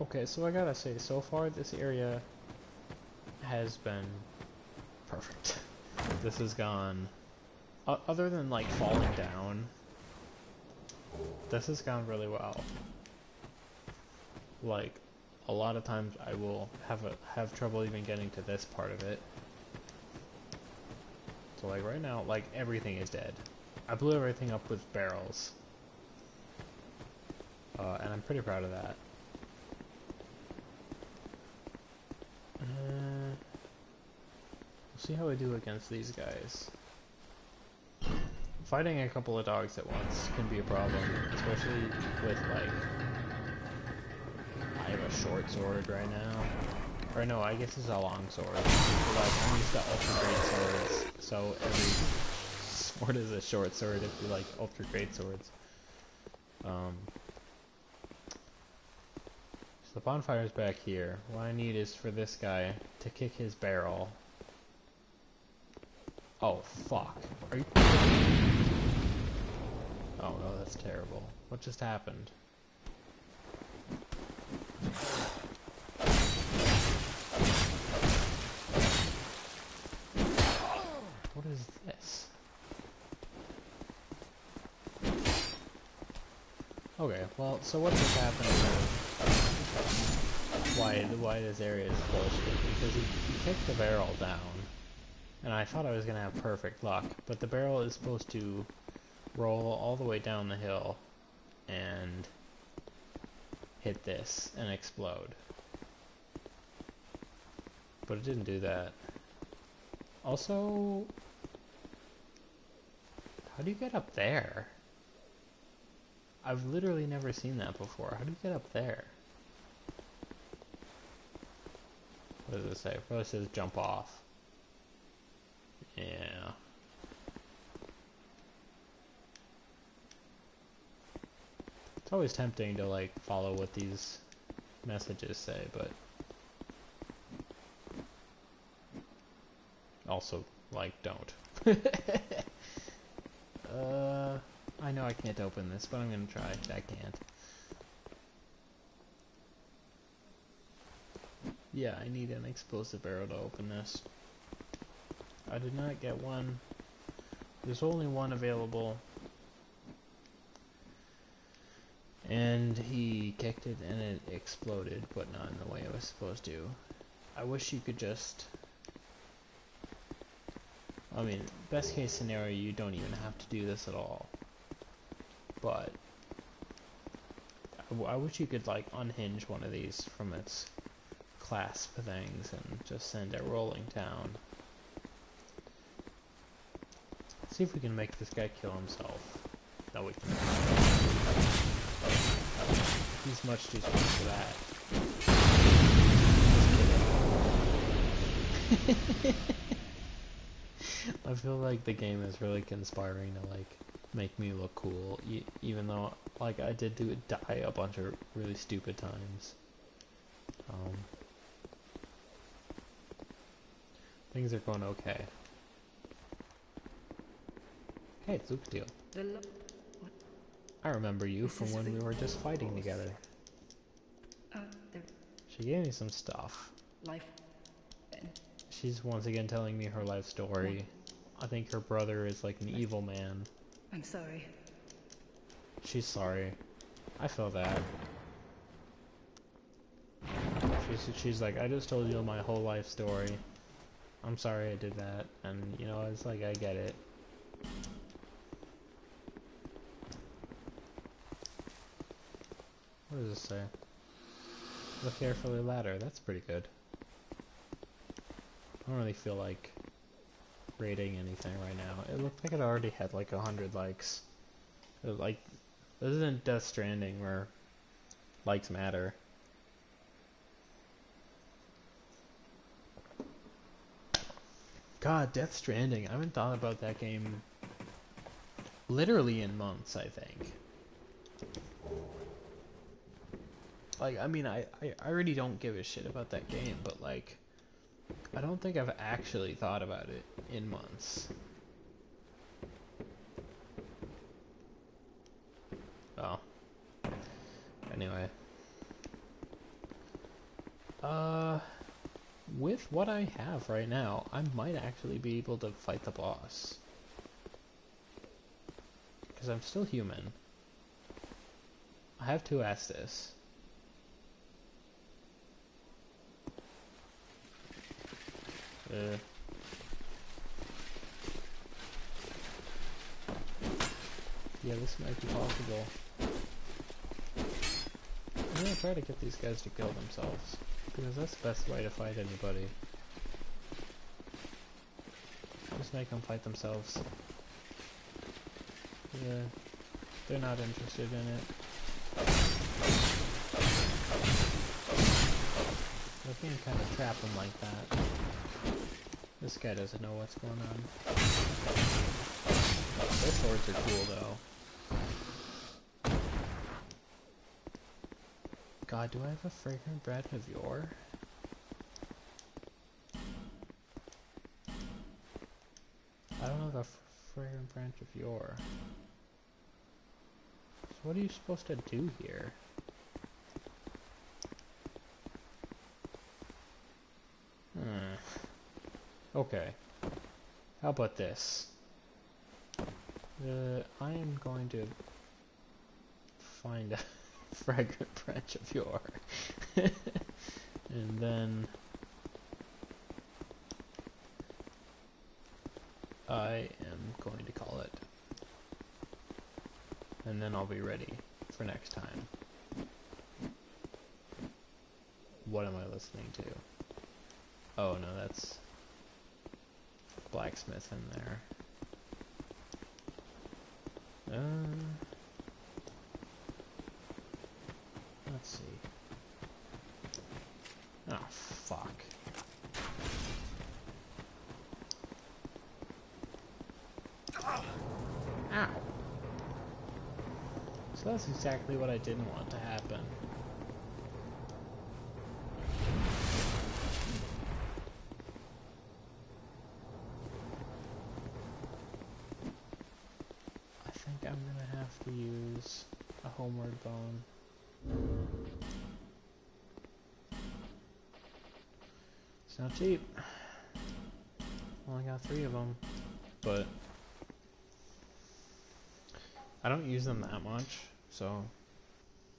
Okay, so I gotta say, so far this area has been perfect. This has gone, other than like falling down, this has gone really well. Like, a lot of times I will have trouble even getting to this part of it. So like right now, like everything is dead. I blew everything up with barrels. And I'm pretty proud of that. We'll see how I do against these guys. Fighting a couple of dogs at once can be a problem, especially with like... I have a short sword right now. Or no, I guess it's a long sword. But I'm used to ultra great swords, so every sword is a short sword if you like ultra great swords. So the bonfire's back here. What I need is for this guy to kick his barrel. Oh, fuck. Are you... Oh no, that's terrible. What just happened? What is this? Okay, well, so what just happened is why this area is bullshit, because he kicked the barrel down, and I thought I was gonna have perfect luck, but the barrel is supposed to roll all the way down the hill and hit this and explode. But it didn't do that. Also, how do you get up there? I've literally never seen that before. How do you get up there? What does it say? It probably says jump off. Yeah. It's always tempting to like follow what these messages say, but also like don't. I know I can't open this, but I'm gonna try. I can't. Yeah, I need an explosive arrow to open this. I did not get one. There's only one available. And he kicked it and it exploded, but not in the way it was supposed to. I wish you could just... I mean, best case scenario, you don't even have to do this at all. But I wish you could like unhinge one of these from its clasp things and just send it rolling down. See if we can make this guy kill himself. No, we can. He's much too smart for that. I feel like the game is really conspiring to like make me look cool, even though like I did die a bunch of really stupid times. Things are going okay. Hey, it's Luke Steele. I remember you from when we were just fighting together. She gave me some stuff. Life. She's once again telling me her life story. I think her brother is like an evil man. I'm sorry. She's sorry. I feel that. She's like, I just told you my whole life story. I'm sorry I did that. And, you know, it's like, I get it. What does this say? Look carefully ladder. That's pretty good. I don't really feel like rating anything right now. It looked like it already had like 100 likes. Like, this isn't Death Stranding where likes matter. God, Death Stranding. I haven't thought about that game literally in months, I think. Like, I mean, I really don't give a shit about that game, but like, I don't think I've actually thought about it in months. Oh. Anyway. With what I have right now, I might actually be able to fight the boss. Because I'm still human. I have 2 Estus. Yeah, this might be possible. I'm gonna try to get these guys to kill themselves, because that's the best way to fight anybody. Just make them fight themselves. Yeah, they're not interested in it. I can't kind of trap them like that. This guy doesn't know what's going on. Their swords are cool though. God, do I have a fragrant branch of yore? I don't have a fragrant branch of yore. So what are you supposed to do here? Okay. How about this? I am going to find a fragrant branch of yore. And then I am going to call it. And then I'll be ready for next time. What am I listening to? Oh no, that's blacksmith in there. Let's see. Oh, fuck. Ow. So that's exactly what I didn't want to happen. I think I'm gonna have to use a homeward bone. It's not cheap. Only got 3 of them, but I don't use them that much, so,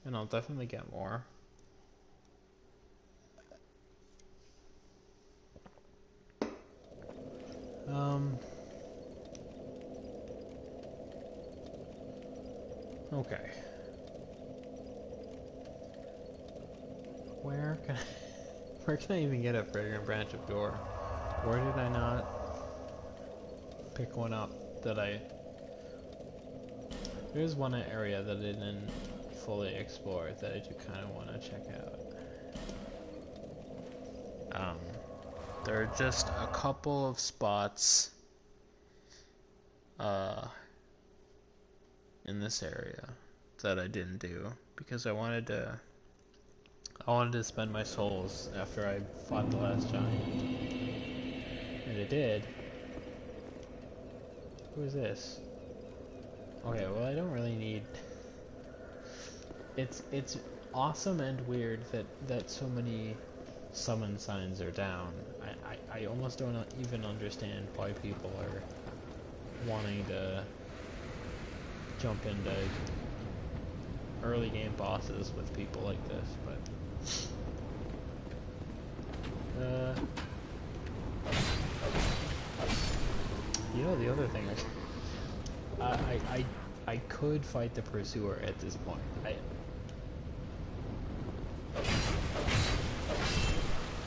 and I'll definitely get more. Okay. Where can I even get a fragrant branch of yore? Where did I not pick one up that there's one area that I didn't fully explore that I do kind of want to check out. There are just a couple of spots in this area that I didn't do because I wanted to spend my souls after I fought the last giant. And I did. Who is this? Okay, well I don't really need... It's awesome and weird that so many summon signs are down. I almost don't even understand why people are wanting to jump into early game bosses with people like this, but you know, the other thing is I could fight the pursuer at this point.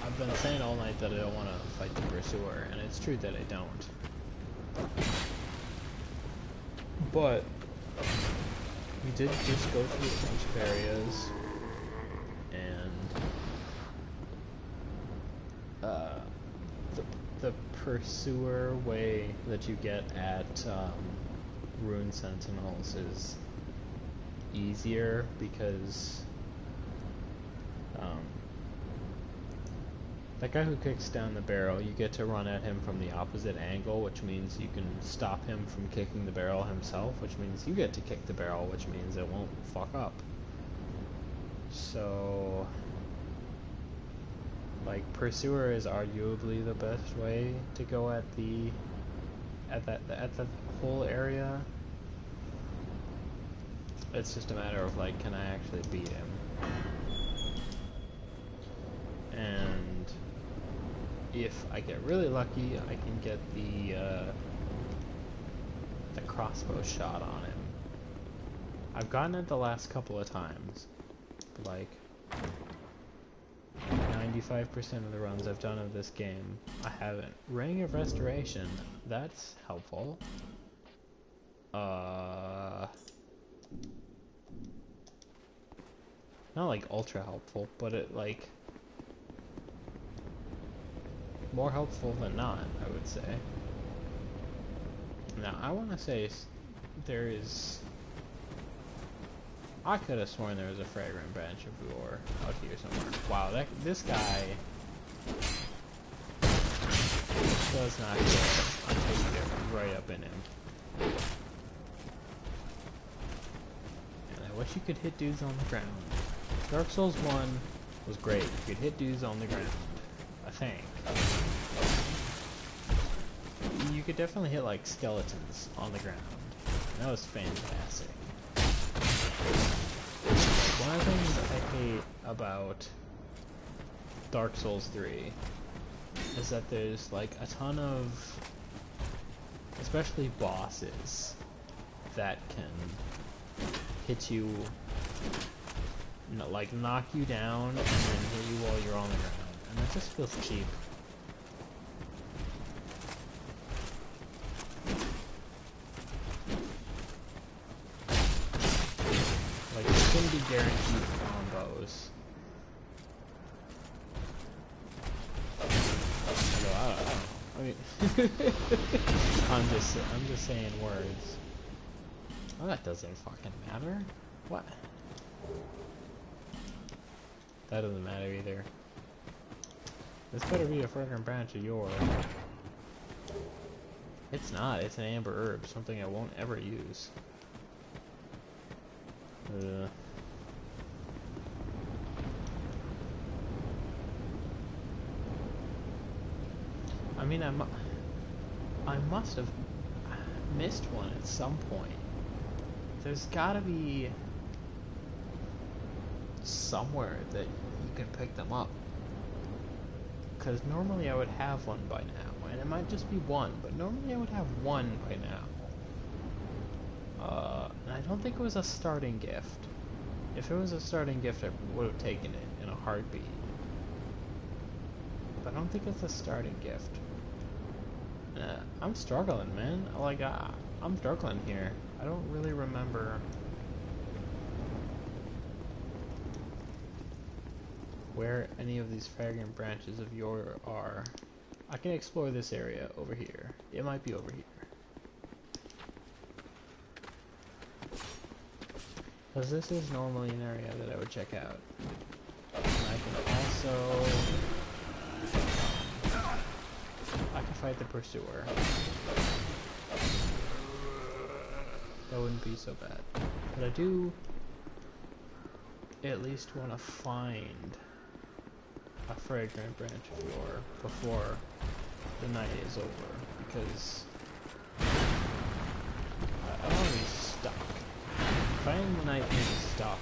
I've been saying all night that I don't want to fight the pursuer, and it's true that I don't. But we did just go through a bunch of areas, and the pursuer way that you get at Rune Sentinels is easier because that guy who kicks down the barrel, you get to run at him from the opposite angle, which means you can stop him from kicking the barrel himself, which means you get to kick the barrel, which means it won't fuck up. So, like, Pursuer is arguably the best way to go at the whole area. It's just a matter of, like, can I actually beat him? And if I get really lucky, I can get the crossbow shot on him. I've gotten it the last couple of times. Like 95% of the runs I've done of this game, I haven't. Ring of Restoration, that's helpful. Not like ultra helpful, but it like more helpful than not, I would say. Now, I want to say there is... I could have sworn there was a fragrant branch of lore out here somewhere. Wow, this guy does not care until you get right up in him. And I wish you could hit dudes on the ground. Dark Souls 1 was great. You could hit dudes on the ground, I think. You could definitely hit like skeletons on the ground. That was fantastic. One of the things I hate about Dark Souls 3 is that there's like a ton of, especially bosses, that can hit you, like knock you down and then hit you while you're on the ground, and that just feels cheap. Like, it's gonna be guaranteed combos. Although, I don't know. I mean, I'm just saying words. Oh, that doesn't fucking matter. What? That doesn't matter either. This better be a fragrant branch of yore. It's not. It's an amber herb, something I won't ever use. I mean, I must have missed one at some point. There's gotta be somewhere that you can pick them up. Because normally I would have one by now. And it might just be one, but normally I would have one by now. And I don't think it was a starting gift. If it was a starting gift, I would have taken it in a heartbeat. But I don't think it's a starting gift. I'm struggling, man. Like, I'm struggling here. I don't really remember where any of these fragrant branches of yore are. I can explore this area over here. It might be over here. Because this is normally an area that I would check out. And I can also... I can fight the Pursuer. That wouldn't be so bad. But I do at least want to find a fragrant branch of yore before the night is over, because I don't want to be stuck. Finding the night being stuck,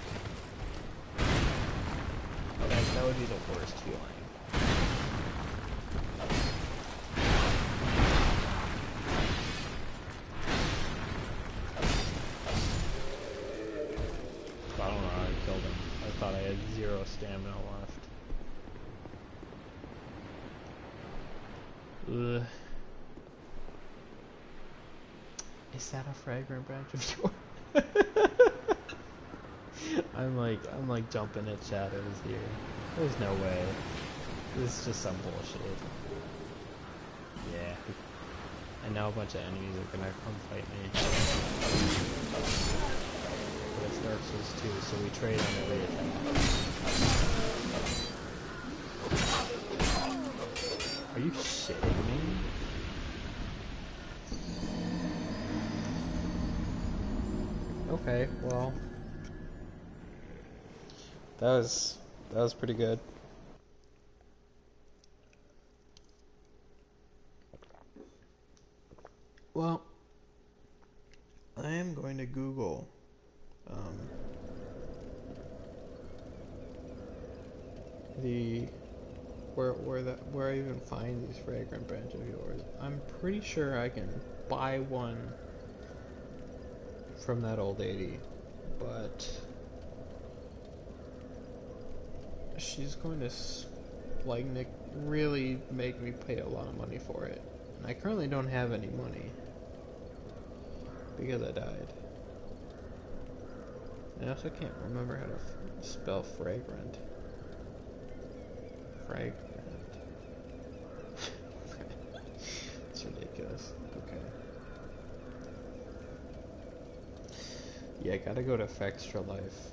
that would be the worst feeling. I don't know how I killed him. I thought I had 0 stamina left. Ugh. Is that a fragrant branch of yore? I'm like jumping at shadows here. There's no way. This is just some bullshit. Yeah. And now a bunch of enemies are gonna come fight me. But it's Dark Souls 2, so we trade on every attack. Are you shitting me? Okay, well, that was pretty good. Well, I am going to Google where I even find these fragrant branch of yours. I'm pretty sure I can buy one from that old lady, but she's going to really make me pay a lot of money for it. And I currently don't have any money because I died. I also can't remember how to spell fragrant. Fragrant. It's ridiculous. Okay. Yeah, I gotta go to Extra Life.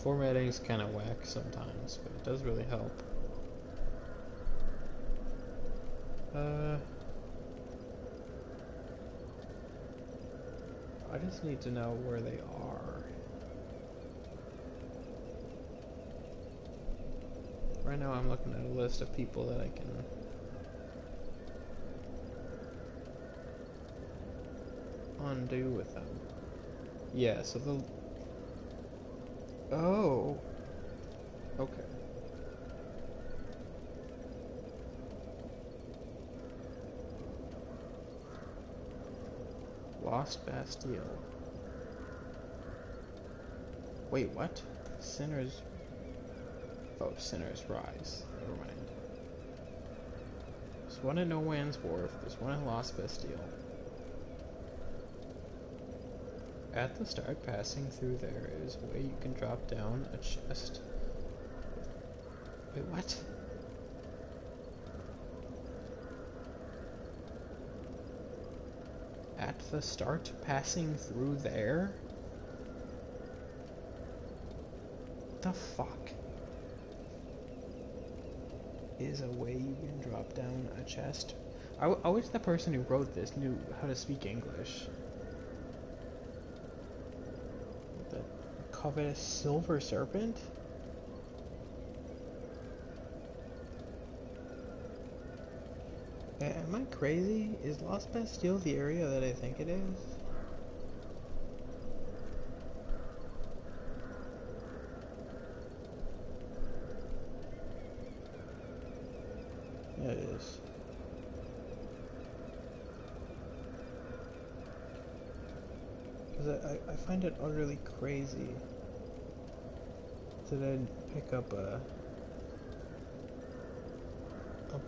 Formatting's kind of whack sometimes, but it does really help. I just need to know where they are. Right now I'm looking at a list of people that I can undo with them. Yeah, so the... Oh! Okay. Lost Bastille. Wait, what? Sinners... Oh, Sinners Rise. Never mind. There's one at No Man's Wharf. There's one at Lost Bastille. At the start, passing through there is a way you can drop down a chest. Wait, what? At the start, passing through there? The fuck? Is a way you can drop down a chest? I wish the person who wrote this knew how to speak English. The covetous silver serpent? Am I crazy? Is Lost Bastille the area that I think it is? Yeah, it is. Because I find it utterly crazy that I'd pick up a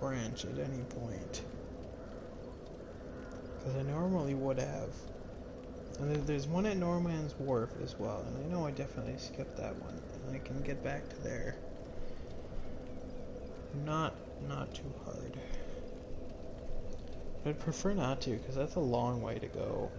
branch at any point. Because I normally would have. And there's one at No Man's Wharf as well, and I know I definitely skipped that one, and I can get back to there. Not too hard. I'd prefer not to, because that's a long way to go.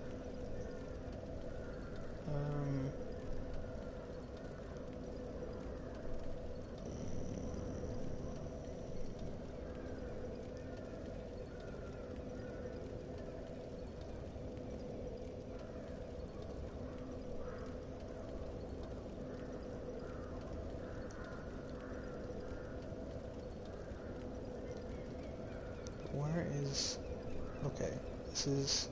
Where is... Okay, this is...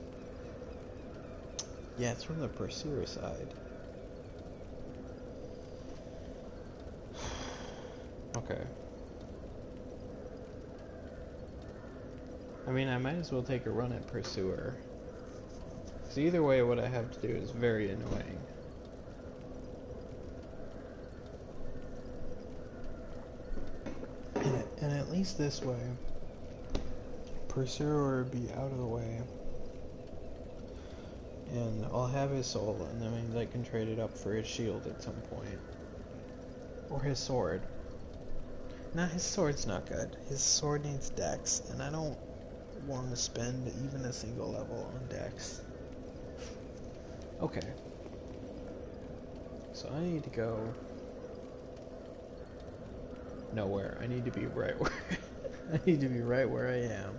Yeah, it's from the Pursuer side. Okay. I mean, I might as well take a run at Pursuer. Because either way, what I have to do is very annoying. And at least this way, Pursuer would be out of the way. And I'll have his soul, and that means I can trade it up for his shield at some point. Or his sword. Nah, his sword's not good. His sword needs dex, and I don't want to spend even a single level on dex. Okay. So I need to go nowhere. I need to be right where I need to be right where I am.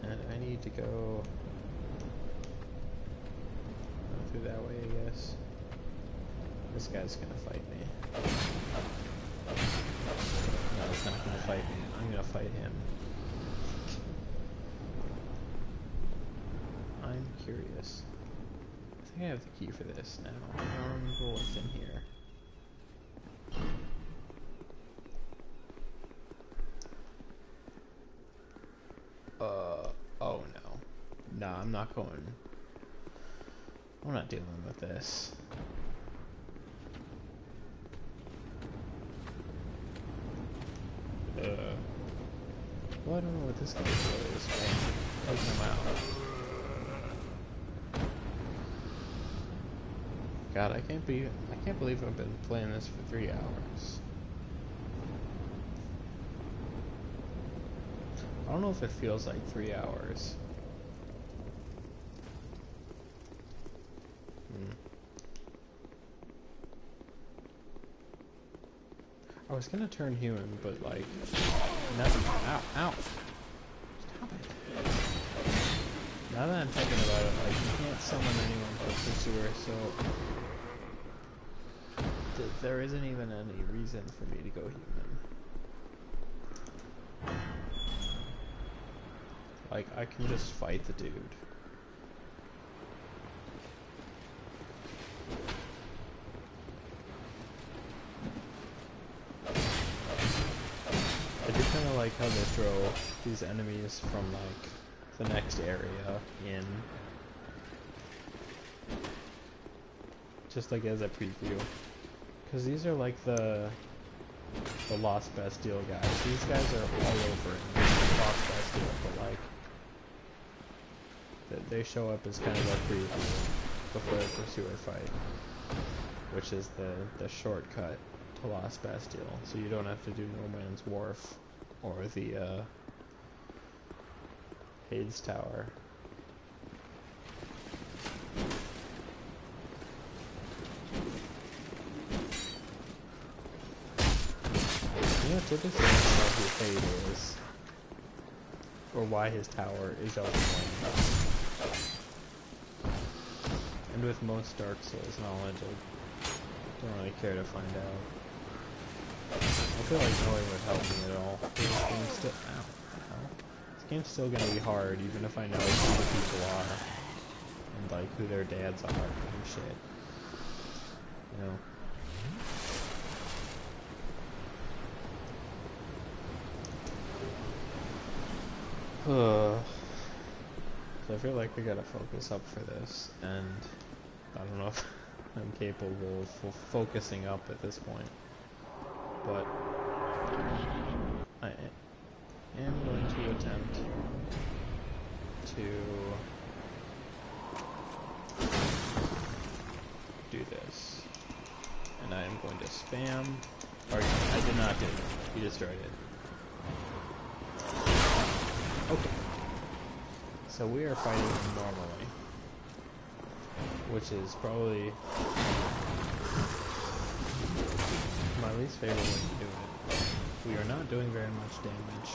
And I need to go through that way, I guess. This guy's gonna fight me. No, he's not gonna fight me. I'm gonna fight him. I'm curious. I think I have the key for this now. I don't remember what's in here. Oh no. Nah, I'm not going. I'm not dealing with this. Well, I don't know what this guy's really is. Taking him out. God, I can't believe I've been playing this for 3 hours. I don't know if it feels like 3 hours. I was gonna turn human, but like, nothing. Ow, ow! Stop it! Now that I'm thinking about it, like, you can't summon anyone for Pursuer, so there isn't even any reason for me to go human. Like, I can just fight the dude. I do kind of like how they throw these enemies from, like, the next area in. Just like as a preview. Because these are like the Lost Bastille guys. These guys are all over in Lost Bastille, but like, they show up as kind of a preview before the Pursuer fight, which is the shortcut to Lost Bastille, so you don't have to do No Man's Wharf or the Hades Tower. You know, typically I don't know who Hades is, or why his tower is open. And with most Dark Souls knowledge, I don't really care to find out. I feel like knowing would help me at all. This game's still, ow, this game's still gonna be hard, even if I know who the people are, and like who their dads are and shit. You know. So I feel like we gotta focus up for this, and I don't know if I'm capable of focusing up at this point, but I am going to attempt to do this, and I am going to spam, or I did not do it, you destroyed it. Okay. So we are fighting him normally, which is probably my least favorite way to do it. We are not doing very much damage.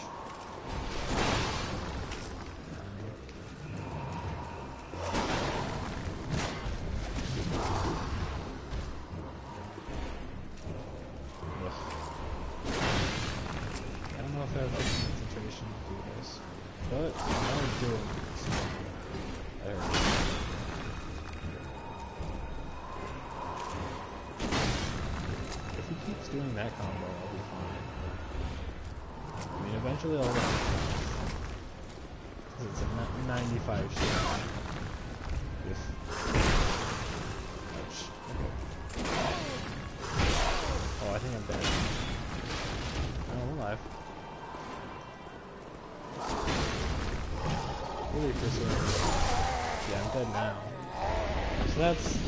I don't know if I have the concentration to do this, but I'm doing this. There we go. If he keeps doing that combo, I'll be fine. I mean, eventually I'll get it. Because it's a 95 shot. If... Ouch. Okay. Oh, I think I'm dead. Oh, I'm alive. really pursuing. Yeah, I'm dead now. So that's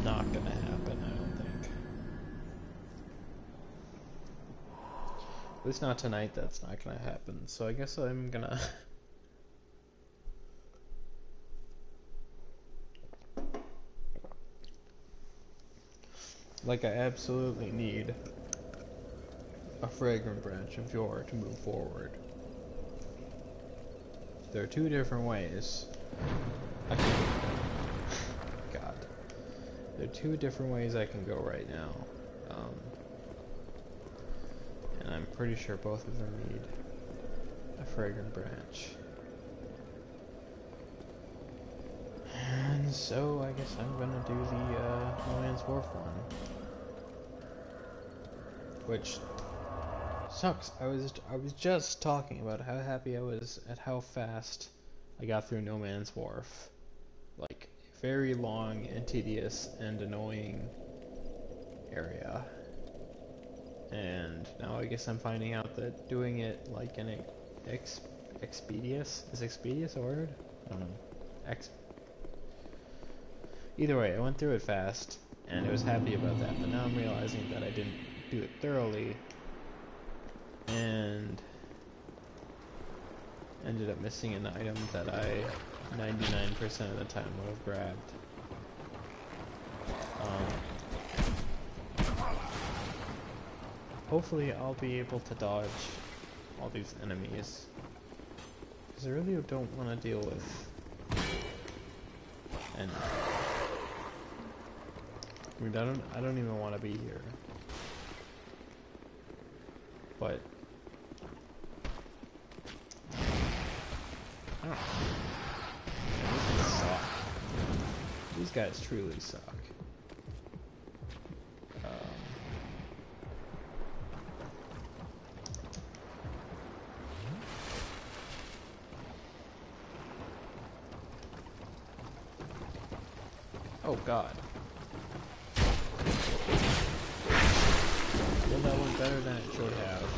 not gonna happen, I don't think. At least not tonight, that's not gonna happen. So I guess I'm gonna... Like, I absolutely need a fragrant branch of Yor to move forward. There are two different ways I can... God. There are two different ways I can go right now. And I'm pretty sure both of them need a fragrant branch. And so I guess I'm gonna do the No Man's Wharf one. Which sucks. I was just talking about how happy I was at how fast I got through No Man's Wharf. Like, very long and tedious and annoying area. And now I guess I'm finding out that doing it like in Expedious? Is Expedious a word? I don't know. Either way, I went through it fast, and I was happy about that, but now I'm realizing that I didn't do it thoroughly, and ended up missing an item that I 99% of the time would have grabbed. Hopefully I'll be able to dodge all these enemies, because I really don't want to deal with and I mean, I don't even want to be here. But I don't know. These guys suck. These guys truly suck. Oh God. Well, that went better than it should have.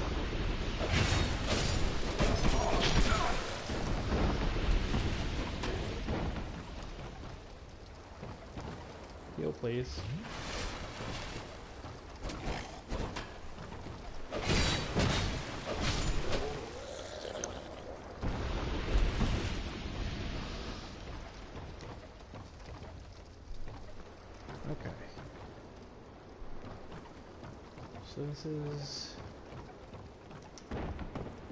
Heal, please. Okay. So this is...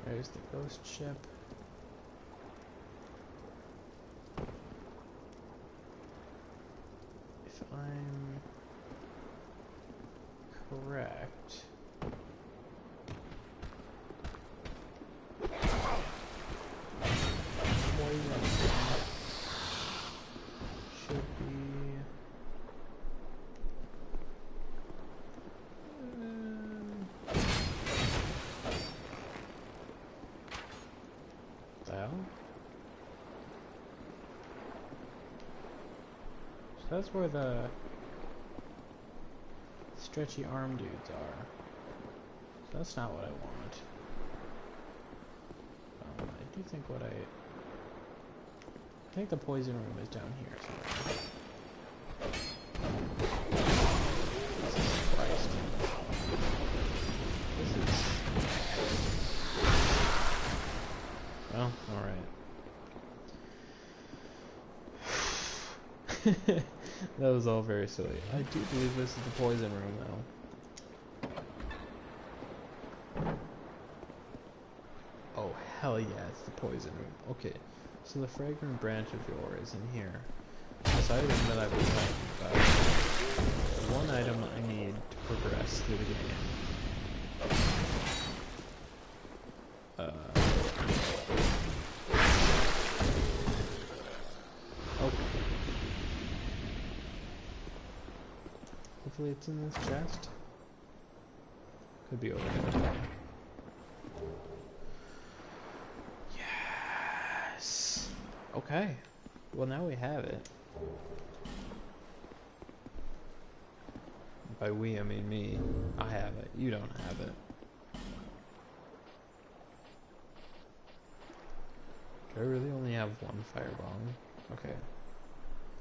There's the ghost ship. If I'm correct... Poison should be... Well, so that's where the stretchy arm dudes are. So that's not what I want. I do think what I think the poison room is down here somewhere. Jesus Christ. This is... Well, alright. That was all very silly. I do believe this is the poison room, though. Oh, hell yeah, it's the poison room. Okay, so the fragrant branch of Yor is in here. This item that I've been talking about. The one item I need to progress through the game. Okay. Hopefully it's in this chest. Could be over there. Yes! Okay. Well, now we have it. By we, I mean me. I have it. You don't have it. Do I really only have one firebomb? Okay.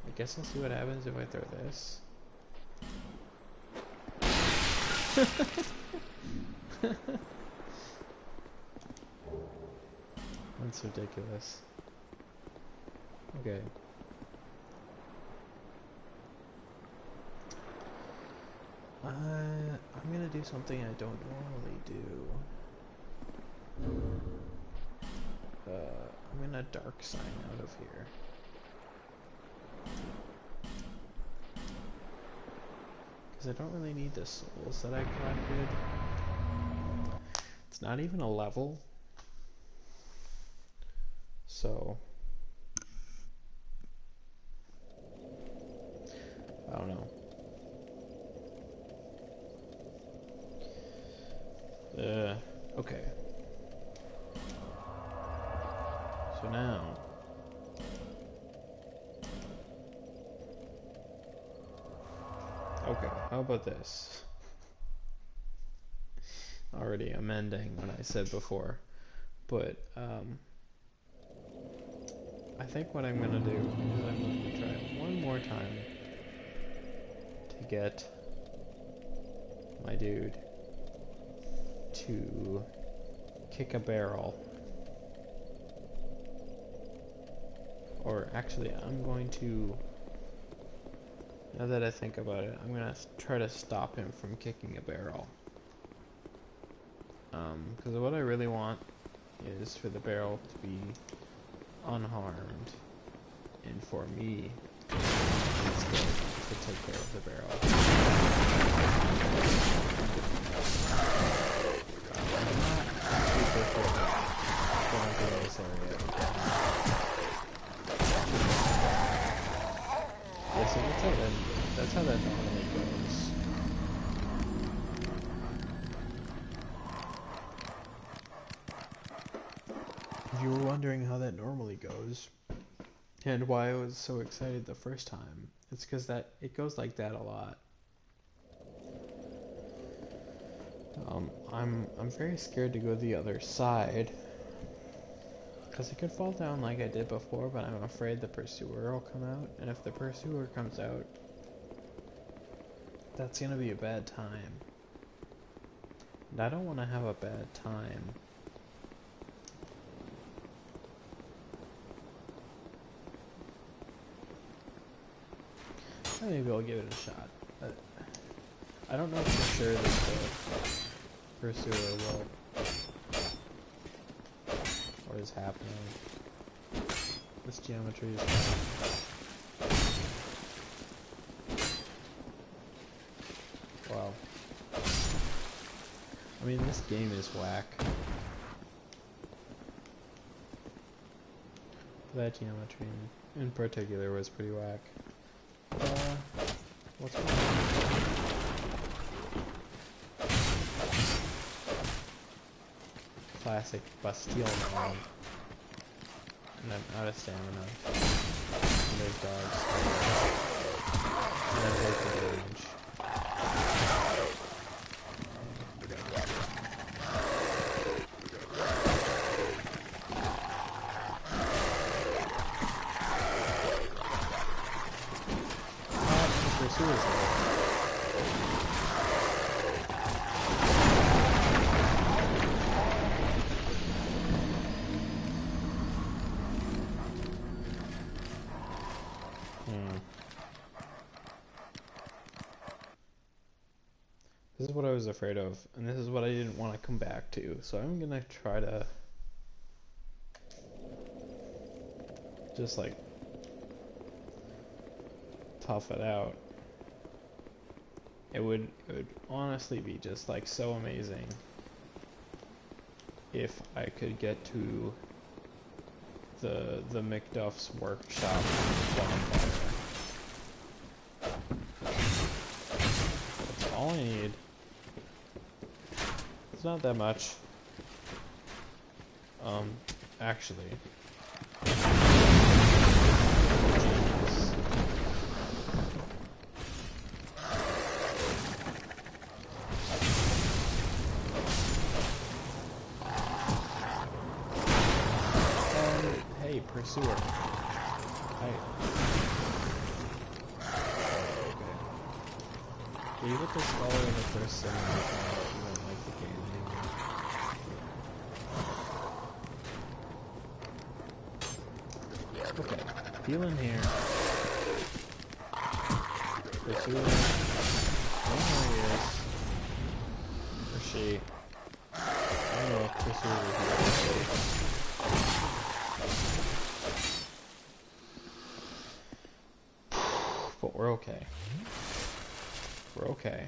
I guess I'll see what happens if I throw this. That's ridiculous. Okay. I'm gonna do something I don't normally do. I'm gonna dark sign out of here. Because I don't really need the souls that I collected. It's not even a level. So I don't know. Okay. So now okay, how about this? Already amending what I said before, but I think what I'm gonna do is I'm going to try one more time to get my dude to kick a barrel. Or actually, I'm going to, now that I think about it, I'm gonna try to stop him from kicking a barrel. Because what I really want is for the barrel to be unharmed, and for me instead to take care of the barrel. I'm not super sure going through this area again. Yeah, so that's how that normally goes. If you were wondering how that normally goes, and why I was so excited the first time, it's because that it goes like that a lot. I'm very scared to go the other side, because I could fall down like I did before, but I'm afraid the pursuer will come out, and if the pursuer comes out, that's gonna be a bad time. And I don't want to have a bad time. Maybe I'll give it a shot. I don't know for sure that the pursuer will. What is happening? This geometry is fine. Wow. I mean, this game is whack. That geometry in particular was pretty whack. What's going on? Classic Bastille man. And I'm out of stamina. And there's dogs. And I take the damage. This is what I was afraid of, and this is what I didn't want to come back to, so I'm gonna try to just like tough it out. It would honestly be just like so amazing if I could get to the McDuff's workshop bonfire. That's all I need. It's not that much. Actually. Hey, sewer. I... Okay. Yeah, you get the scholar in the first scene, you don't like the game anymore. Okay, feeling here. The sewer. I don't know where he is. Or she. I don't know if the sewer is here. But we're okay. We're okay.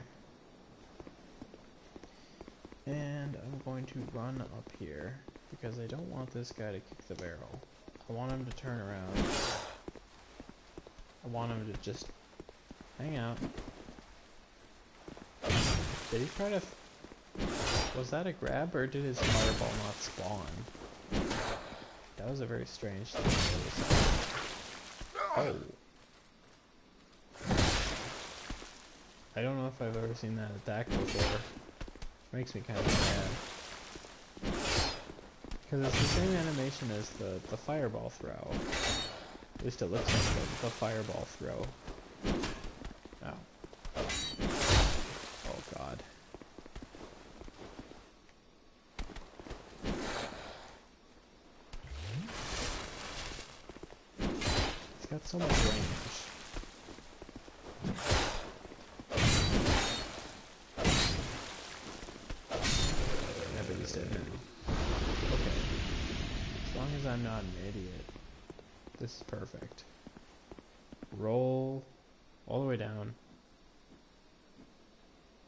And I'm going to run up here because I don't want this guy to kick the barrel. I want him to turn around. I want him to just hang out. Did he try to... Was that a grab or did his fireball not spawn? That was a very strange thing. Oh. I don't know if I've ever seen that attack before. Makes me kind of mad. Because it's the same animation as the fireball throw. At least it looks like the fireball throw. Oh. Oh god. It's got so much range. Okay. As long as I'm not an idiot. This is perfect. Roll all the way down.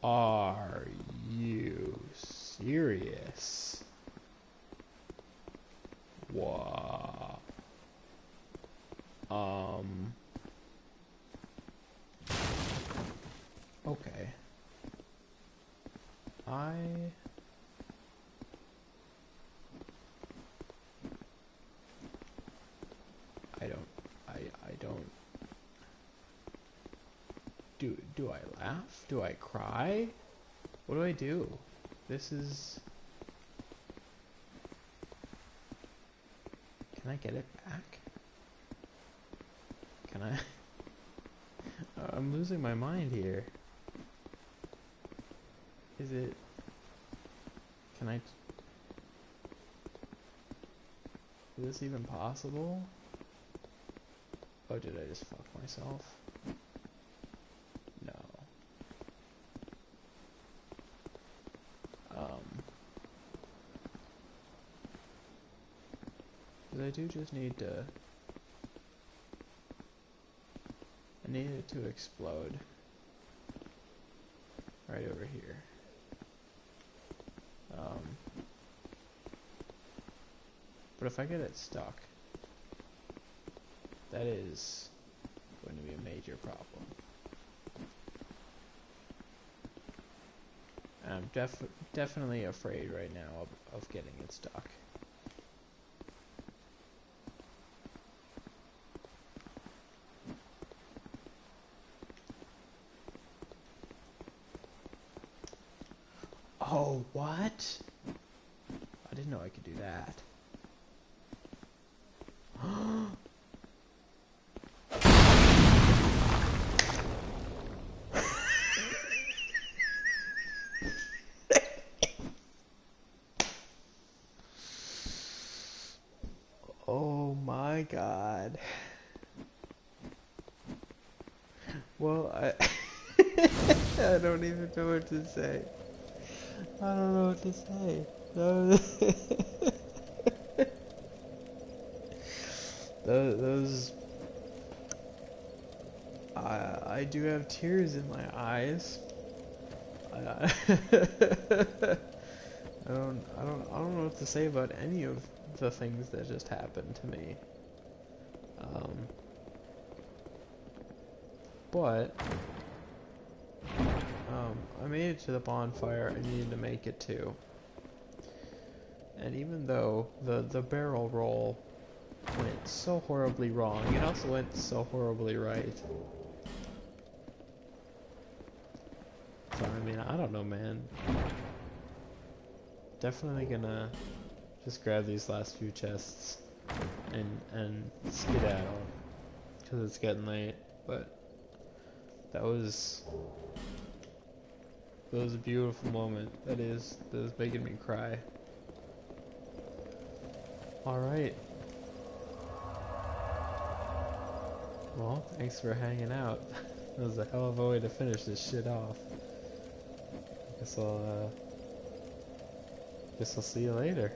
Are you serious? Wow. Okay. I don't. Do I laugh? Do I cry? What do I do? This is... Can I get it back? Can I? I'm losing my mind here. Is it... Can I... Is this even possible? Oh, did I just fuck myself? No. Because I do just need to... I need it to explode. Right over here. But if I get it stuck, that is going to be a major problem. And I'm definitely afraid right now of getting it stuck. Oh, what? I didn't know I could do that. Oh my god. Well, I I don't even know what to say. I don't know what to say. Those I do have tears in my eyes. I don't know what to say about any of the things that just happened to me. But I made it to the bonfire. I needed to make it too. And even though the barrel roll went so horribly wrong, it also went so horribly right. So I mean, I don't know, man. Definitely gonna just grab these last few chests. and skedaddle because it's getting late. But that was a beautiful moment. That is making me cry. All right. Well, thanks for hanging out. That was a hell of a way to finish this shit off. Guess I'll see you later.